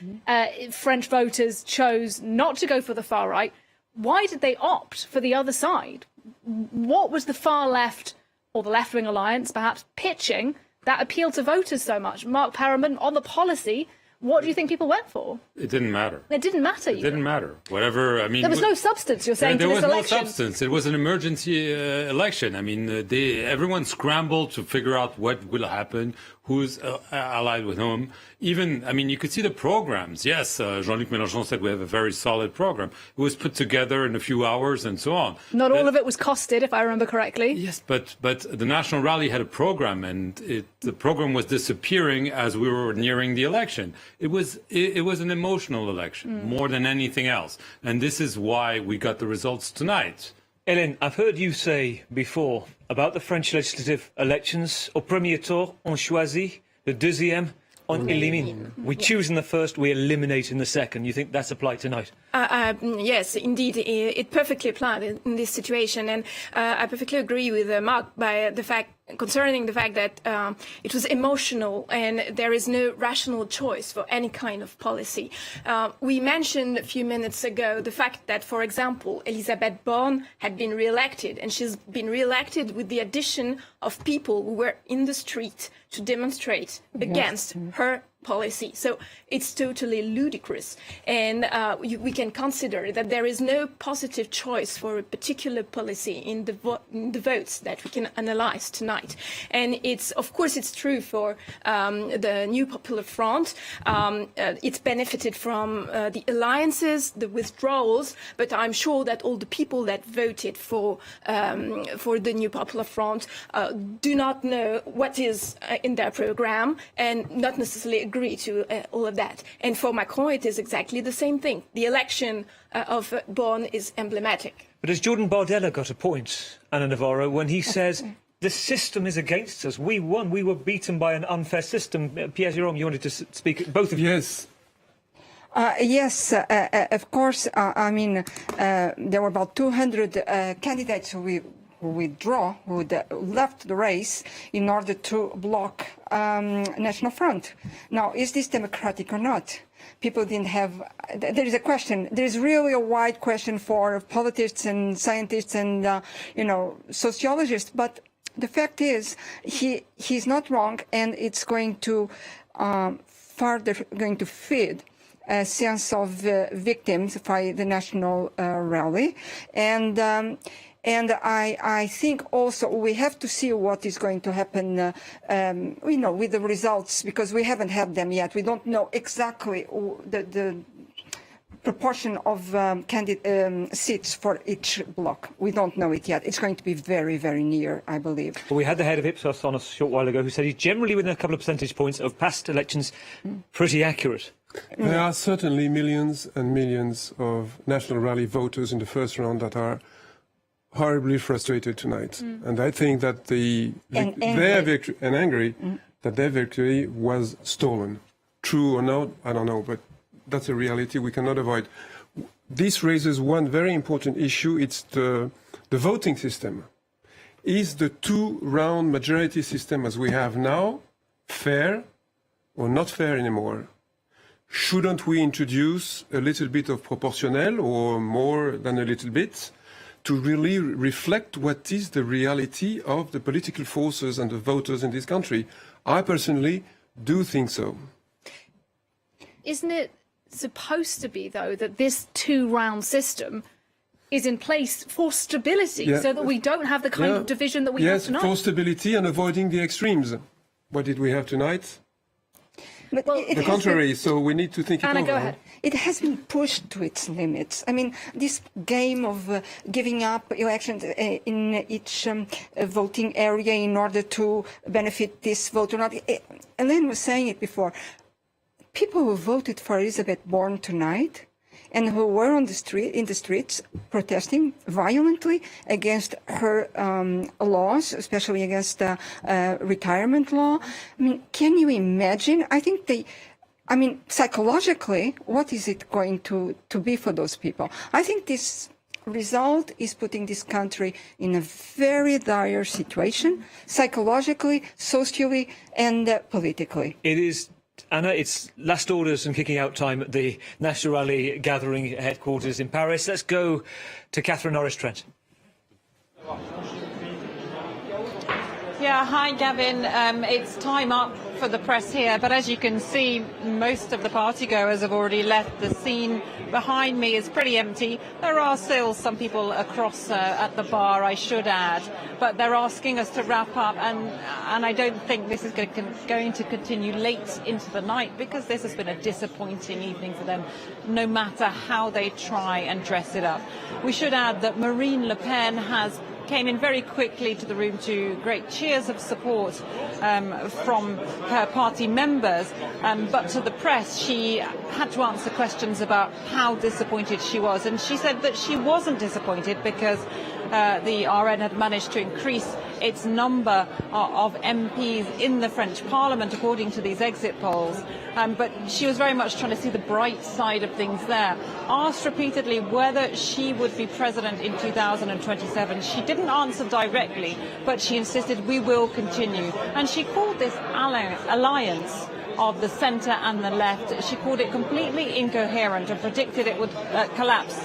French voters chose not to go for the far right, why did they opt for the other side? What was the far left, or the left-wing alliance, perhaps, pitching that appealed to voters so much? Mark Perriman, on the policy, what do you think people went for? It didn't matter. It didn't matter. It didn't matter. Whatever. I mean, there was no substance. You're saying there to was this no election. substance. It was an emergency election. I mean, everyone scrambled to figure out what will happen, who's allied with whom. Even, I mean, you could see the programs. Yes, Jean-Luc Mélenchon said we have a very solid program. It was put together in a few hours and so on. Not all of it was costed, if I remember correctly. Yes, but the National Rally had a program, and the program was disappearing as we were nearing the election. It was an emotional election more than anything else, and this is why we got the results tonight. Hélène, I've heard you say before about the French legislative elections, au premier tour, on choisit, le deuxième, on élimine. We choose in the first, we eliminate in the second. You think that's applied tonight? Yes, indeed, it perfectly applied in this situation, and I perfectly agree with Mark concerning the fact that it was emotional and there is no rational choice for any kind of policy. We mentioned a few minutes ago the fact that, for example, Elisabeth Borne had been re-elected, and she's been re-elected with the addition of people who were in the street to demonstrate against her policy. So it's totally ludicrous. And we can consider that there is no positive choice for a particular policy in the votes that we can analyze tonight. And of course, it's true for the New Popular Front. It's benefited from the alliances, the withdrawals, but I'm sure that all the people that voted for the New Popular Front do not know what is in their program and not necessarily agree to all of that. And for Macron, it is exactly the same thing. The election of Borne is emblematic. But has Jordan Bardella got a point, Anna Navarro, when he says the system is against us? We won. We were beaten by an unfair system. Pierre-Jérôme, you wanted to speak, both of you. Yes. Yes, of course. I mean, there were about 200 candidates who left the race in order to block National Front. Now, is this democratic or not? People didn't have. There is a question. There is really a wide question for politicians and scientists and sociologists. But the fact is, he's not wrong, and it's going to further going to feed a sense of victims by the national rally, and I think also we have to see what is going to happen, with the results, because we haven't had them yet. We don't know exactly the proportion of seats for each bloc. We don't know it yet. It's going to be very, very near, I believe. Well, we had the head of Ipsos on a short while ago who said he's generally within a couple of percentage points of past elections pretty accurate. There are certainly millions and millions of National Rally voters in the first round that are horribly frustrated tonight. And I think that their victory, and angry, that their victory was stolen. True or not, I don't know, but that's a reality we cannot avoid. This raises one very important issue. It's the voting system. Is the two-round majority system as we have now fair or not fair anymore? Shouldn't we introduce a little bit of proportional or more than a little bit to really reflect what is the reality of the political forces and the voters in this country? I personally do think so. Isn't it supposed to be, though, that this two-round system is in place for stability, so that we don't have the kind of division that we have tonight? Yes, for stability and avoiding the extremes. What did we have tonight? But the contrary, so we need to think it over. Go ahead. It has been pushed to its limits. I mean, this game of giving up elections in each voting area in order to benefit this vote or not. Elaine was saying it before. People who voted for Elizabeth Borne tonight and who were on in the streets protesting violently against her laws, especially against the retirement law. I mean, can you imagine? I think psychologically, what is it going to be for those people? I think this result is putting this country in a very dire situation, psychologically, socially, and politically. It is. Anna, it's last orders and kicking out time at the National Rally gathering headquarters in Paris. Let's go to Catherine Norris-Trent. Yeah, hi Gavin. It's time up for the press here, but as you can see, most of the partygoers have already left. The scene behind me is pretty empty. There are still some people across at the bar, I should add, but they're asking us to wrap up, and I don't think this is going to continue late into the night, because this has been a disappointing evening for them, no matter how they try and dress it up. We should add that Marine Le Pen came in very quickly to the room to great cheers of support from her party members, but to the press she had to answer questions about how disappointed she was, and she said that she wasn't disappointed because the RN had managed to increase its number of MPs in the French Parliament according to these exit polls, but she was very much trying to see the bright side of things there. Asked repeatedly whether she would be president in 2027, she didn't answer directly, but she insisted we will continue, and she called this alliance of the centre and the left, she called it completely incoherent and predicted it would collapse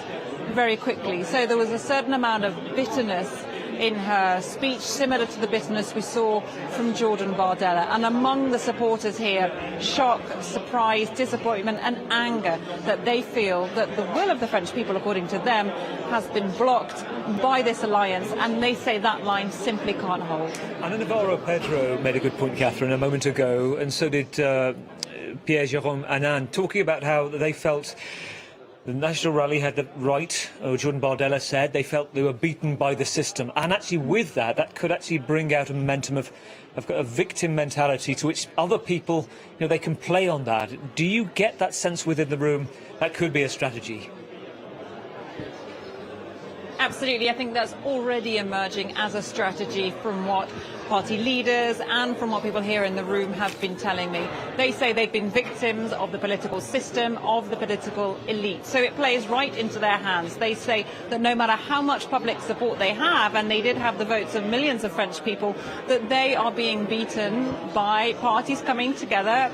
very quickly. So there was a certain amount of bitterness in her speech, similar to the bitterness we saw from Jordan Bardella. And among the supporters here, shock, surprise, disappointment and anger that they feel that the will of the French people, according to them, has been blocked by this alliance, and they say that line simply can't hold. Ana Navarro Pedro made a good point, Catherine, a moment ago, and so did Pierre-Jérôme Annan, talking about how they felt the National Rally had the right, Jordan Bardella said, they felt they were beaten by the system. And actually with that could actually bring out a momentum of a victim mentality to which other people, they can play on that. Do you get that sense within the room that could be a strategy? Absolutely. I think that's already emerging as a strategy from what party leaders and from what people here in the room have been telling me. They say they've been victims of the political system, of the political elite. So it plays right into their hands. They say that no matter how much public support they have, and they did have the votes of millions of French people, that they are being beaten by parties coming together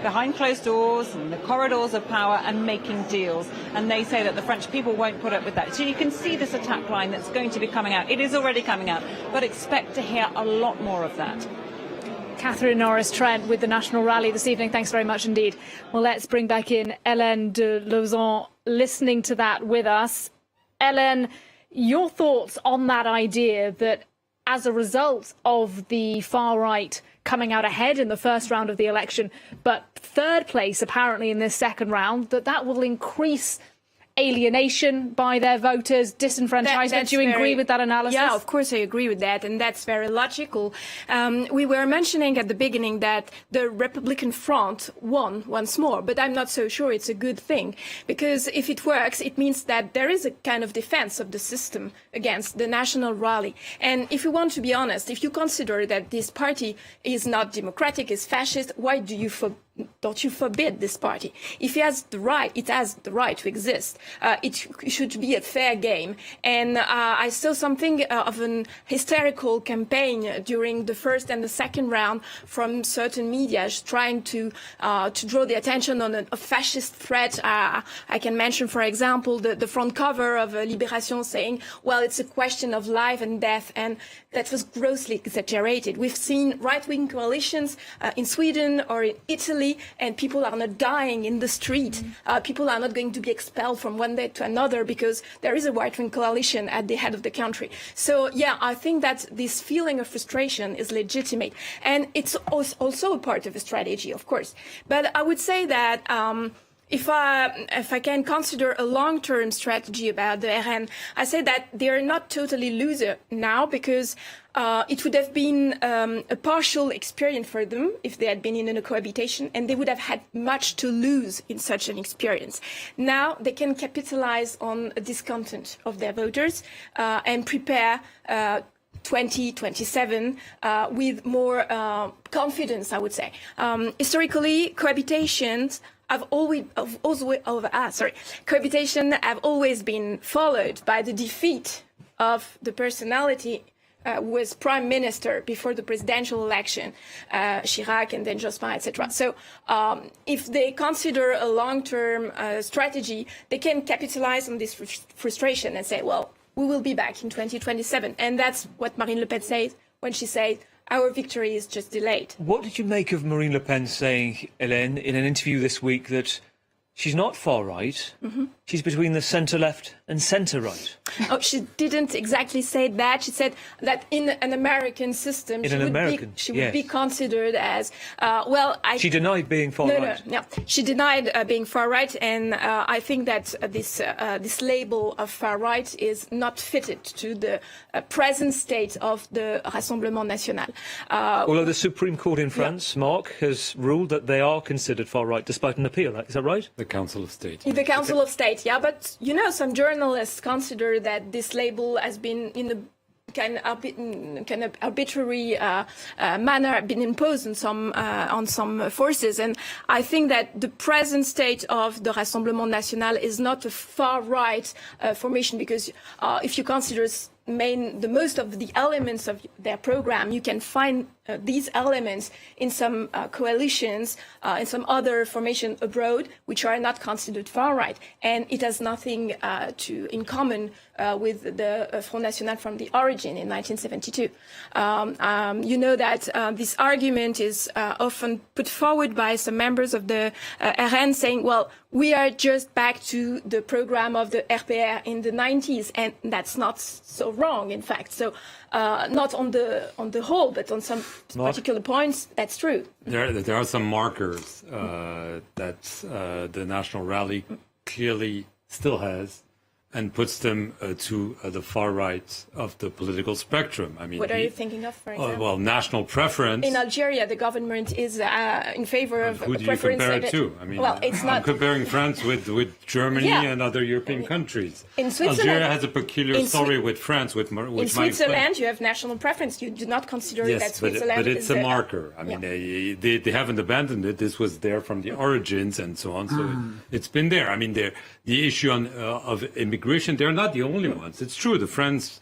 behind closed doors and the corridors of power and making deals. And they say that the French people won't put up with that. So you can see this attack line that's going to be coming out. It is already coming out, but expect to hear a lot more of that. Catherine Norris-Trent with the National Rally this evening. Thanks very much indeed. Well, let's bring back in Hélène de Lauzon listening to that with us. Hélène, your thoughts on that idea that as a result of the far right coming out ahead in the first round of the election, but third place apparently in this second round, that will increase alienation by their voters, disenfranchisement. Do you agree with that analysis? Yeah, of course I agree with that, and that's very logical. We were mentioning at the beginning that the Republican Front won once more, but I'm not so sure it's a good thing, because if it works, it means that there is a kind of defense of the system against the National Rally. And if you want to be honest, if you consider that this party is not democratic, is fascist, why don't you forbid this party? If it has the right to exist. It should be a fair game. And I saw something of an hysterical campaign during the first and the second round from certain media trying to draw the attention on a fascist threat. I can mention, for example, the front cover of Libération saying, well, it's a question of life and death. And that was grossly exaggerated. We've seen right-wing coalitions in Sweden or in Italy, and people are not dying in the street. People are not going to be expelled from one day to another because there is a right-wing coalition at the head of the country. So, yeah, I think that this feeling of frustration is legitimate. And it's also a part of a strategy, of course. But I would say that if I can consider a long-term strategy about the RN, I say that they are not totally loser now, because it would have been a partial experience for them if they had been in a cohabitation, and they would have had much to lose in such an experience. Now they can capitalize on a discontent of their voters and prepare 2027 with more confidence, I would say. Historically, cohabitations have always been followed by the defeat of the personality who was prime minister before the presidential election, Chirac and then Jospin, etc. So if they consider a long-term strategy, they can capitalize on this frustration and say, well, we will be back in 2027. And that's what Marine Le Pen says when she says, our victory is just delayed. What did you make of Marine Le Pen saying, Hélène, in an interview this week that she's not far right, she's between the centre-left and centre-right? Oh, she didn't exactly say that. She said that in an American system, she would be considered as, She denied being far right. No, she denied being far right, and I think that this label of far right is not fitted to the present state of the Rassemblement National. Although the Supreme Court in France, Mark, has ruled that they are considered far right despite an appeal. Is that right? The Council of State. The Council of State, yeah, but some journalists consider that this label has been in a kind of arbitrary manner been imposed on some forces, and I think that the present state of the Rassemblement National is not a far right formation, because if you consider the most of the elements of their program, you can find these elements in some coalitions, in some other formation abroad, which are not considered far right, and it has nothing in common with the Front National from the origin in 1972. You know that this argument is often put forward by some members of the RN, saying, well, we are just back to the program of the RPR in the 90s, and that's not so wrong, in fact. So not on the whole, but on some particular points, that's true. There are some markers that the National Rally clearly still has and puts them to the far right of the political spectrum. I mean, what are you thinking of, for example? Well, national preference. In Algeria, the government is in favor of who do you preference. compare it to? I mean, well, it's I'm comparing France with Germany and other European countries. In Switzerland, Algeria has a peculiar story with France, which in Switzerland, you have national preference. You do not consider that Switzerland but it's is a marker. I mean, they haven't abandoned it. This was there from the origins and so on. So it's been there. I mean, the issue of immigration, they're not the only ones. It's true. The France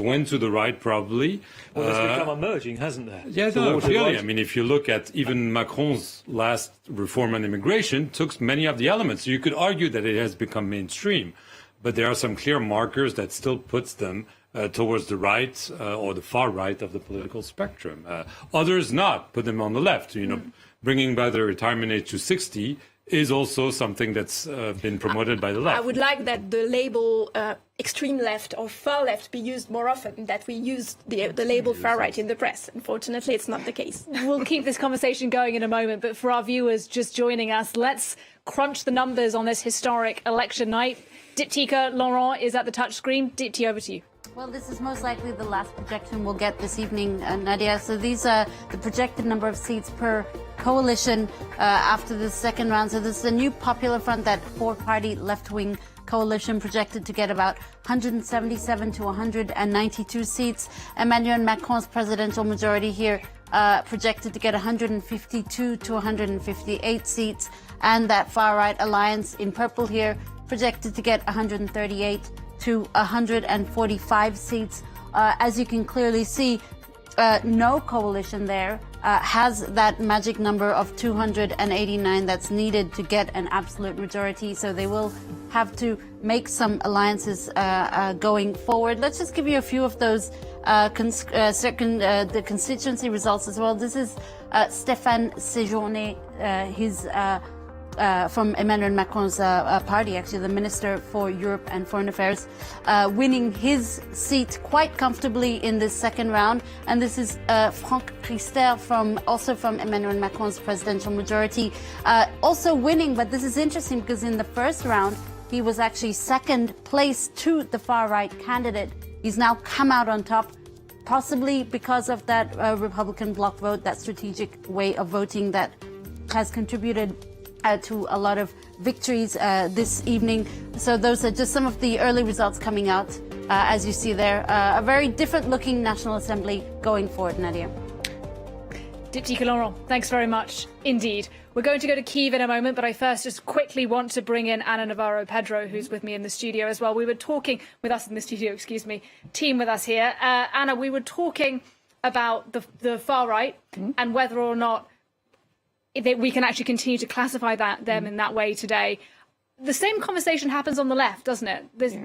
went to the right, probably. Well, it's become emerging, hasn't there? Yeah, no, clearly. Right. I mean, if you look at even Macron's last reform on immigration, took many of the elements. You could argue that it has become mainstream, but there are some clear markers that still puts them towards the right or the far right of the political spectrum. Others not, put them on the left. You know, bringing back the retirement age to 60 is also something that's been promoted by the left. I would like that the label extreme left or far left be used more often, that we use the label far right in the press. Unfortunately, it's not the case. We'll keep this conversation going in a moment, but for our viewers just joining us, let's crunch the numbers on this historic election night. Diptyque Laurent is at the touchscreen. Dipty, over to you. Well, this is most likely the last projection we'll get this evening, Nadia. So these are the projected number of seats per coalition after the second round. So this is a new Popular Front, that four-party left-wing coalition, projected to get about 177 to 192 seats. Emmanuel Macron's presidential majority here projected to get 152 to 158 seats. And that far-right alliance in purple here projected to get 138 to 145 seats. As you can clearly see, no coalition there has that magic number of 289 that's needed to get an absolute majority. So they will have to make some alliances going forward. Let's just give you a few of those the constituency results as well. This is Stéphane Séjourné, his from Emmanuel Macron's party, actually, the Minister for Europe and Foreign Affairs, winning his seat quite comfortably in this second round. And this is Franck Riester, also from Emmanuel Macron's presidential majority, also winning. But this is interesting because in the first round, he was actually second place to the far-right candidate. He's now come out on top, possibly because of that Republican bloc vote, that strategic way of voting that has contributed to a lot of victories this evening. So those are just some of the early results coming out, as you see there. A very different looking National Assembly going forward, Nadia. Diptyque Laurent, thanks very much indeed. We're going to go to Kyiv in a moment, but I first just quickly want to bring in Ana Navarro Pedro, who's with me in the studio as well. We were talking with us in the studio, team with us here. Anna, we were talking about the far right and whether or not we can actually continue to classify them in that way today. The same conversation happens on the left, doesn't it?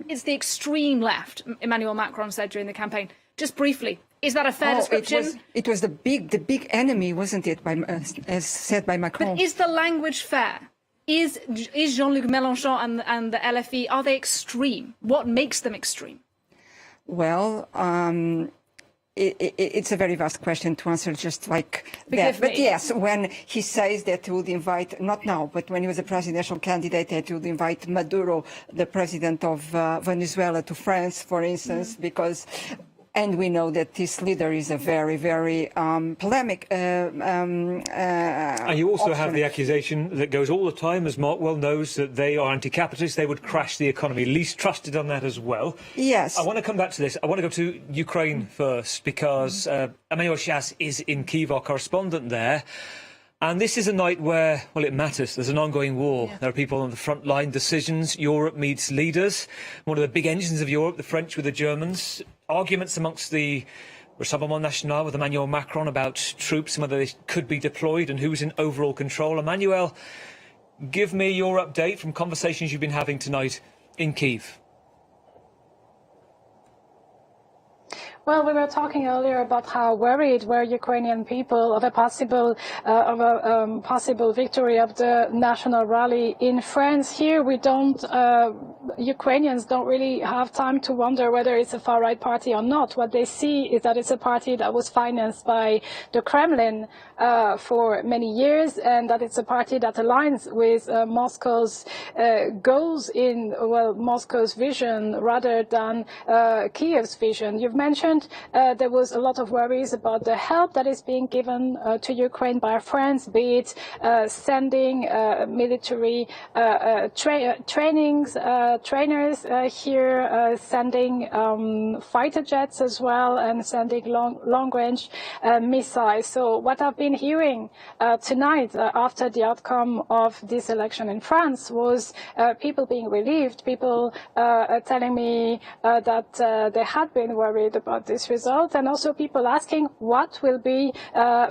It's the extreme left, Emmanuel Macron said during the campaign. Just briefly, is that a fair description? It was the big enemy, wasn't it, as said by Macron? But is the language fair? Is Jean-Luc Mélenchon and the LFI, are they extreme? What makes them extreme? Well, it's a very vast question to answer just like that. But yes, when he says that he would invite, not now, but when he was a presidential candidate, that he would invite Maduro, the president of Venezuela, to France, for instance, because... And we know that this leader is a very, very polemic. And you also have the accusation that goes all the time, as Mark well knows, that they are anti-capitalist. They would crash the economy. Least trusted on that as well. Yes. I want to come back to this. I want to go to Ukraine first, because Emmanuel Chas is in Kyiv, our correspondent there. And this is a night where, well, it matters. There's an ongoing war. Yeah. There are people on the front line decisions. Europe meets leaders. One of the big engines of Europe, the French with the Germans. Arguments amongst the Rassemblement National with Emmanuel Macron about troops and whether they could be deployed and who's in overall control. Emmanuel, give me your update from conversations you've been having tonight in Kyiv. Well, we were talking earlier about how worried were Ukrainian people of a possible victory of the national rally in France. Here, we don't. Ukrainians don't really have time to wonder whether it's a far-right party or not. What they see is that it's a party that was financed by the Kremlin for many years, and that it's a party that aligns with Moscow's goals in Moscow's vision rather than Kiev's vision. You've mentioned there was a lot of worries about the help that is being given to Ukraine by France, be it sending military trainers here, sending fighter jets as well, and sending long-range missiles. So what I've been hearing tonight after the outcome of this election in France was people being relieved, people telling me that they had been worried about this result, and also people asking what will be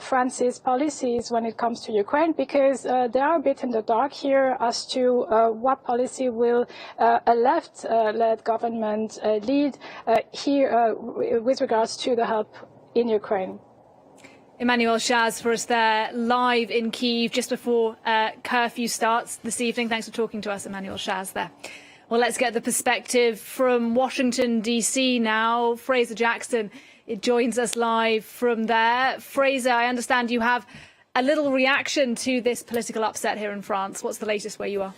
France's policies when it comes to Ukraine, because they are a bit in the dark here as to what policy will a left-led government lead here with regards to the help in Ukraine. Emmanuel Chaz for us there, live in Kyiv just before curfew starts this evening. Thanks for talking to us, Emmanuel Chaz there. Well, let's get the perspective from Washington, D.C. now. Fraser Jackson joins us live from there. Fraser, I understand you have a little reaction to this political upset here in France. What's the latest where you are?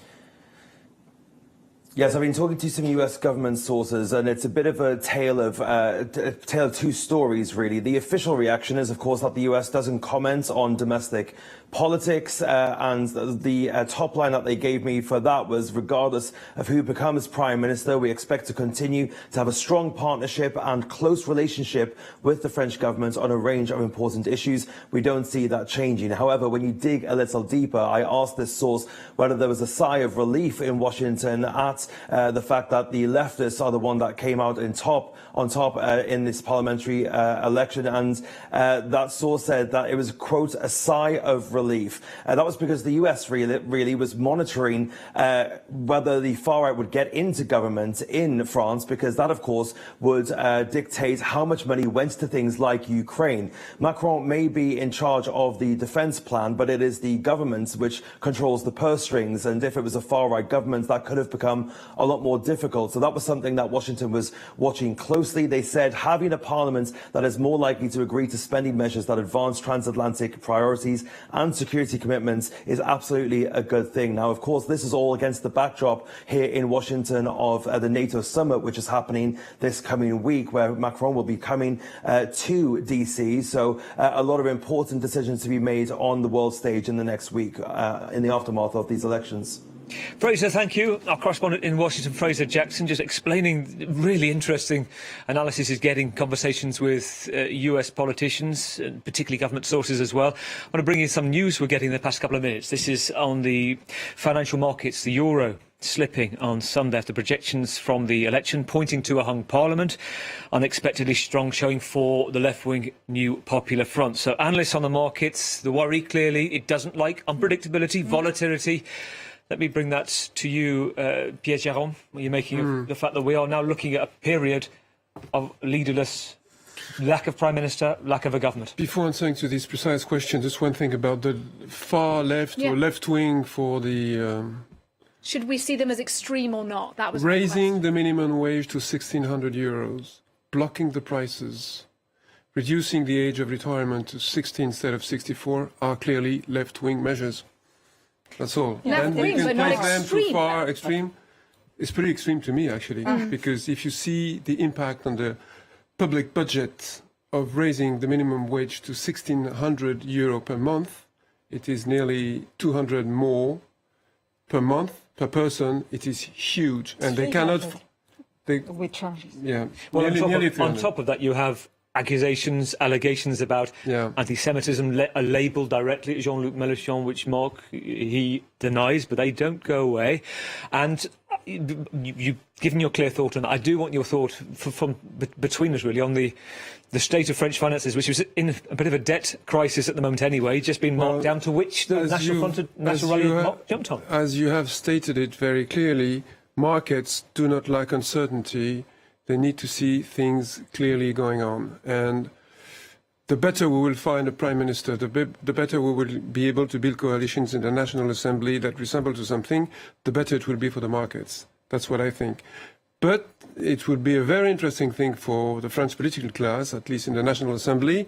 Yes, I've been talking to some US government sources, and it's a bit of a tale of two stories, really. The official reaction is, of course, that the US doesn't comment on domestic politics, and the top line that they gave me for that was, regardless of who becomes prime minister, we expect to continue to have a strong partnership and close relationship with the French government on a range of important issues. We don't see that changing. However, when you dig a little deeper, I asked this source whether there was a sigh of relief in Washington at the fact that the leftists are the one that came out on top in this parliamentary election, and that source said that it was, quote, a sigh of relief. That was because the US really was monitoring whether the far right would get into government in France, because that, of course, would dictate how much money went to things like Ukraine. Macron may be in charge of the defense plan, but it is the government which controls the purse strings, and if it was a far right government, that could have become a lot more difficult. So that was something that Washington was watching closely. They said having a parliament that is more likely to agree to spending measures that advance transatlantic priorities and security commitments is absolutely a good thing. Now, of course, this is all against the backdrop here in Washington of the NATO summit, which is happening this coming week, where Macron will be coming to DC. So a lot of important decisions to be made on the world stage in the next week in the aftermath of these elections. Fraser, thank you. Our correspondent in Washington, Fraser Jackson, just explaining really interesting analysis is getting conversations with US politicians, and particularly government sources as well. I want to bring you some news we're getting in the past couple of minutes. This is on the financial markets, the euro slipping on Sunday after projections from the election pointing to a hung parliament. Unexpectedly strong showing for the left-wing New Popular Front. So analysts on the markets, the worry clearly, it doesn't like unpredictability, volatility. Let me bring that to you, Pierre Jérôme. What are you making of the fact that we are now looking at a period of leaderless, lack of prime minister, lack of a government? Before answering to this precise question, just one thing about the far left or left wing for the... Should we see them as extreme or not? That was raising the minimum wage to 1,600 euros, blocking the prices, reducing the age of retirement to 60 instead of 64 are clearly left-wing measures. That's all. Left wing, you but can not take them extreme. too far extreme. It's pretty extreme to me, actually, because if you see the impact on the public budget of raising the minimum wage to 1,600 euro per month, it is nearly 200 more per month per person. It is huge, and they cannot. We charge. Yeah. Well, nearly on top of that, you have accusations, allegations about anti-Semitism labelled directly at Jean-Luc Mélenchon, which Mark, he denies, but they don't go away. And you've given your clear thought on that. I do want your thought from between us, really, on the state of French finances, which is in a bit of a debt crisis at the moment anyway, just been marked down to which the National Rally jumped on. As you have stated it very clearly, markets do not like uncertainty. They need to see things clearly going on. And the better we will find a prime minister, the better we will be able to build coalitions in the National Assembly that resemble to something, the better it will be for the markets. That's what I think. But it would be a very interesting thing for the French political class, at least in the National Assembly.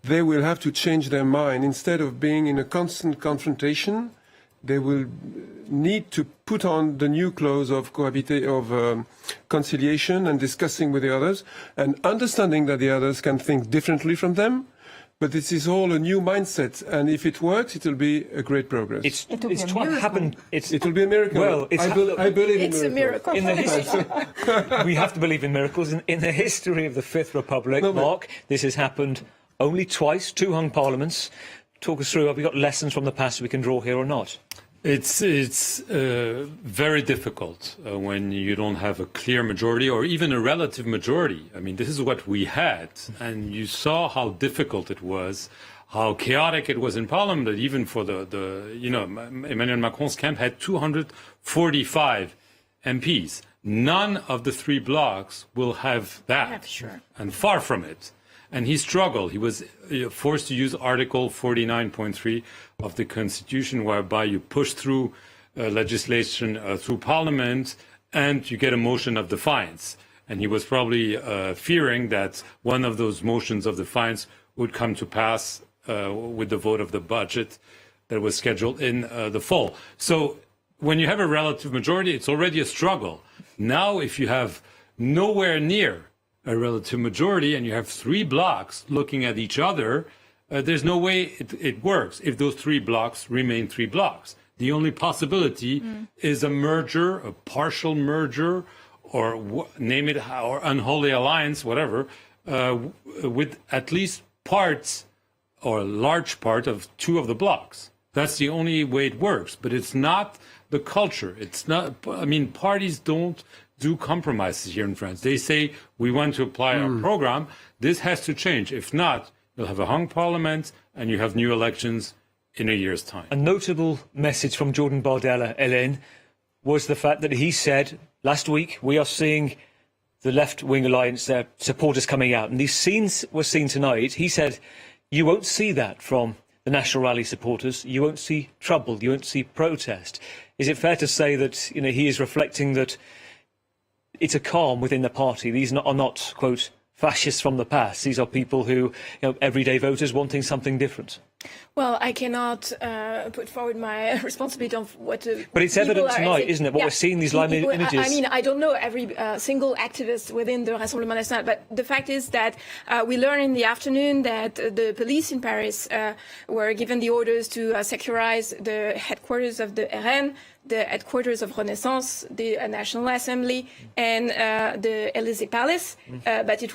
They will have to change their mind. Instead of being in a constant confrontation, they will need to put on the new clause of conciliation and discussing with the others and understanding that the others can think differently from them. But this is all a new mindset, and if it works, it will be a great progress. It will happened. It will be a miracle. Well, I believe in it's a miracle. In the we have to believe in miracles. In the history of the Fifth Republic, Mark, this has happened only twice, 2 hung parliaments. Talk us through, have we got lessons from the past we can draw here or not? It's very difficult when you don't have a clear majority or even a relative majority. I mean, this is what we had, and you saw how difficult it was, how chaotic it was in Parliament. That even for Emmanuel Macron's camp had 245 MPs. None of the 3 blocs will have that, Yeah, sure. and far from it. And he struggled. He was forced to use Article 49.3 of the Constitution, whereby you push through legislation through Parliament and you get a motion of defiance. And he was probably fearing that one of those motions of defiance would come to pass with the vote of the budget that was scheduled in the fall. So when you have a relative majority, it's already a struggle. Now, if you have nowhere near a relative majority and you have 3 blocs looking at each other, there's no way it works if those 3 blocs remain 3 blocs. The only possibility is a merger, a partial merger, or name it, or unholy alliance, whatever, with at least parts or a large part of 2 of the blocs. That's the only way it works, but it's not the culture. It's not, I mean, parties don't do compromises here in France. They say, we want to apply our program. This has to change. If not, you'll have a hung parliament and you have new elections in a year's time. A notable message from Jordan Bardella, Hélène, was the fact that he said last week, we are seeing the left-wing alliance, their supporters coming out. And these scenes were seen tonight. He said, you won't see that from the National Rally supporters. You won't see trouble. You won't see protest. Is it fair to say that he is reflecting that it's a calm within the party? These are not, quote, fascists from the past. These are people who, everyday voters wanting something different. Well, I cannot put forward my responsibility of what. But it's evident tonight, isn't it? What we're seeing, these live images. I mean, I don't know every single activist within the Rassemblement National, but the fact is that we learned in the afternoon that the police in Paris were given the orders to securize the headquarters of the RN, the headquarters of Renaissance, the National Assembly, and the Élysée Palace. But it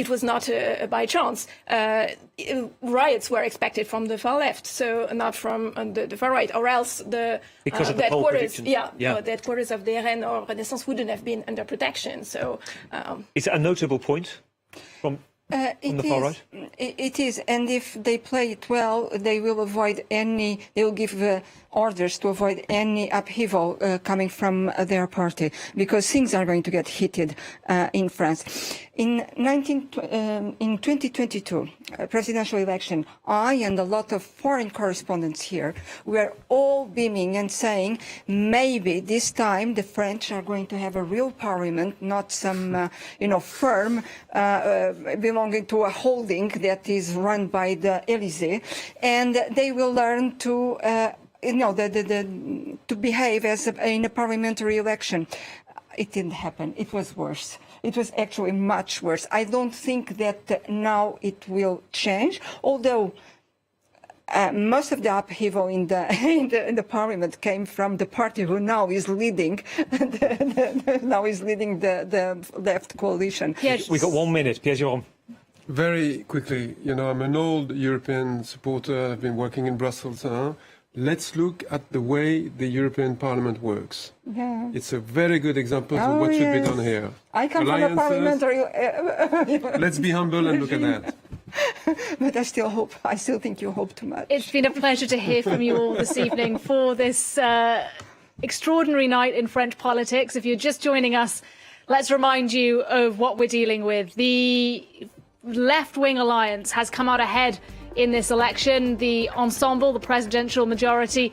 was not by chance. Riots were expected from the far left, so not from the far right, or else the headquarters, the headquarters of the RN or Renaissance wouldn't have been under protection. So, is it a notable point from the far right? It is, and if they play it well, they will avoid any. They will give orders to avoid any upheaval coming from their party, because things are going to get heated in France. In 2022 presidential election, I and a lot of foreign correspondents here were all beaming and saying, maybe this time the French are going to have a real parliament, not some firm belonging to a holding that is run by the Élysée, and they will learn to to behave as in a parliamentary election. It didn't happen. It was worse. It was actually much worse. I don't think that now it will change, although most of the upheaval in the parliament came from the party who now is leading the left coalition. We've got 1 minute. Pierre-Jérôme. Very quickly, I'm an old European supporter. I've been working in Brussels. Let's look at the way the European Parliament works. Yeah. It's a very good example of what should be done here. I come from a parliamentary... Let's be humble and look at that. But I still think you hope too much. It's been a pleasure to hear from you all this evening for this extraordinary night in French politics. If you're just joining us, let's remind you of what we're dealing with. The left-wing alliance has come out ahead in this election. The Ensemble, the presidential majority,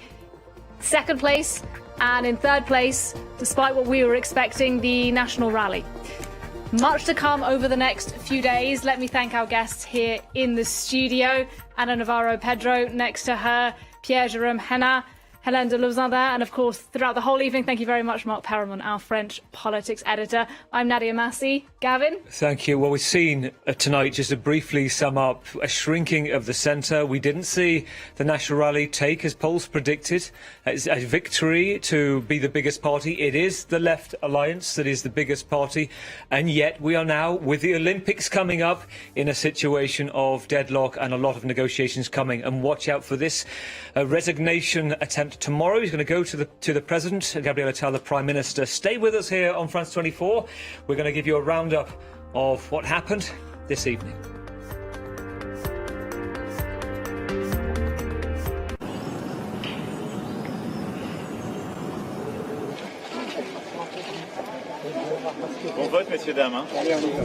second place, and in third place, despite what we were expecting, the National Rally. Much to come over the next few days. Let me thank our guests here in the studio. Ana Navarro Pedro, next to her, Pierre-Jérôme Henna, Hélène de Lauzandin, and of course, throughout the whole evening, thank you very much, Mark Perrimon, our French politics editor. I'm Nadia Massi. Gavin? Thank you. Well, we've seen tonight, just to briefly sum up, a shrinking of the centre. We didn't see the National Rally take, as polls predicted, as a victory to be the biggest party. It is the Left Alliance that is the biggest party, and yet we are now, with the Olympics coming up, in a situation of deadlock and a lot of negotiations coming. And watch out for this resignation attempt tomorrow. He's going to go to the President, Gabriel Attal, the Prime Minister. Stay with us here on France 24. We're going to give you a roundup of what happened this evening. Bon vote, messieurs, dames. Allez, on y va.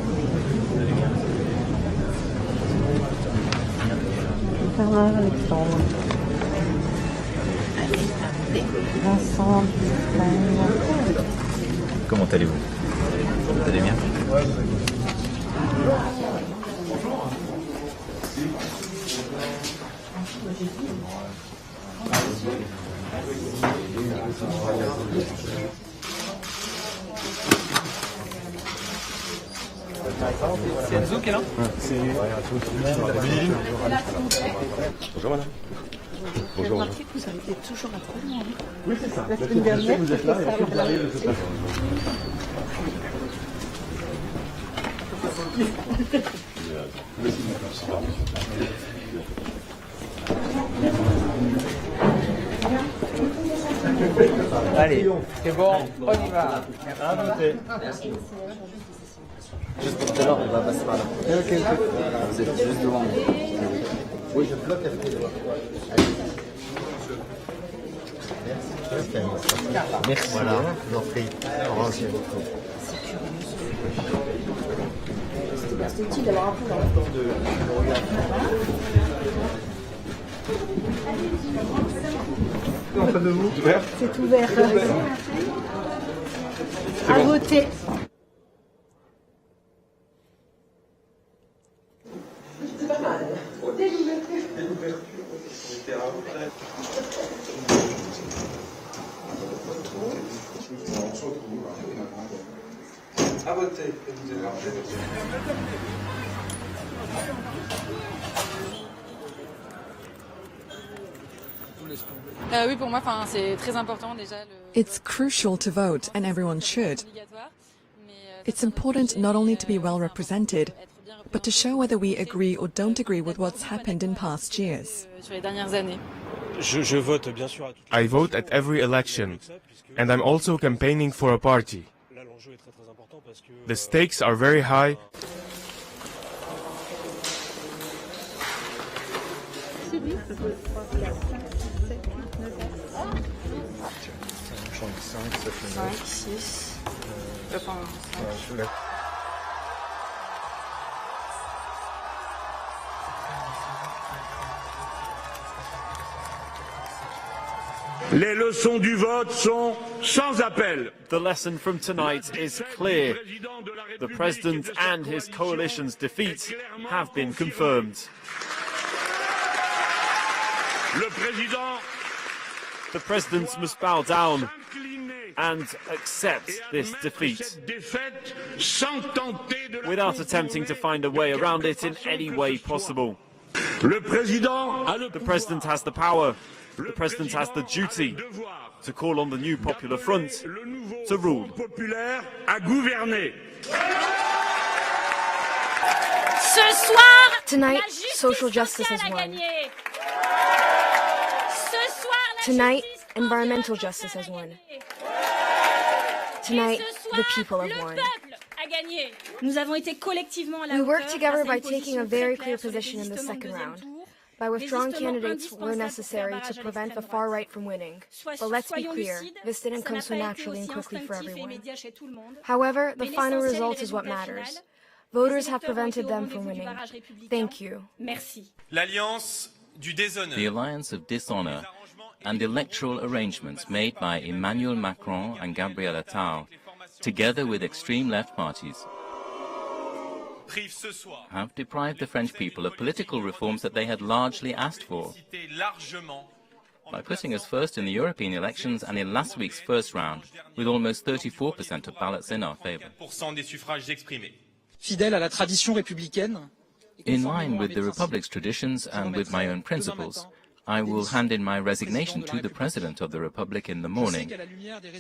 Comment allez-vous? Vous allez bien? C'est Enzo qui est là? Bonjour madame. Bonjour. J'ai remarqué que vous arrivez toujours à trop loin. Oui, c'est ça. La semaine dernière, vous êtes là et après vous arrivez de toute façon. Allez, c'est bon, on y va. À noter. Juste pour tout à l'heure, on va passer par là. Ok. Vous êtes juste devant. Oui, je bloque avec les doigts. Merci. Voilà, je vous en prie. Au revoir, monsieur. C'est utile d'avoir un peu dans le temps de en face de vous. C'est ouvert. À voter. C'est pas mal. Dès l'ouverture, à voter. Oui, pour moi, c'est très important déjà. It's crucial to vote, and everyone should. It's important not only to be well represented, but to show whether we agree or don't agree with what's happened in past years. I vote at every election, and I'm also campaigning for a party. The stakes are very high. Les leçons du vote sont sans appel. The lesson from tonight is clear. The President and his coalition's defeat have been confirmed. The President must bow down and accept this defeat without attempting to find a way around it in any way possible. The President has the power. The President has the duty to call on the new Popular Front to rule. Tonight, social justice has won. Tonight, environmental justice has won. Tonight, the people have won. We worked together by taking a very clear position in the second round. By withdrawing candidates were necessary to prevent the far right from winning. But let's be clear, this didn't come so naturally and quickly for everyone. However, the final result is what matters. Voters have prevented them from winning. Thank you. The alliance of dishonor and electoral arrangements made by Emmanuel Macron and Gabriel Attal, together with extreme left parties, have deprived the French people of political reforms that they had largely asked for. By putting us first in the European elections and in last week's first round, with almost 34% of ballots in our favor. In line with the Republic's traditions and with my own principles, I will hand in my resignation to the President of the Republic in the morning.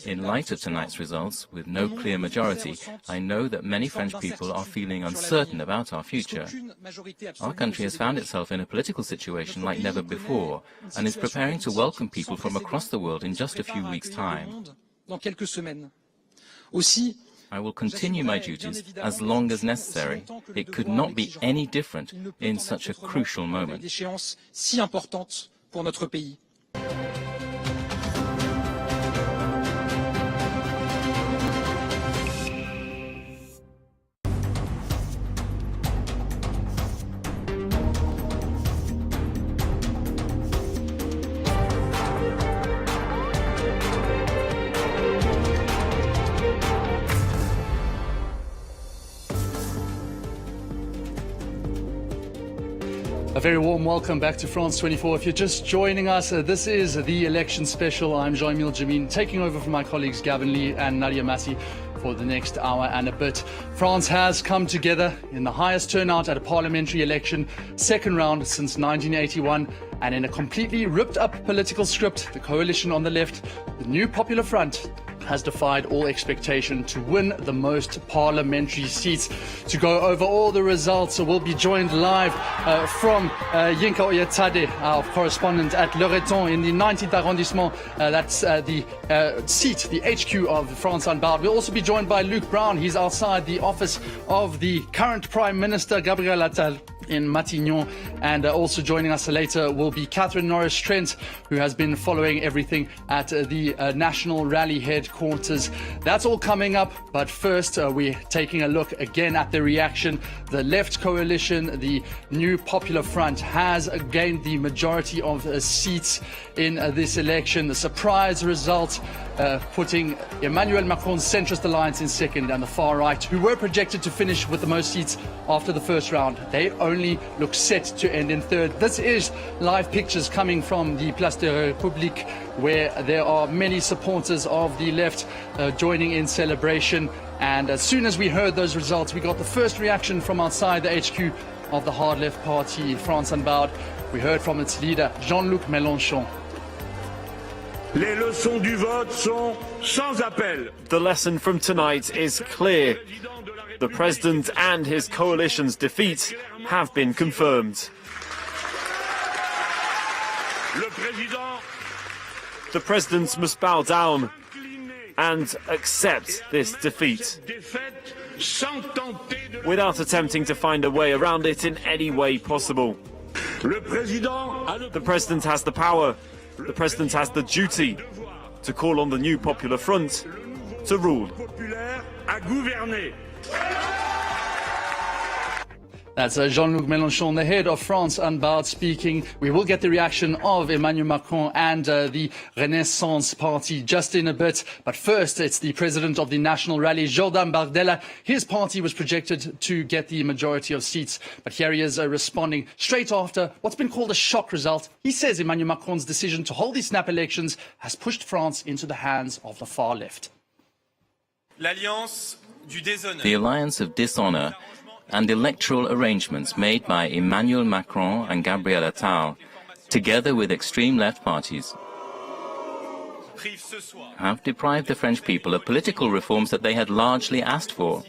In light of tonight's results, with no clear majority, I know that many French people are feeling uncertain about our future. Our country has found itself in a political situation like never before, and is preparing to welcome people from across the world in just a few weeks' time. I will continue my duties as long as necessary. It could not be any different in such a crucial moment. Pour notre pays. A very warm welcome back to France 24. If you're just joining us, this is the election special. I'm Jean-Luc taking over from my colleagues Gavin Lee and Nadia Massi for the next hour and a bit. France has come together in the highest turnout at a parliamentary election, second round since 1981, and in a completely ripped up political script, the coalition on the left, the New Popular Front, has defied all expectation to win the most parliamentary seats. To go over all the results, we'll be joined live from Yinka Oyetade, our correspondent at Le Breton in the 19th arrondissement. That's the seat, the HQ of France Unbowed. We'll also be joined by Luc Brown. He's outside the office of the current Prime Minister, Gabriel Attal, in Matignon. And also joining us later will be Catherine Norris-Trent, who has been following everything at the National Rally headquarters. That's all coming up, but first we're taking a look again at the reaction. The left coalition, the New Popular Front, has gained the majority of seats in this election. The surprise result putting Emmanuel Macron's centrist alliance in second, and the far right, who were projected to finish with the most seats after the first round, they only look set to end in third. This is live pictures coming from the Place de la République, where there are many supporters of the left joining in celebration. And as soon as we heard those results, we got the first reaction from outside the HQ of the hard left party, France Unbowed. We heard from its leader, Jean-Luc Mélenchon. Les leçons du vote sont sans appel. The lesson from tonight is clear. The president and his coalition's defeat have been confirmed. The president must bow down and accept this defeat without attempting to find a way around it in any way possible. The president has the power. The president has the duty to call on the New Popular Front to rule. That's Jean-Luc Mélenchon, the head of France Unbowed, speaking. We will get the reaction of Emmanuel Macron and the Renaissance Party just in a bit. But first, it's the president of the National Rally, Jordan Bardella. His party was projected to get the majority of seats. But here he is responding straight after what's been called a shock result. He says Emmanuel Macron's decision to hold these snap elections has pushed France into the hands of the far left. The alliance of dishonor and electoral arrangements made by Emmanuel Macron and Gabriel Attal, together with extreme left parties, have deprived the French people of political reforms that they had largely asked for.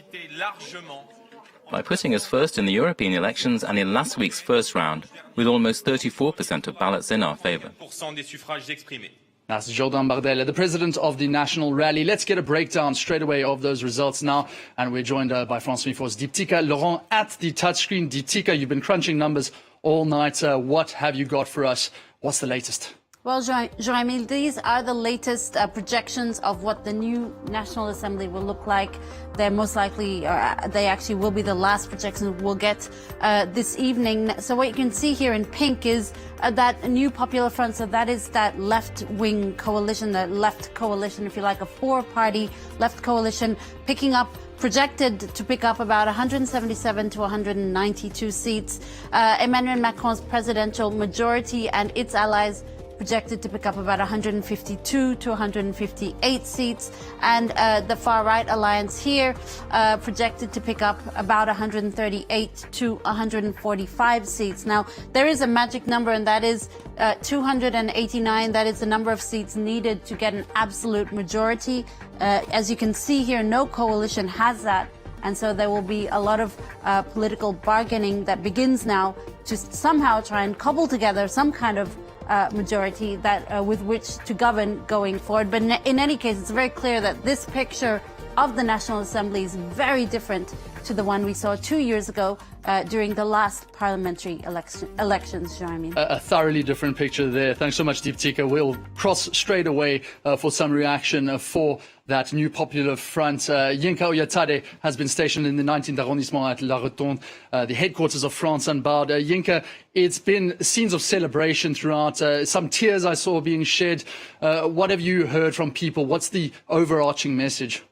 By putting us first in the European elections and in last week's first round, with almost 34% of ballots in our favor. That's Jordan Bardella, the president of the National Rally. Let's get a breakdown straight away of those results now. And we're joined by France 24's Diptyka Laurent at the touchscreen. Diptyka, you've been crunching numbers all night. What have you got for us? What's the latest? Well, Jean-Emile, these are the latest projections of what the new National Assembly will look like. They're most likely, they actually will be the last projections we'll get this evening. So what you can see here in pink is that new Popular Front. So that is that left-wing coalition, the left coalition, if you like, a four-party left coalition picking up, projected to pick up about 177 to 192 seats. Emmanuel Macron's presidential majority and its allies projected to pick up about 152 to 158 seats, and the far-right alliance here projected to pick up about 138 to 145 seats. Now, there is a magic number, and that is 289. That is the number of seats needed to get an absolute majority. As you can see here, no coalition has that. And so there will be a lot of political bargaining that begins now to somehow try and cobble together some kind of majority that with which to govern going forward. But in any case, it's very clear that this picture of the National Assembly is very different to the one we saw 2 years ago during the last parliamentary elections, Jean-Emile. A thoroughly different picture there. Thanks so much, Deeptika. We'll cross straight away for some reaction for that new Popular Front. Yinka Oyatade has been stationed in the 19th arrondissement at La Rotonde, the headquarters of France and Bard. Yinka, it's been scenes of celebration throughout. Some tears I saw being shed. What have you heard from people? What's the overarching message?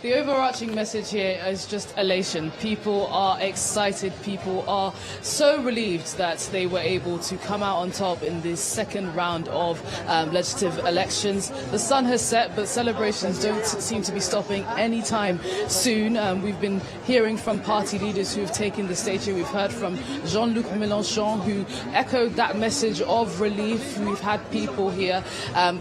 The overarching message here is just elation. People are excited. People are so relieved that they were able to come out on top in this second round of legislative elections. The sun has set, but celebrations don't seem to be stopping anytime soon. We've been hearing from party leaders who have taken the stage here. We've heard from Jean-Luc Mélenchon, who echoed that message of relief. We've had people here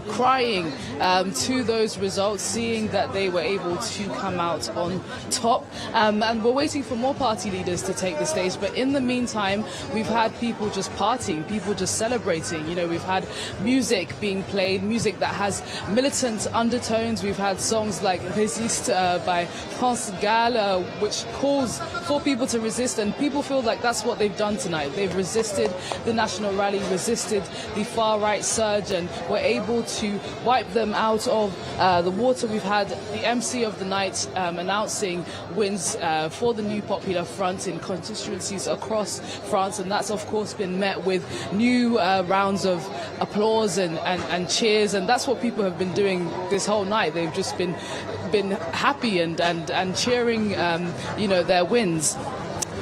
crying to those results, seeing that they were able to come out on top, and we're waiting for more party leaders to take the stage. But in the meantime, we've had people just partying, people just celebrating. You know, we've had music being played, music that has militant undertones. We've had songs like Résiste by France Gall, which calls for people to resist, and people feel like that's what they've done tonight. They've resisted the national rally, resisted the far-right surge, and were able to wipe them out of the water. We've had the MC of the night announcing wins for the new Popular Front in constituencies across France, and that's of course been met with new rounds of applause and cheers, and that's what people have been doing this whole night. They've just been happy and cheering you know, their wins.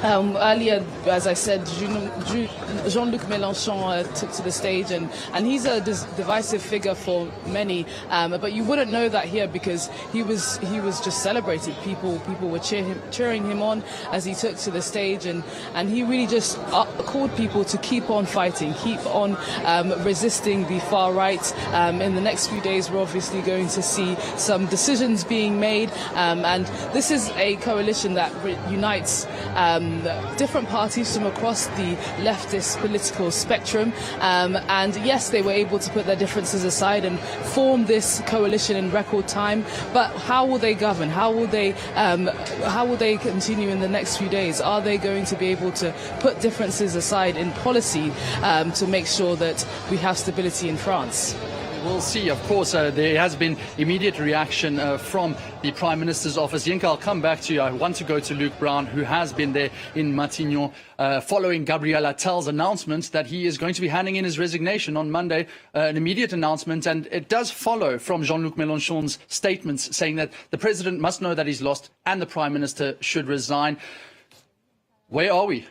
Earlier, as I said, Jean-Luc Mélenchon took to the stage, and he's a divisive figure for many. But you wouldn't know that here because he was just celebrated. People were cheering him on as he took to the stage, and he really just called people to keep on fighting, keep on resisting the far right. In the next few days, we're obviously going to see some decisions being made, and this is a coalition that unites different parties from across the leftist political spectrum, and yes, they were able to put their differences aside and form this coalition in record time. But how will they govern? How will they continue in the next few days? Are they going to be able to put differences aside in policy to make sure that we have stability in France? We'll see. Of course, there has been immediate reaction from the Prime Minister's office. Yinka, I'll come back to you. I want to go to Luc Brown, who has been there in Matignon following Gabriel Attal's announcement that he is going to be handing in his resignation on Monday, an immediate announcement. And it does follow from Jean-Luc Mélenchon's statements saying that the president must know that he's lost and the Prime Minister should resign. Where are we?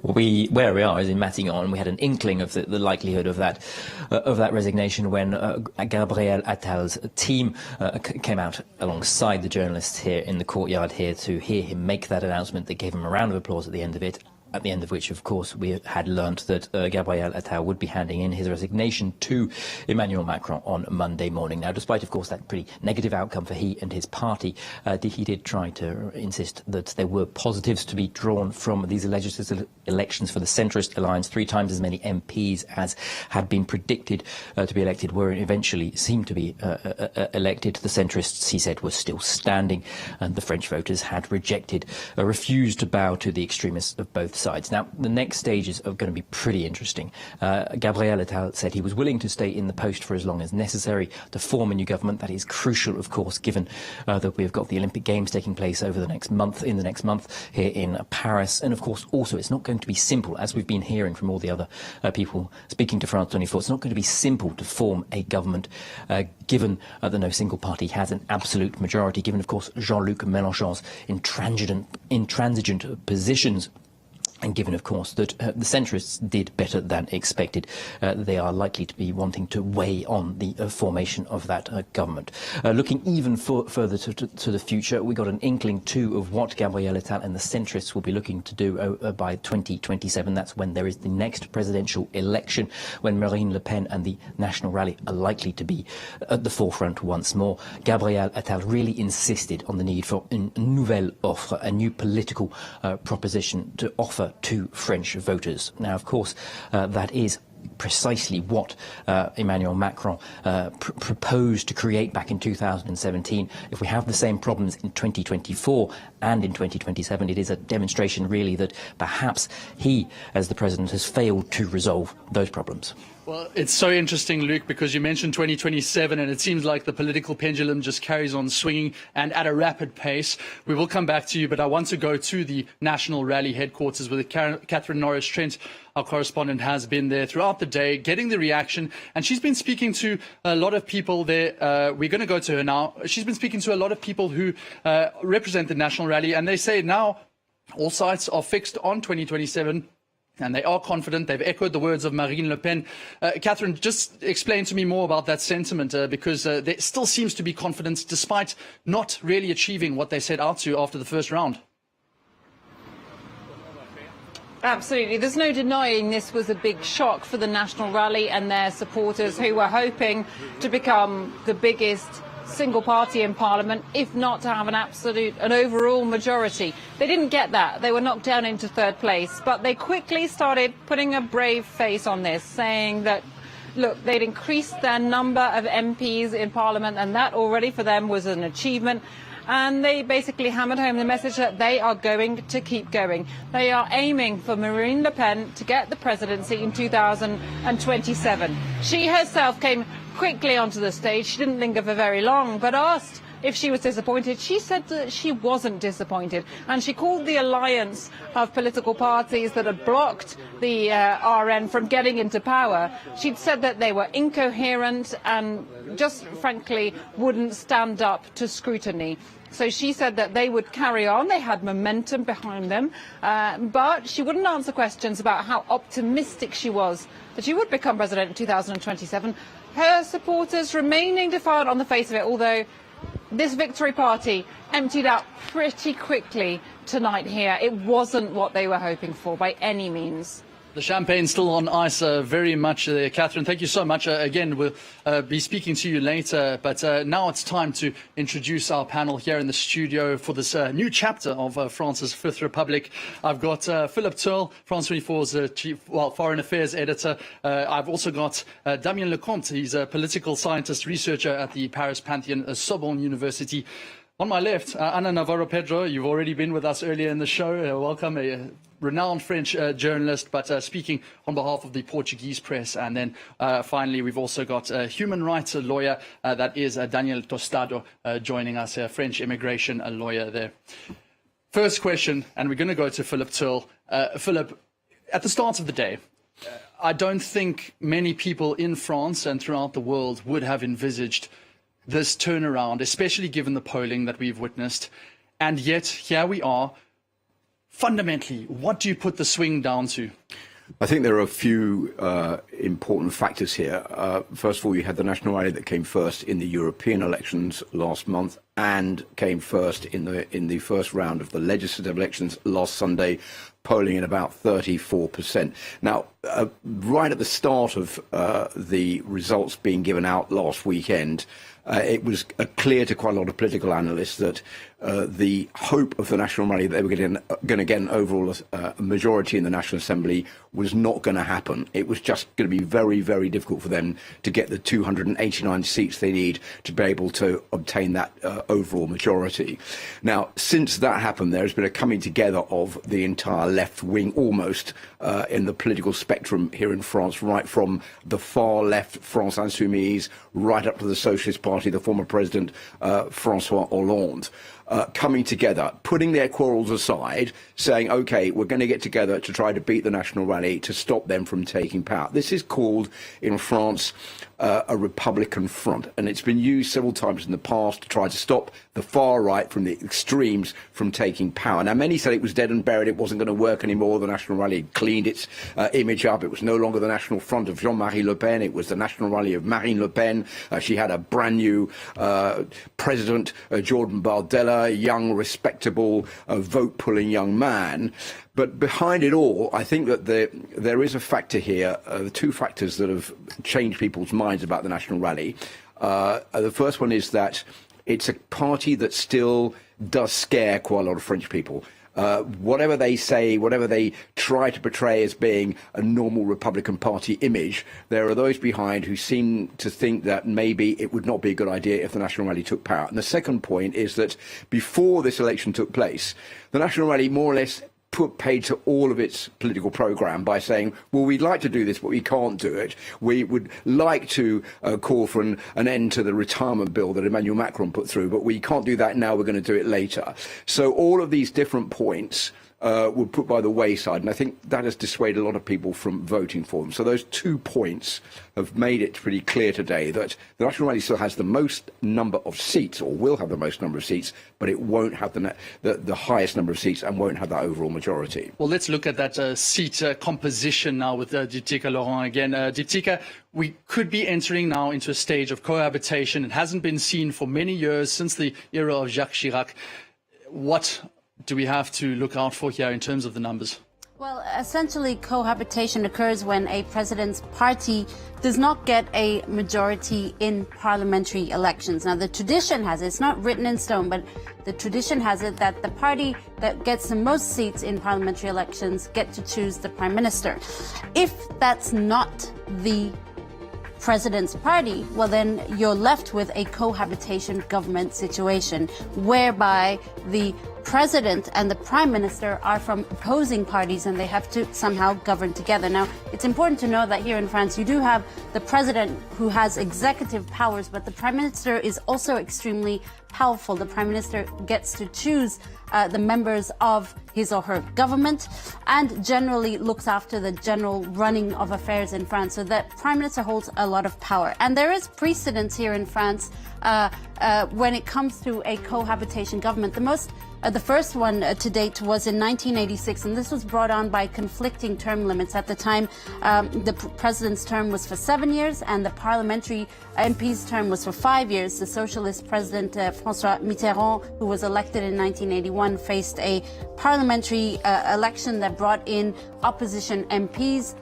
Where we are is in Matignon. We had an inkling of the likelihood of that resignation when Gabriel Attal's team came out alongside the journalists here in the courtyard here to hear him make that announcement. They gave him a round of applause at the end of it. at the end of which, of course, we had learnt that Gabriel Attal would be handing in his resignation to Emmanuel Macron on Monday morning. Now, despite, of course, that pretty negative outcome for he and his party, he did try to insist that there were positives to be drawn from these legislative elections for the centrist alliance. 3 times as many MPs as had been predicted to be elected were eventually seemed to be elected. The centrists, he said, were still standing, and the French voters had refused to bow to the extremists of both sides. Now, the next stages are going to be pretty interesting. Gabriel Attal said he was willing to stay in the post for as long as necessary to form a new government. That is crucial, of course, given that we've got the Olympic Games taking place over the next month, here in Paris. And of course, also, it's not going to be simple, as we've been hearing from all the other people speaking to France 24. It's not going to be simple to form a government, given that no single party has an absolute majority, given, of course, Jean-Luc Mélenchon's intransigent positions. And given, of course, that the centrists did better than expected, they are likely to be wanting to weigh on the formation of that government. Looking even further to the future, we got an inkling too of what Gabriel Attal and the centrists will be looking to do by 2027. That's when there is the next presidential election, when Marine Le Pen and the National Rally are likely to be at the forefront once more. Gabriel Attal really insisted on the need for une nouvelle offre, a new political proposition to offer to French voters. Now, of course, that is precisely what Emmanuel Macron proposed to create back in 2017. If we have the same problems in 2024 and in 2027, it is a demonstration really that perhaps he, as the president, has failed to resolve those problems. Well, it's so interesting, Luc, because you mentioned 2027, and it seems like the political pendulum just carries on swinging and at a rapid pace. We will come back to you, but I want to go to the National Rally headquarters with Catherine Norris-Trent. Our correspondent has been there throughout the day, getting the reaction, and she's been speaking to a lot of people there. We're going to go to her now. She's been speaking to a lot of people who represent the National Rally, and they say now all sights are fixed on 2027. And they are confident. They've echoed the words of Marine Le Pen. Catherine, just explain to me more about that sentiment, because there still seems to be confidence despite not really achieving what they set out to after the first round. Absolutely. There's no denying this was a big shock for the National Rally and their supporters, who were hoping to become the biggest single party in Parliament, if not to have an overall majority. They didn't get that. They were knocked down into 3rd place, but they quickly started putting a brave face on this, saying that, look, they'd increased their number of MPs in Parliament, and that already for them was an achievement. And they basically hammered home the message that they are going to keep going. They are aiming for Marine Le Pen to get the presidency in 2027. She herself came quickly onto the stage. She didn't linger for very long, but asked if she was disappointed. She said that she wasn't disappointed, and she called the alliance of political parties that had blocked the RN from getting into power. She'd said that they were incoherent and just frankly wouldn't stand up to scrutiny. So she said that they would carry on. They had momentum behind them, but she wouldn't answer questions about how optimistic she was that she would become president in 2027. Her supporters remaining defiant on the face of it, although this victory party emptied out pretty quickly tonight here. It wasn't what they were hoping for by any means. The champagne's still on ice very much there. Catherine, thank you so much. Again, we'll be speaking to you later, but now it's time to introduce our panel here in the studio for this new chapter of France's Fifth Republic. I've got Philip Turle, France 24's chief, foreign affairs editor. I've also got Damien Lecomte. He's a political scientist researcher at the Paris Pantheon Sorbonne University. On my left, Ana Navarro-Pedro, you've already been with us earlier in the show. Welcome, a renowned French journalist, but speaking on behalf of the Portuguese press. And then finally, we've also got a human rights lawyer, that is Daniel Tostado, joining us, a French immigration lawyer there. First question, and we're going to go to Philip Turle. Philip, at the start of the day, I don't think many people in France and throughout the world would have envisaged this turnaround, especially given the polling that we've witnessed. And yet, here we are. Fundamentally, what do you put the swing down to? I think there are a few important factors here. First of all, you had the National Rally that came first in the European elections last month and came first in the first round of the legislative elections last Sunday, polling at about 34%. Now, right at the start of the results being given out last weekend, it was clear to quite a lot of political analysts that the hope of the National Rally that they were going to get an overall majority in the National Assembly was not going to happen. It was just going to be very, very difficult for them to get the 289 seats they need to be able to obtain that overall majority. Now, since that happened, there has been a coming together of the entire left wing, almost, in the political spectrum here in France, right from the far left France Insoumise, right up to the Socialist Party, the former president, François Hollande. Coming together, putting their quarrels aside, saying, OK, we're going to get together to try to beat the National Rally to stop them from taking power. This is called, in France, a Republican front, and it's been used several times in the past to try to stop the far right from the extremes from taking power. Now, many said it was dead and buried, it wasn't going to work anymore. The National Rally had cleaned its image up. It was no longer the National Front of Jean-Marie Le Pen. It was the National Rally of Marine Le Pen. She had a brand new president, Jordan Bardella, a young, respectable, vote-pulling young man. But behind it all, I think that there is a factor here, the two factors that have changed people's minds about the National Rally. The first one is that it's a party that still does scare quite a lot of French people. Whatever they say, whatever they try to portray as being a normal Republican Party image, there are those behind who seem to think that maybe it would not be a good idea if the National Rally took power. And the second point is that before this election took place, the National Rally more or less paid to all of its political programme by saying, well, we'd like to do this, but we can't do it. We would like to call for an end to the retirement bill that Emmanuel Macron put through, but we can't do that now, we're going to do it later. So all of these different points were put by the wayside, and I think that has dissuaded a lot of people from voting for them. So those 2 points have made it pretty clear today that the National Rally still has the most number of seats, or will have the most number of seats, but it won't have the highest number of seats and won't have that overall majority. Well, let's look at that seat composition now with Diptyque Laurent again. Diptyque, we could be entering now into a stage of cohabitation. It hasn't been seen for many years, since the era of Jacques Chirac. What do we have to look out for here in terms of the numbers? Well, essentially, cohabitation occurs when a president's party does not get a majority in parliamentary elections. Now, the tradition has it, it's not written in stone, but the tradition has it that the party that gets the most seats in parliamentary elections get to choose the prime minister. If that's not the president's party, well, then you're left with a cohabitation government situation whereby the president and the prime minister are from opposing parties and they have to somehow govern together. Now, it's important to know that here in France, you do have the president who has executive powers, but the prime minister is also extremely powerful. The prime minister gets to choose the members of his or her government and generally looks after the general running of affairs in France. So that prime minister holds a lot of power. And there is precedence here in France when it comes to a cohabitation government. The first one to date was in 1986, and this was brought on by conflicting term limits. At the time, the president's term was for 7 years, and the parliamentary MP's term was for 5 years. The socialist president, François Mitterrand, who was elected in 1981, faced a parliamentary election that brought in opposition MPs.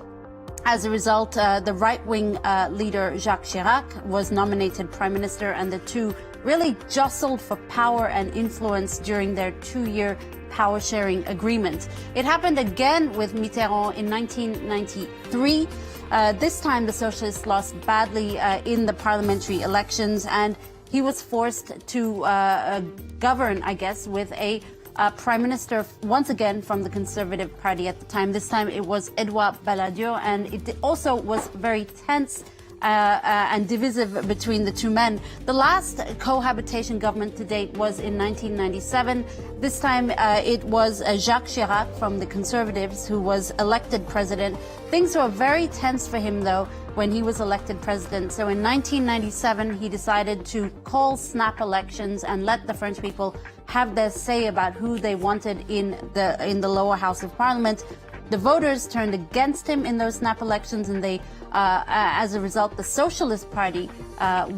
As a result, the right-wing leader, Jacques Chirac, was nominated prime minister, and the two really jostled for power and influence during their 2-year power-sharing agreement. It happened again with Mitterrand in 1993. This time, the socialists lost badly in the parliamentary elections, and he was forced to govern, I guess, with a prime minister, once again, from the Conservative Party at the time. This time it was Edouard Balladur, and it also was very tense and divisive between the two men. The last cohabitation government to date was in 1997. This time it was Jacques Chirac from the Conservatives who was elected president. Things were very tense for him, though, when he was elected president. So in 1997, he decided to call snap elections and let the French people have their say about who they wanted in the lower house of parliament. The voters turned against him in those snap elections, and they, as a result, the Socialist Party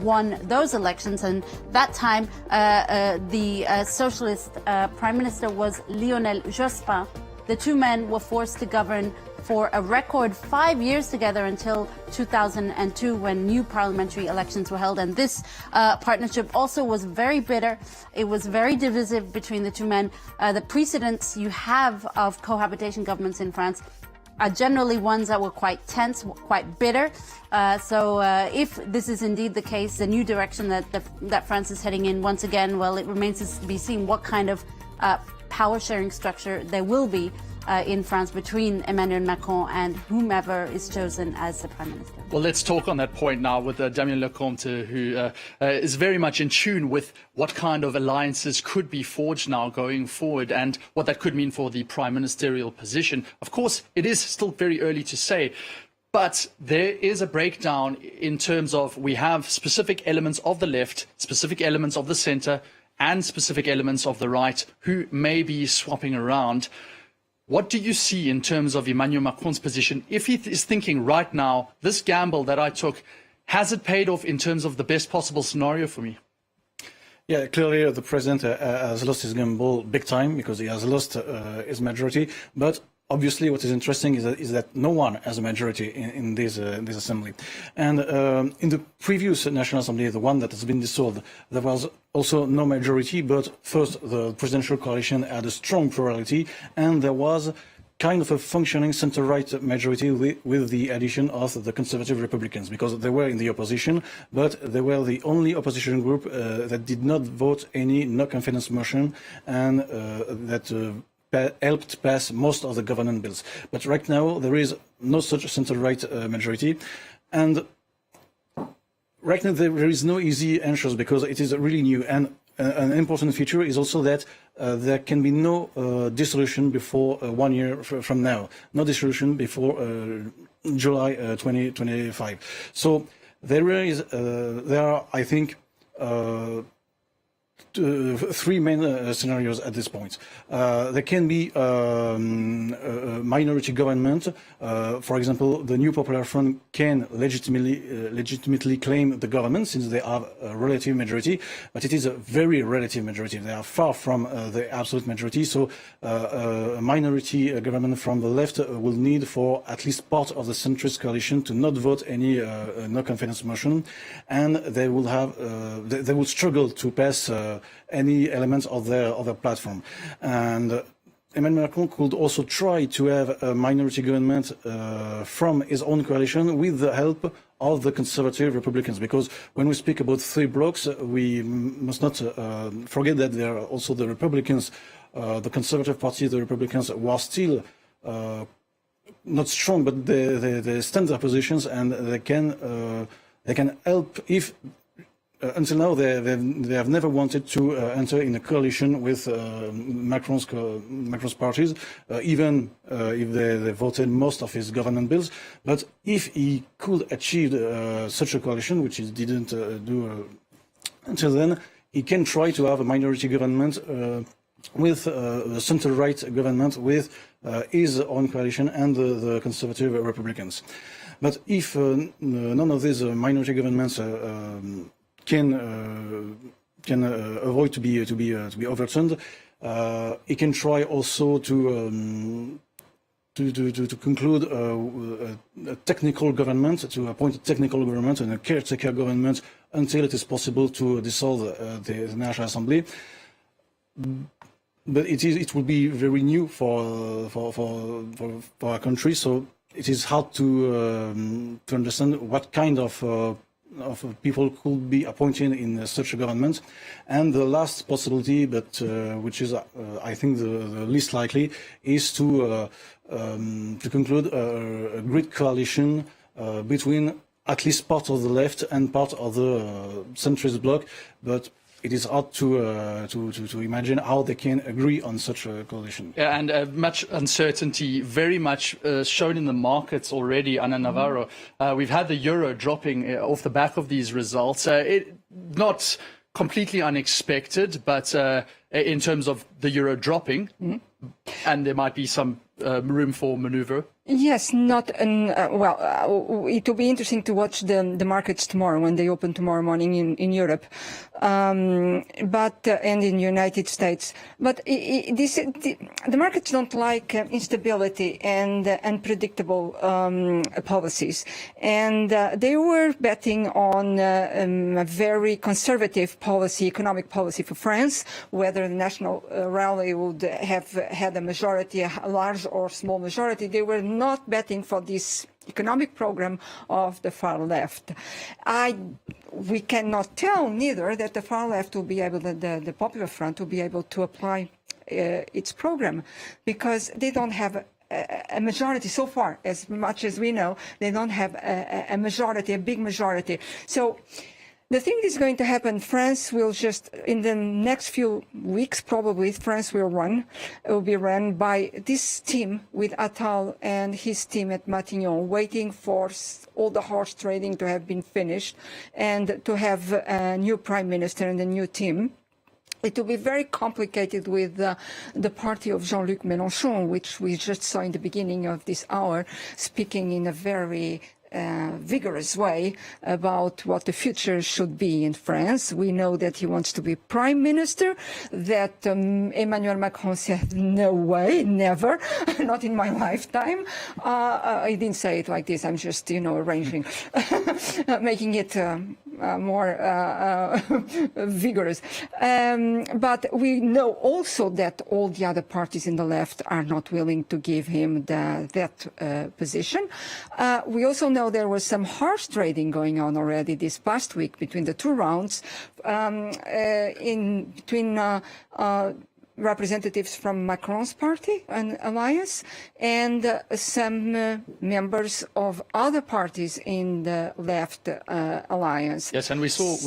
won those elections. And that time, the Socialist Prime Minister was Lionel Jospin. the two men were forced to govern for a record 5 years together until 2002, when new parliamentary elections were held. And this partnership also was very bitter. It was very divisive between the two men. The precedents you have of cohabitation governments in France are generally ones that were quite tense, quite bitter. So if this is indeed the case, the new direction that France is heading in, once again, well, it remains to be seen what kind of power sharing structure there will be in France between Emmanuel Macron and whomever is chosen as the Prime Minister. Well, let's talk on that point now with Damien Lecomte, who is very much in tune with what kind of alliances could be forged now going forward and what that could mean for the prime ministerial position. Of course, it is still very early to say, but there is a breakdown in terms of we have specific elements of the left, specific elements of the centre, and specific elements of the right who may be swapping around. What do you see in terms of Emmanuel Macron's position? If he is thinking right now, this gamble that I took, has it paid off in terms of the best possible scenario for me? Yeah, clearly the president has lost his gamble big time because he has lost his majority. But obviously what is interesting is that no one has a majority in this assembly. And in the previous National Assembly, the one that has been dissolved, there was also no majority, but first the presidential coalition had a strong plurality, and there was kind of a functioning center-right majority with the addition of the Conservative Republicans, because they were in the opposition, but they were the only opposition group that did not vote any no-confidence motion, and that helped pass most of the government bills. But right now there is no such center-right majority, and right now there is no easy answers because it is really new. And an important feature is also that there can be no dissolution before 1 year from now, no dissolution before July 2025. So there are, I think, three main scenarios at this point. There can be a minority government. For example, the New Popular Front can legitimately claim the government since they have a relative majority, but it is a very relative majority. They are far from the absolute majority. So a minority government from the left will need for at least part of the centrist coalition to not vote any no confidence motion, and they will have they will struggle to pass any elements of their platform. And Emmanuel Macron could also try to have a minority government from his own coalition with the help of the Conservative Republicans, because when we speak about three blocs, we must not forget that there are also the Republicans, the Conservative Party, the Republicans, who are still not strong, but they stand their positions, and they can help if. Until now, they have never wanted to enter in a coalition with Macron's parties, even if they voted most of his government bills. But if he could achieve such a coalition, which he didn't do until then, he can try to have a minority government with the center-right government with his own coalition and the Conservative Republicans. But if none of these minority governments can avoid to be overturned, he can try also to conclude a technical government, to appoint a technical government and a caretaker government until it is possible to dissolve the National Assembly. But it will be very new for our country, so it is hard to understand what kind of people could be appointed in such a government. And the last possibility, but which is, I think, the least likely, is to conclude a great coalition between at least part of the left and part of the centrist bloc. But it is hard to imagine how they can agree on such a coalition. Yeah, and much uncertainty, very much shown in the markets already, Ana Navarro. We've had the euro dropping off the back of these results. Not completely unexpected, but in terms of the euro dropping, and there might be some room for maneuver. Yes, not it will be interesting to watch the markets tomorrow when they open tomorrow morning in Europe, and in the United States. But the markets don't like instability and unpredictable policies, and they were betting on a very conservative policy, economic policy for France, whether the National Rally would have had a majority, a large or small majority. They were not betting for this economic program of the far left. We cannot tell neither that the far left will be able, the Popular Front will be able to apply its program, because they don't have a majority so far. As much as we know, they don't have a majority, a big majority. So the thing is going to happen, France will just, in the next few weeks, probably, France will be run by this team with Attal and his team at Matignon, waiting for all the horse trading to have been finished and to have a new prime minister and a new team. It will be very complicated with the party of Jean-Luc Mélenchon, which we just saw in the beginning of this hour, speaking in a very vigorous way about what the future should be in France. We know that he wants to be prime minister, that Emmanuel Macron said, no way, never, not in my lifetime. He didn't say it like this, I'm just, arranging, making it more vigorous. But we know also that all the other parties in the left are not willing to give him that position. We also know there was some horse trading going on already this past week between the two rounds, between representatives from Macron's party and alliance and some members of other parties in the left alliance. Yes, and we saw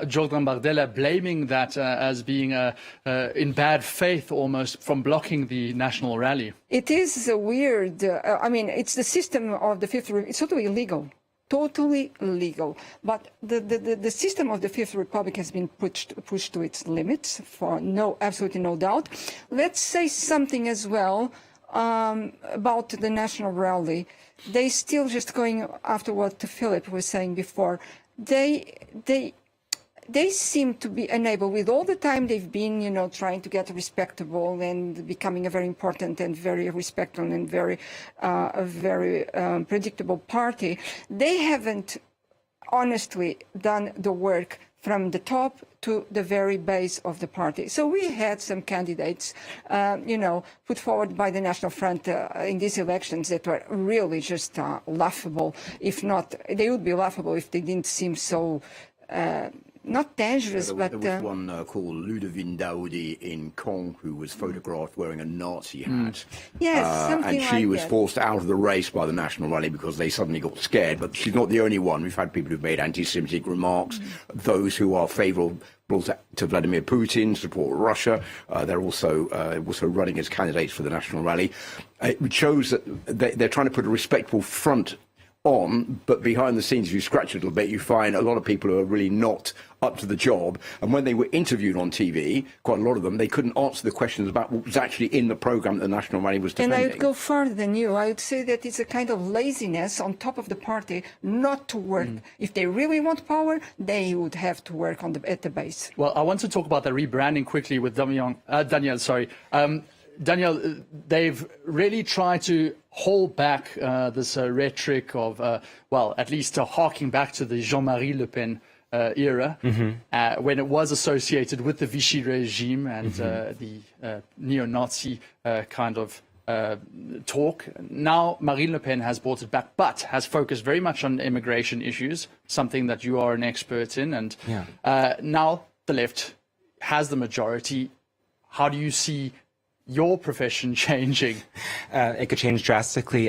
Jordan Bardella blaming that as being in bad faith almost from blocking the national rally. It is weird. It's the system of the Fifth Republic. It's totally illegal. Totally illegal. But the system of the Fifth Republic has been pushed to its limits, for absolutely no doubt. Let's say something as well about the National Rally. They still just going after what Philip was saying before. They seem to be unable, with all the time they've been, trying to get respectable and becoming a very important and very respectable and very predictable party. They haven't honestly done the work from the top to the very base of the party. So we had some candidates, put forward by the National Front in these elections that were really just laughable. If not, they would be laughable if they didn't seem so not dangerous, but... There was one called Ludovine Daoudi in Caen who was photographed wearing a Nazi hat. Yes, something and she like was that. forced out of the race by the National Rally because they suddenly got scared. But she's not the only one. We've had people who've made anti-Semitic remarks, those who are favourable to Vladimir Putin, support Russia. They're also running as candidates for the National Rally. It shows that they're trying to put a respectable front on, but behind the scenes, if you scratch a little bit, you find a lot of people who are really not up to the job. And when they were interviewed on TV, quite a lot of them, they couldn't answer the questions about what was actually in the programme that the National Rally was defending. And I would go further than you. I would say that it's a kind of laziness on top of the party not to work. If they really want power, they would have to work at the base. Well, I want to talk about the rebranding quickly with Daniel. Daniel, they've really tried to hold back this rhetoric of, at least harking back to the Jean-Marie Le Pen era, when it was associated with the Vichy regime and the neo-Nazi kind of talk. Now Marine Le Pen has brought it back, but has focused very much on immigration issues, something that you are an expert in. And now the left has the majority. How do you see your profession changing? It could change drastically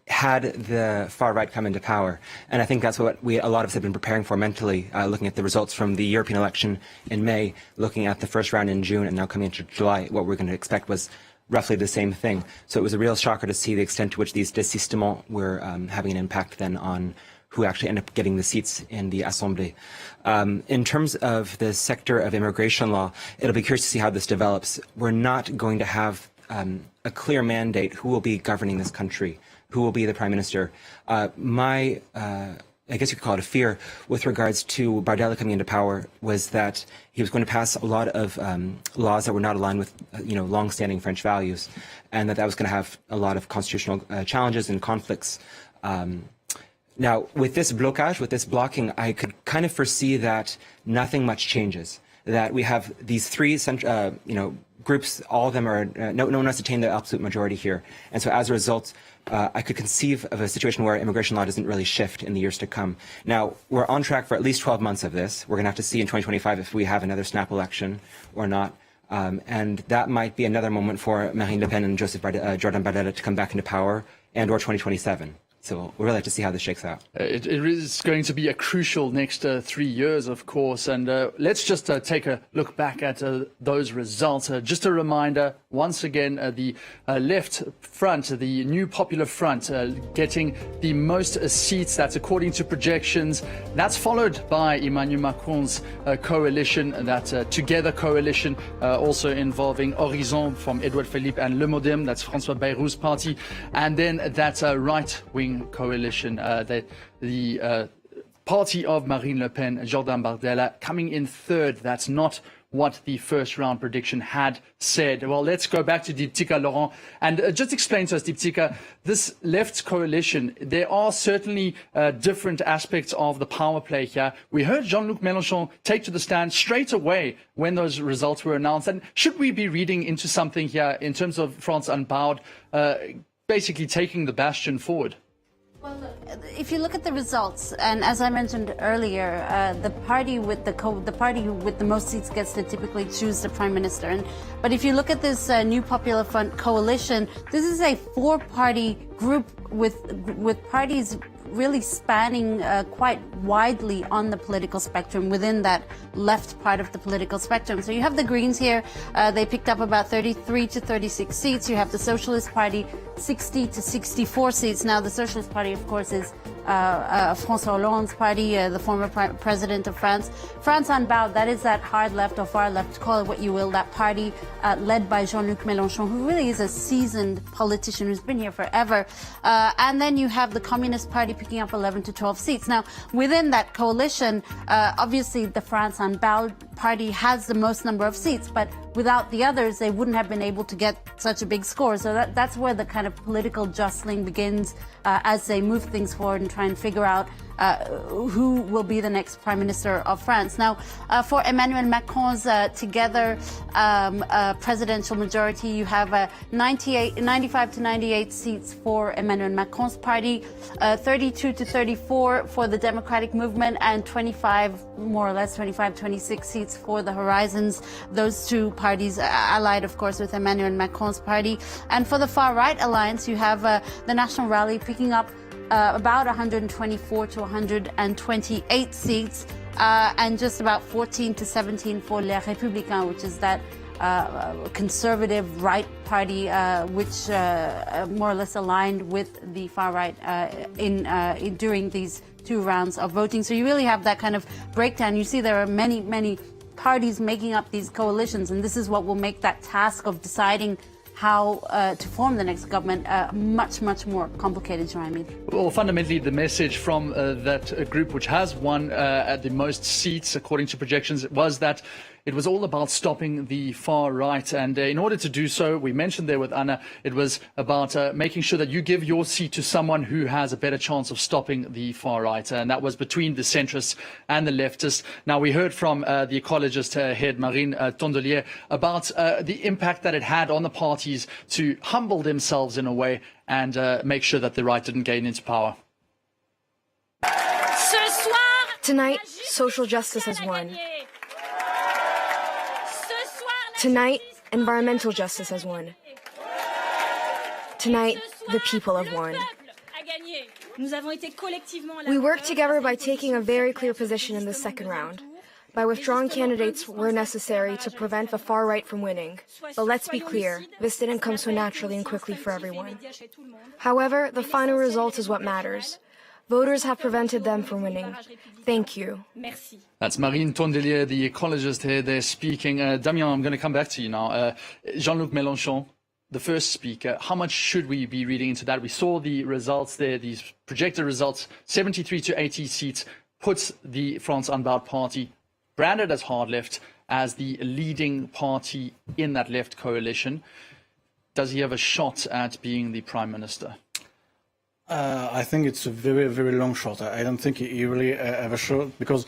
had the far right come into power. And I think that's what a lot of us have been preparing for mentally, looking at the results from the European election in May, looking at the first round in June, and now coming into July. What we're going to expect was roughly the same thing. So it was a real shocker to see the extent to which these désistements were having an impact then on who actually end up getting the seats in the Assemblée. In terms of the sector of immigration law, it'll be curious to see how this develops. We're not going to have a clear mandate who will be governing this country, who will be the prime minister. I guess you could call it a fear with regards to Bardella coming into power was that he was going to pass a lot of laws that were not aligned with, long-standing French values, and that was going to have a lot of constitutional challenges and conflicts. Now, with this blocage, with this blocking, I could kind of foresee that nothing much changes. That we have these three, groups, all of them are, no one has attained the absolute majority here. And so as a result, I could conceive of a situation where immigration law doesn't really shift in the years to come. Now, we're on track for at least 12 months of this. We're going to have to see in 2025 if we have another snap election or not. And that might be another moment for Marine Le Pen and Jordan Bardella to come back into power, and or 2027. So we'll really have to see how this shakes out. It is going to be a crucial next 3 years, of course. And let's just take a look back at those results. Just a reminder, once again, the left front, the new Popular Front, getting the most seats. That's according to projections. That's followed by Emmanuel Macron's coalition, that Together coalition, also involving Horizon from Edouard Philippe and Le Modem. That's François Bayrou's party. And then that right-wing coalition, the party of Marine Le Pen, Jordan Bardella, coming in third. That's not what the first round prediction had said. Well, let's go back to Diptyka, Laurent, and just explain to us, Diptyka, this left coalition, there are certainly different aspects of the power play here. We heard Jean-Luc Mélenchon take to the stand straight away when those results were announced. And should we be reading into something here in terms of France Unbowed, basically taking the bastion forward? Well, if you look at the results, and as I mentioned earlier, the party with the most seats gets to typically choose the prime minister. But if you look at this new Popular Front coalition, this is a four-party group with parties really spanning quite widely on the political spectrum within that left part of the political spectrum. So you have the Greens here, they picked up about 33 to 36 seats. You have the Socialist Party, 60 to 64 seats. Now the Socialist Party, of course, is François Hollande's party, the former president of France. France Unbowed, that is that hard left or far left, call it what you will, that party led by Jean-Luc Mélenchon, who really is a seasoned politician who's been here forever. And then you have the Communist Party picking up 11 to 12 seats. Now, within that coalition, obviously the France Unbowed party has the most number of seats, but without the others, they wouldn't have been able to get such a big score. So that's where the kind of political jostling begins as they move things forward and try and figure out who will be the next Prime Minister of France. Now, for Emmanuel Macron's Together presidential majority, you have 95 to 98 seats for Emmanuel Macron's party, 32 to 34 for the Democratic Movement, and 25, more or less 25, 26 seats for the Horizons. Those two parties allied, of course, with Emmanuel Macron's party. And for the far-right alliance, you have the National Rally picking up about 124 to 128 seats, and just about 14 to 17 for Les Républicains, which is that conservative right party, which more or less aligned with the far right during these two rounds of voting. So you really have that kind of breakdown. You see there are many, many parties making up these coalitions, and this is what will make that task of deciding how to form the next government much, much more complicated, Jean-Luc. Well, fundamentally, the message from that group, which has won at the most seats, according to projections, was that it was all about stopping the far right. And in order to do so, we mentioned there with Anna, it was about making sure that you give your seat to someone who has a better chance of stopping the far right. And that was between the centrists and the leftists. Now, we heard from the ecologist head, Marine Tondelier, about the impact that it had on the parties to humble themselves in a way and make sure that the right didn't gain into power. Tonight, social justice has won. Tonight, environmental justice has won. Tonight, the people have won. We worked together by taking a very clear position in the second round, by withdrawing candidates where necessary to prevent the far right from winning. But let's be clear, this didn't come so naturally and quickly for everyone. However, the final result is what matters. Voters have prevented them from winning. Thank you. That's Marine Tondelier, the ecologist here, they're speaking. Damien, I'm going to come back to you now. Jean-Luc Mélenchon, the first speaker, how much should we be reading into that? We saw the results there, these projected results, 73 to 80 seats, puts the France Unbowed party, branded as hard left, as the leading party in that left coalition. Does he have a shot at being the prime minister? I think it's a very, very long shot. I don't think he really have a shot, because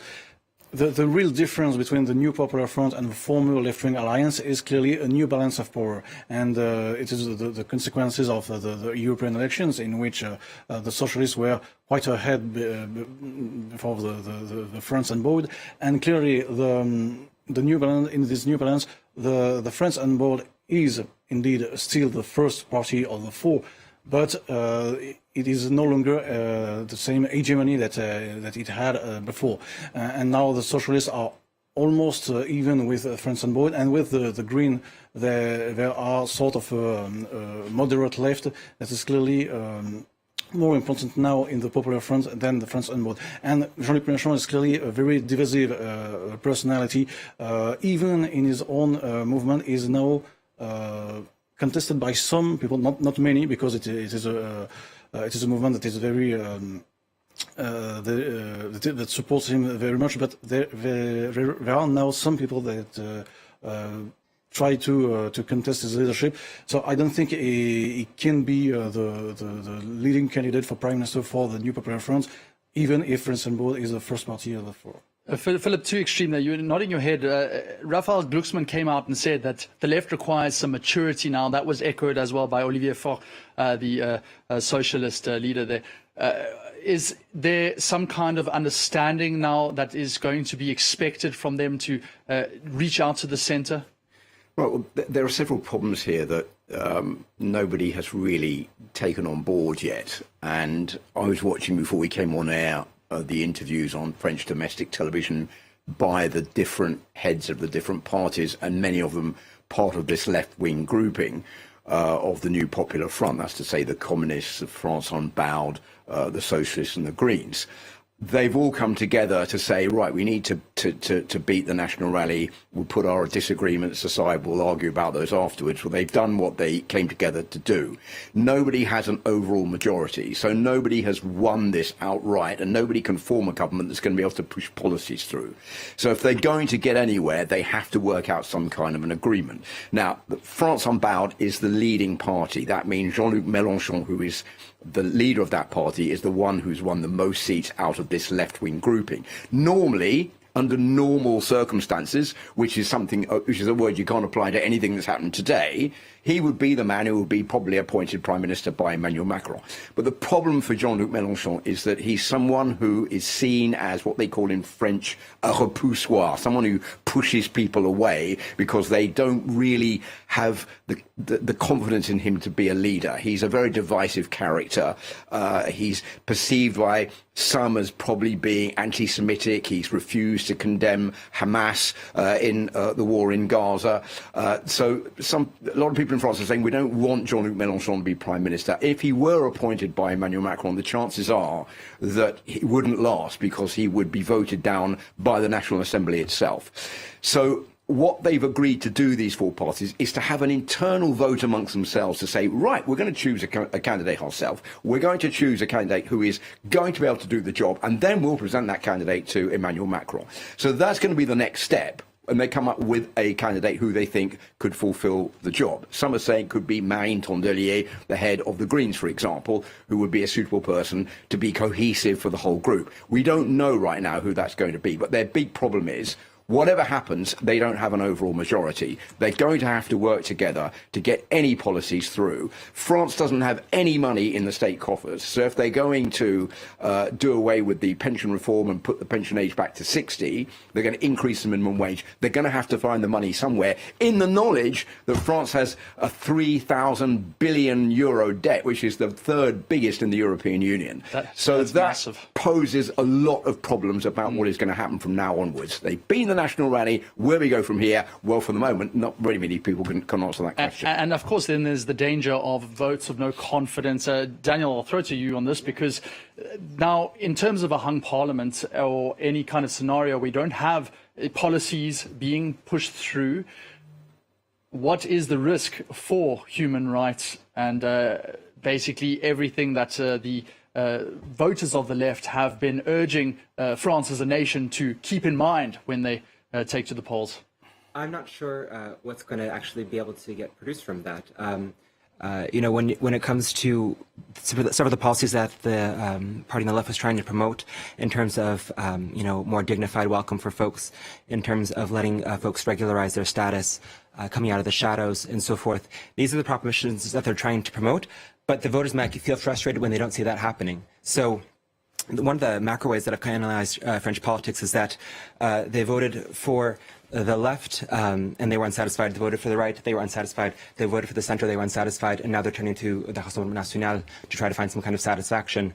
the real difference between the New Popular Front and the former left-wing alliance is clearly a new balance of power. And it is the consequences of the European elections, in which the socialists were quite ahead before the France Unbowed. And clearly, the new balance, in this new balance, the France Unbowed is indeed still the first party of the four, but it is no longer the same hegemony that it had before. And now the socialists are almost even with France Unbowed, and with the Green, there are sort of moderate left that is clearly more important now in the Popular Front than the France Unbowed. And Jean-Luc Mélenchon is clearly a very divisive personality. Even in his own movement, is now contested by some people, not many, because it is a movement that is very that supports him very much. But there are now some people that try to contest his leadership. So I don't think he can be the leading candidate for prime minister for the New Popular Front, even if France Unbowed is the first party of the four. Philip, too extreme there. You're nodding your head. Raphael Glucksmann came out and said that the left requires some maturity now. That was echoed as well by Olivier Faure, the socialist leader there. Is there some kind of understanding now that is going to be expected from them to reach out to the centre? Well, there are several problems here that nobody has really taken on board yet. And I was watching before we came on air the interviews on French domestic television by the different heads of the different parties, and many of them part of this left-wing grouping of the New Popular Front, that's to say the Communists, the France Unbowed, the Socialists and the Greens. They've all come together to say, right, we need to beat the National Rally. We'll put our disagreements aside. We'll argue about those afterwards. Well, they've done what they came together to do. Nobody has an overall majority, so nobody has won this outright, and nobody can form a government that's going to be able to push policies through. So if they're going to get anywhere, they have to work out some kind of an agreement. Now, France Unbowed is the leading party. That means Jean-Luc Mélenchon, who is the leader of that party, is the one who's won the most seats out of this left-wing grouping. Normally, under normal circumstances, which is a word you can't apply to anything that's happened today, he would be the man who would be probably appointed prime minister by Emmanuel Macron. But the problem for Jean-Luc Mélenchon is that he's someone who is seen as what they call in French a repoussoir, someone who pushes people away because they don't really have the confidence in him to be a leader. He's a very divisive character. He's perceived by some as probably being anti-Semitic. He's refused to condemn Hamas in the war in Gaza. So a lot of people in France are saying we don't want Jean-Luc Mélenchon to be prime minister. If he were appointed by Emmanuel Macron, the chances are that he wouldn't last because he would be voted down by the National Assembly itself. So what they've agreed to do, these four parties, is to have an internal vote amongst themselves to say, right, we're going to choose a candidate ourselves. We're going to choose a candidate who is going to be able to do the job, and then we'll present that candidate to Emmanuel Macron. So that's going to be the next step. And they come up with a candidate who they think could fulfill the job. Some are saying it could be Marine Tondelier, the head of the Greens, for example, who would be a suitable person to be cohesive for the whole group. We don't know right now who that's going to be, but their big problem is, whatever happens, they don't have an overall majority. They're going to have to work together to get any policies through. France doesn't have any money in the state coffers. So if they're going to do away with the pension reform and put the pension age back to 60, they're going to increase the minimum wage. They're going to have to find the money somewhere, in the knowledge that France has a 3,000 billion euro debt, which is the third biggest in the European Union. That's massive. Poses a lot of problems about what is going to happen from now onwards. They've been the National Rally. Where we go from here? Well, for the moment, not very many people can answer that question. And of course, then there's the danger of votes of no confidence. Daniel, I'll throw to you on this, because now, in terms of a hung parliament or any kind of scenario, we don't have policies being pushed through. what is the risk for human rights and basically everything that the voters of the left have been urging France as a nation to keep in mind when they take to the polls? I'm not sure what's going to actually be able to get produced from that. You know, when it comes to some of the policies that the party on the left was trying to promote in terms of, you know, more dignified welcome for folks, in terms of letting folks regularize their status, coming out of the shadows and so forth. These are the propositions that they're trying to promote, but the voters might feel frustrated when they don't see that happening. So one of the macro ways that I've kind of analyzed French politics is that they voted for the left and they were unsatisfied. They voted for the right, they were unsatisfied. They voted for the center, they were unsatisfied. And now they're turning to the Rassemblement National to try to find some kind of satisfaction.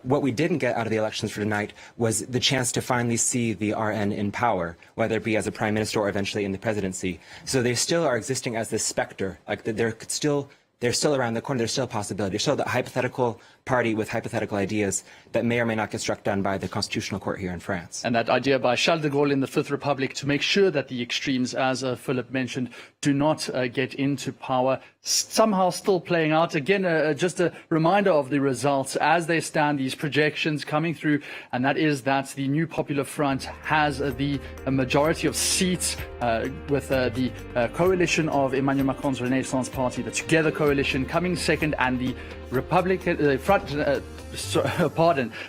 What we didn't get out of the elections for tonight was the chance to finally see the RN in power, whether it be as a prime minister or eventually in the presidency. So they still are existing as this specter. Like they're still around the corner. There's still a possibility. There's still the hypothetical party with hypothetical ideas that may or may not get struck down by the Constitutional Court here in France. And that idea by Charles de Gaulle in the Fifth Republic to make sure that the extremes, as Philip mentioned, do not get into power, somehow still playing out. Again, just a reminder of the results as they stand, these projections coming through, and that is that the New Popular Front has the majority of seats with the coalition of Emmanuel Macron's Renaissance Party, the Together coalition, coming second, and the Republican the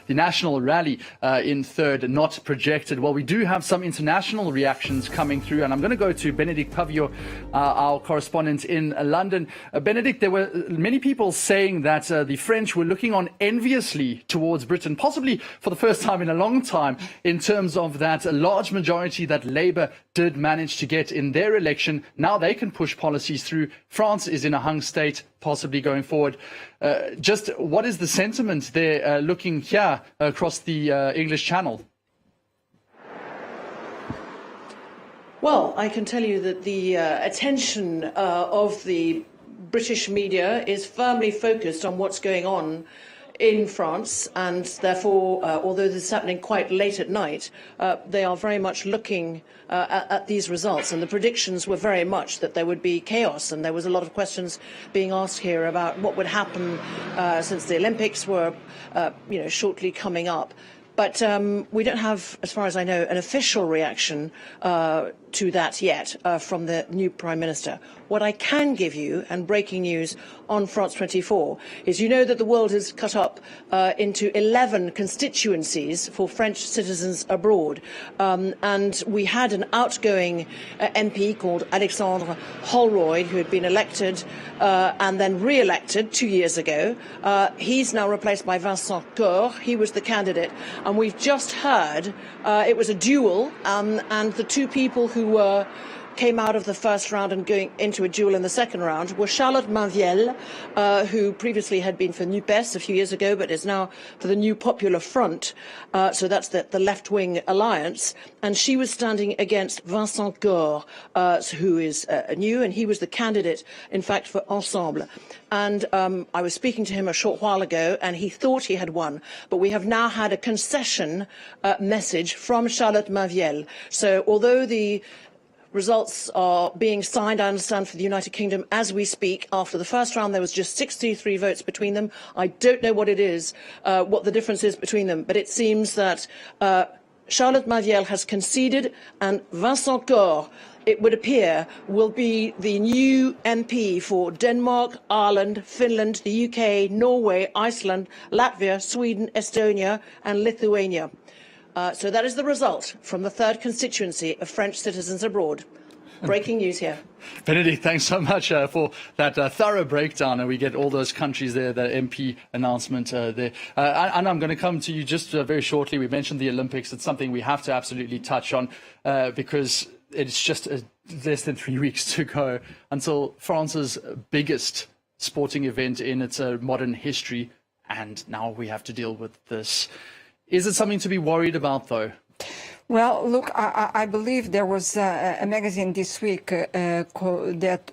National Rally in third, not projected. Well, we do have some international reactions coming through, and I'm going to go to Bénédicte Pavillot, our correspondent in London. Bénédicte, there were many people saying that the French were looking on enviously towards Britain, possibly for the first time in a long time, in terms of that large majority that Labour did manage to get in their election. Now they can push policies through. France is in a hung state, possibly going forward. Just what is the sentiment there looking here across the English Channel? Well, I can tell you that the attention of the British media is firmly focused on what's going on in France, and therefore, although this is happening quite late at night, they are very much looking at these results, and the predictions were very much that there would be chaos, and there was a lot of questions being asked here about what would happen since the Olympics were shortly coming up. But we don't have, as far as I know, an official reaction to that yet from the new Prime Minister. What I can give you, and breaking news on France 24, is you know that the world is cut up into 11 constituencies for French citizens abroad. And we had an outgoing MP called Alexandre Holroyd, who had been elected and then re-elected 2 years ago. He's now replaced by Vincent Coeur. He was the candidate. And we've just heard it was a duel, and the two people who came out of the first round and going into a duel in the second round were Charlotte Mainvielle, who previously had been for NUPES a few years ago, but is now for the New Popular Front. So that's the left-wing alliance. And she was standing against Vincent Coeur, who is new, and he was the candidate, in fact, for Ensemble. And I was speaking to him a short while ago, and he thought he had won. But we have now had a concession message from Charlotte Mainvielle. So although the results are being signed, I understand, for the United Kingdom as we speak. After the first round, there was just 63 votes between them. I don't know what it is, what the difference is between them, but it seems that Charlotte Mainvielle has conceded, and Vincent Coeur, it would appear, will be the new MP for Denmark, Ireland, Finland, the UK, Norway, Iceland, Latvia, Sweden, Estonia, and Lithuania. So that is the result from the third constituency of French citizens abroad. Breaking news here. Bénédicte, thanks so much for that thorough breakdown, and we get all those countries there, the MP announcement there. And I'm going to come to you just very shortly. We mentioned the Olympics. It's something we have to absolutely touch on because it's just less than 3 weeks to go until France's biggest sporting event in its modern history, and now we have to deal with this. Is it something to be worried about, though? Well, look, I believe there was a magazine this week that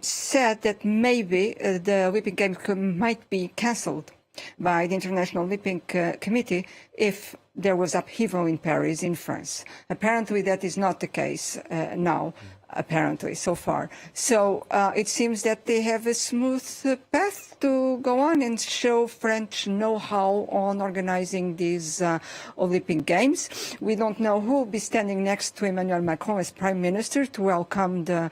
said that maybe the Olympic Games might be cancelled by the International Olympic Committee if there was upheaval in Paris, in France. Apparently that is not the case now. apparently, so far. So it seems that they have a smooth path to go on and show French know-how on organizing these Olympic Games. We don't know who will be standing next to Emmanuel Macron as Prime Minister to welcome the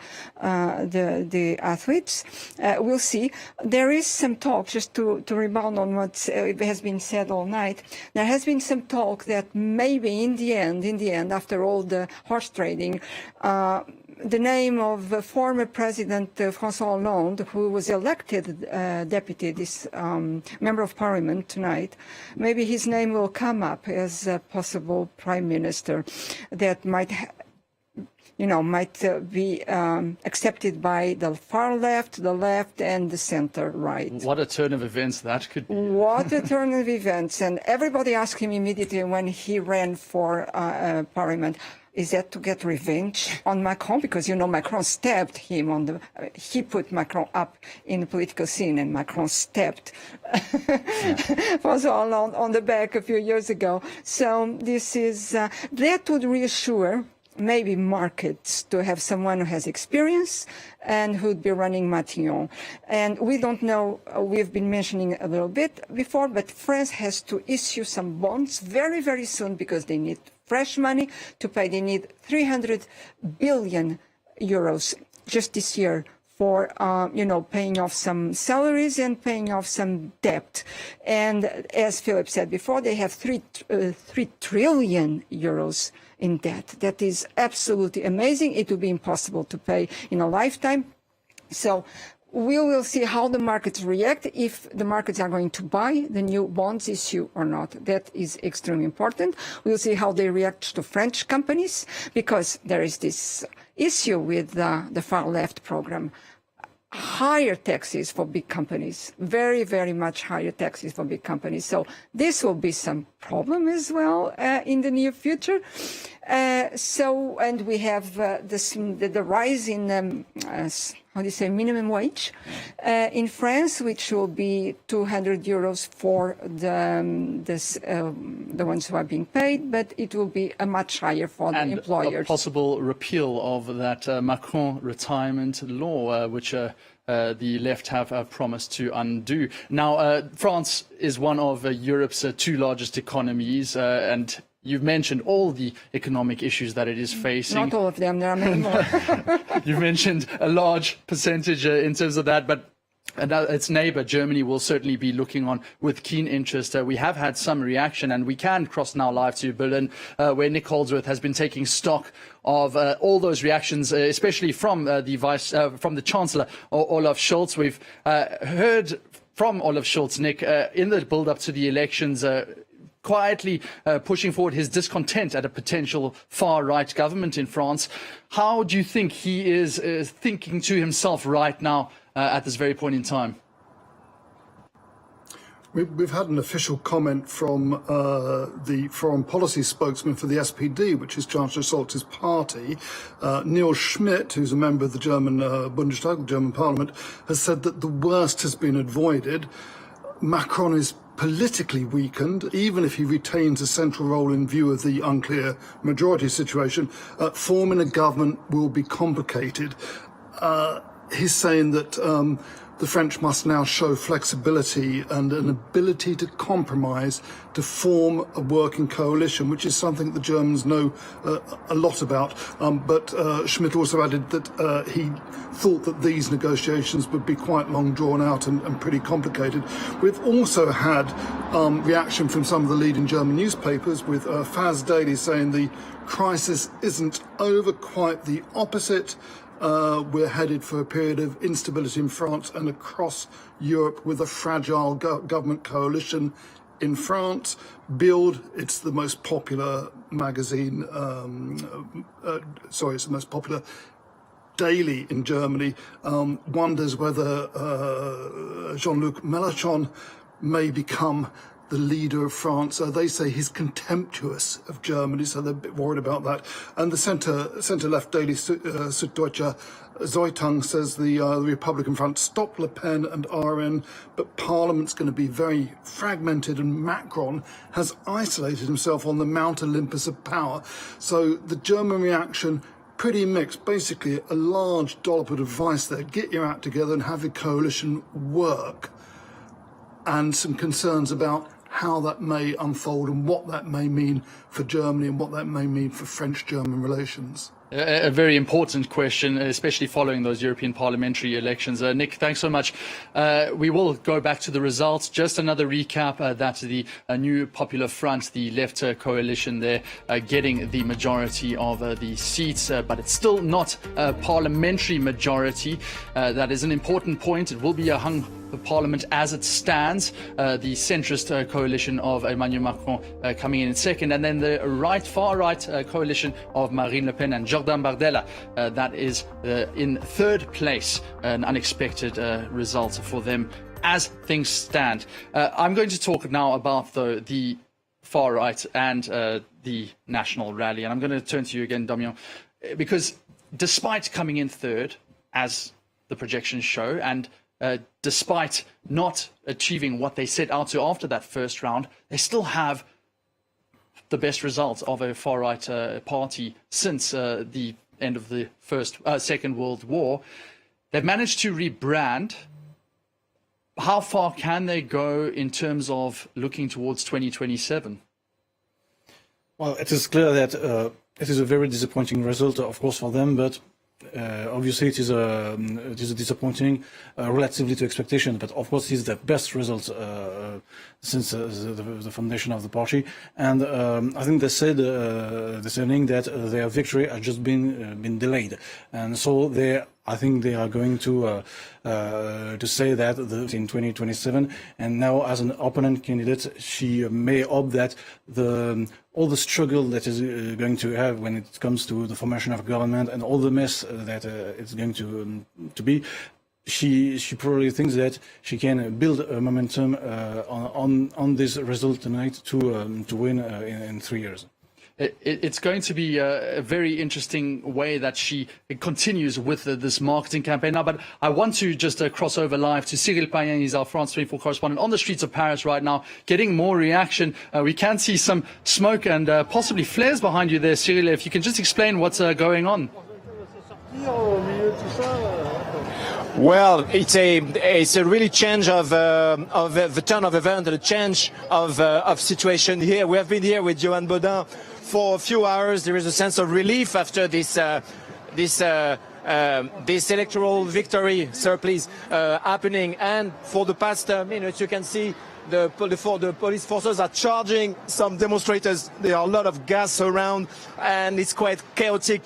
athletes. We'll see. There is some talk, just to rebound on what has been said all night, there has been some talk that maybe in the end, after all the horse trading, the name of former President François Hollande, who was elected deputy, this member of parliament tonight, maybe his name will come up as a possible prime minister that might be accepted by the far left, the left, and the center right. What a turn of events that could be. What a turn of events. And everybody asked him immediately when he ran for parliament, is that to get revenge on Macron? Because, Macron stabbed him he put Macron up in the political scene, and Macron stabbed François Hollande on the back a few years ago. So this is, that would reassure maybe markets to have someone who has experience and who'd be running Matignon. And we don't know, we've been mentioning a little bit before, but France has to issue some bonds very, very soon because they need fresh money to pay. They need 300 billion euros just this year for, paying off some salaries and paying off some debt. And as Philip said before, they have 3 trillion euros in debt. That is absolutely amazing. It will be impossible to pay in a lifetime. So we will see how the markets react, if the markets are going to buy the new bonds issue or not. That is extremely important. We'll see how they react to French companies, because there is this issue with the far left program. Higher taxes for big companies, very, very much higher taxes for big companies. So this will be some problem as well in the near future. And we have the rise in minimum wage in France, which will be 200 euros for the ones who are being paid, but it will be a much higher for the employers. A possible repeal of that Macron retirement law, which the left have promised to undo. Now, France is one of Europe's 2 largest economies, and you've mentioned all the economic issues that it is facing. Not all of them, there are many more. You've mentioned a large percentage in terms of that, but its neighbour, Germany, will certainly be looking on with keen interest. We have had some reaction, and we can cross now live to Berlin, where Nick Holdsworth has been taking stock of all those reactions, especially from the Chancellor, Olaf Scholz. We've heard from Olaf Scholz, Nick, in the build-up to the elections, quietly pushing forward his discontent at a potential far-right government in France. How do you think he is thinking to himself right now at this very point in time? We've had an official comment from the foreign policy spokesman for the SPD, which is Chancellor Scholz's party. Neil Schmidt, who's a member of the German Bundestag, the German Parliament, has said that the worst has been avoided. Macron is politically weakened, even if he retains a central role in view of the unclear majority situation. Forming a government will be complicated. He's saying that the French must now show flexibility and an ability to compromise to form a working coalition, which is something the Germans know a lot about. But Schmidt also added that he thought that these negotiations would be quite long drawn out and pretty complicated. We've also had reaction from some of the leading German newspapers, with Faz Daily saying the crisis isn't over, quite the opposite. We're headed for a period of instability in France and across Europe, with a fragile government coalition in France. Bild, it's the most popular magazine, it's the most popular daily in Germany, wonders whether Jean-Luc Mélenchon may become the leader of France. They say he's contemptuous of Germany, so they're a bit worried about that. And the centre-left daily Süddeutsche Zeitung says the Republican front stopped Le Pen and RN, but Parliament's going to be very fragmented, and Macron has isolated himself on the Mount Olympus of power. So the German reaction pretty mixed. Basically, a large dollop of advice there. Get your act together and have the coalition work. And some concerns about how that may unfold and what that may mean for Germany and what that may mean for French-German relations. A very important question, especially following those European parliamentary elections. Nick, thanks so much. We will go back to the results. Just another recap that the new Popular Front, the left coalition there, getting the majority of the seats, but it's still not a parliamentary majority. That is an important point. It will be a hung parliament as it stands. The centrist coalition of Emmanuel Macron coming in second, and then the far right coalition of Marine Le Pen and Jordan Bardella that is in third place. An unexpected result for them as things stand. I'm going to talk now about the far right and the national rally, and I'm going to turn to you again, Damien, because despite coming in third, as the projections show, and despite not achieving what they set out to after that first round, they still have the best results of a far-right party since the end of the Second World War. They've managed to rebrand. How far can they go in terms of looking towards 2027? Well, it is clear that it is a very disappointing result, of course, for them, but obviously it is a disappointing relatively to expectation, but of course it is the best result since the foundation of the party. And I think they said this evening that their victory has just been delayed, and so I think they are going to say that in 2027. And now, as an opponent candidate, she may hope that all the struggle that is going to have when it comes to the formation of government and all the mess that it's going to be, she probably thinks that she can build a momentum on this result tonight to win in 3 years. It's going to be a very interesting way that she continues with this marketing campaign now. But I want to just cross over live to Cyril Payen. He's our France 24 correspondent on the streets of Paris right now, getting more reaction. We can see some smoke and possibly flares behind you there, Cyril. If you can just explain what's going on. Well, it's a really change of the turn of event, a change of situation here. We have been here with Johan Baudin for a few hours. There is a sense of relief after this electoral victory surplus happening, and for the past minutes you can see the police forces are charging some demonstrators. There are a lot of gas around and it's quite chaotic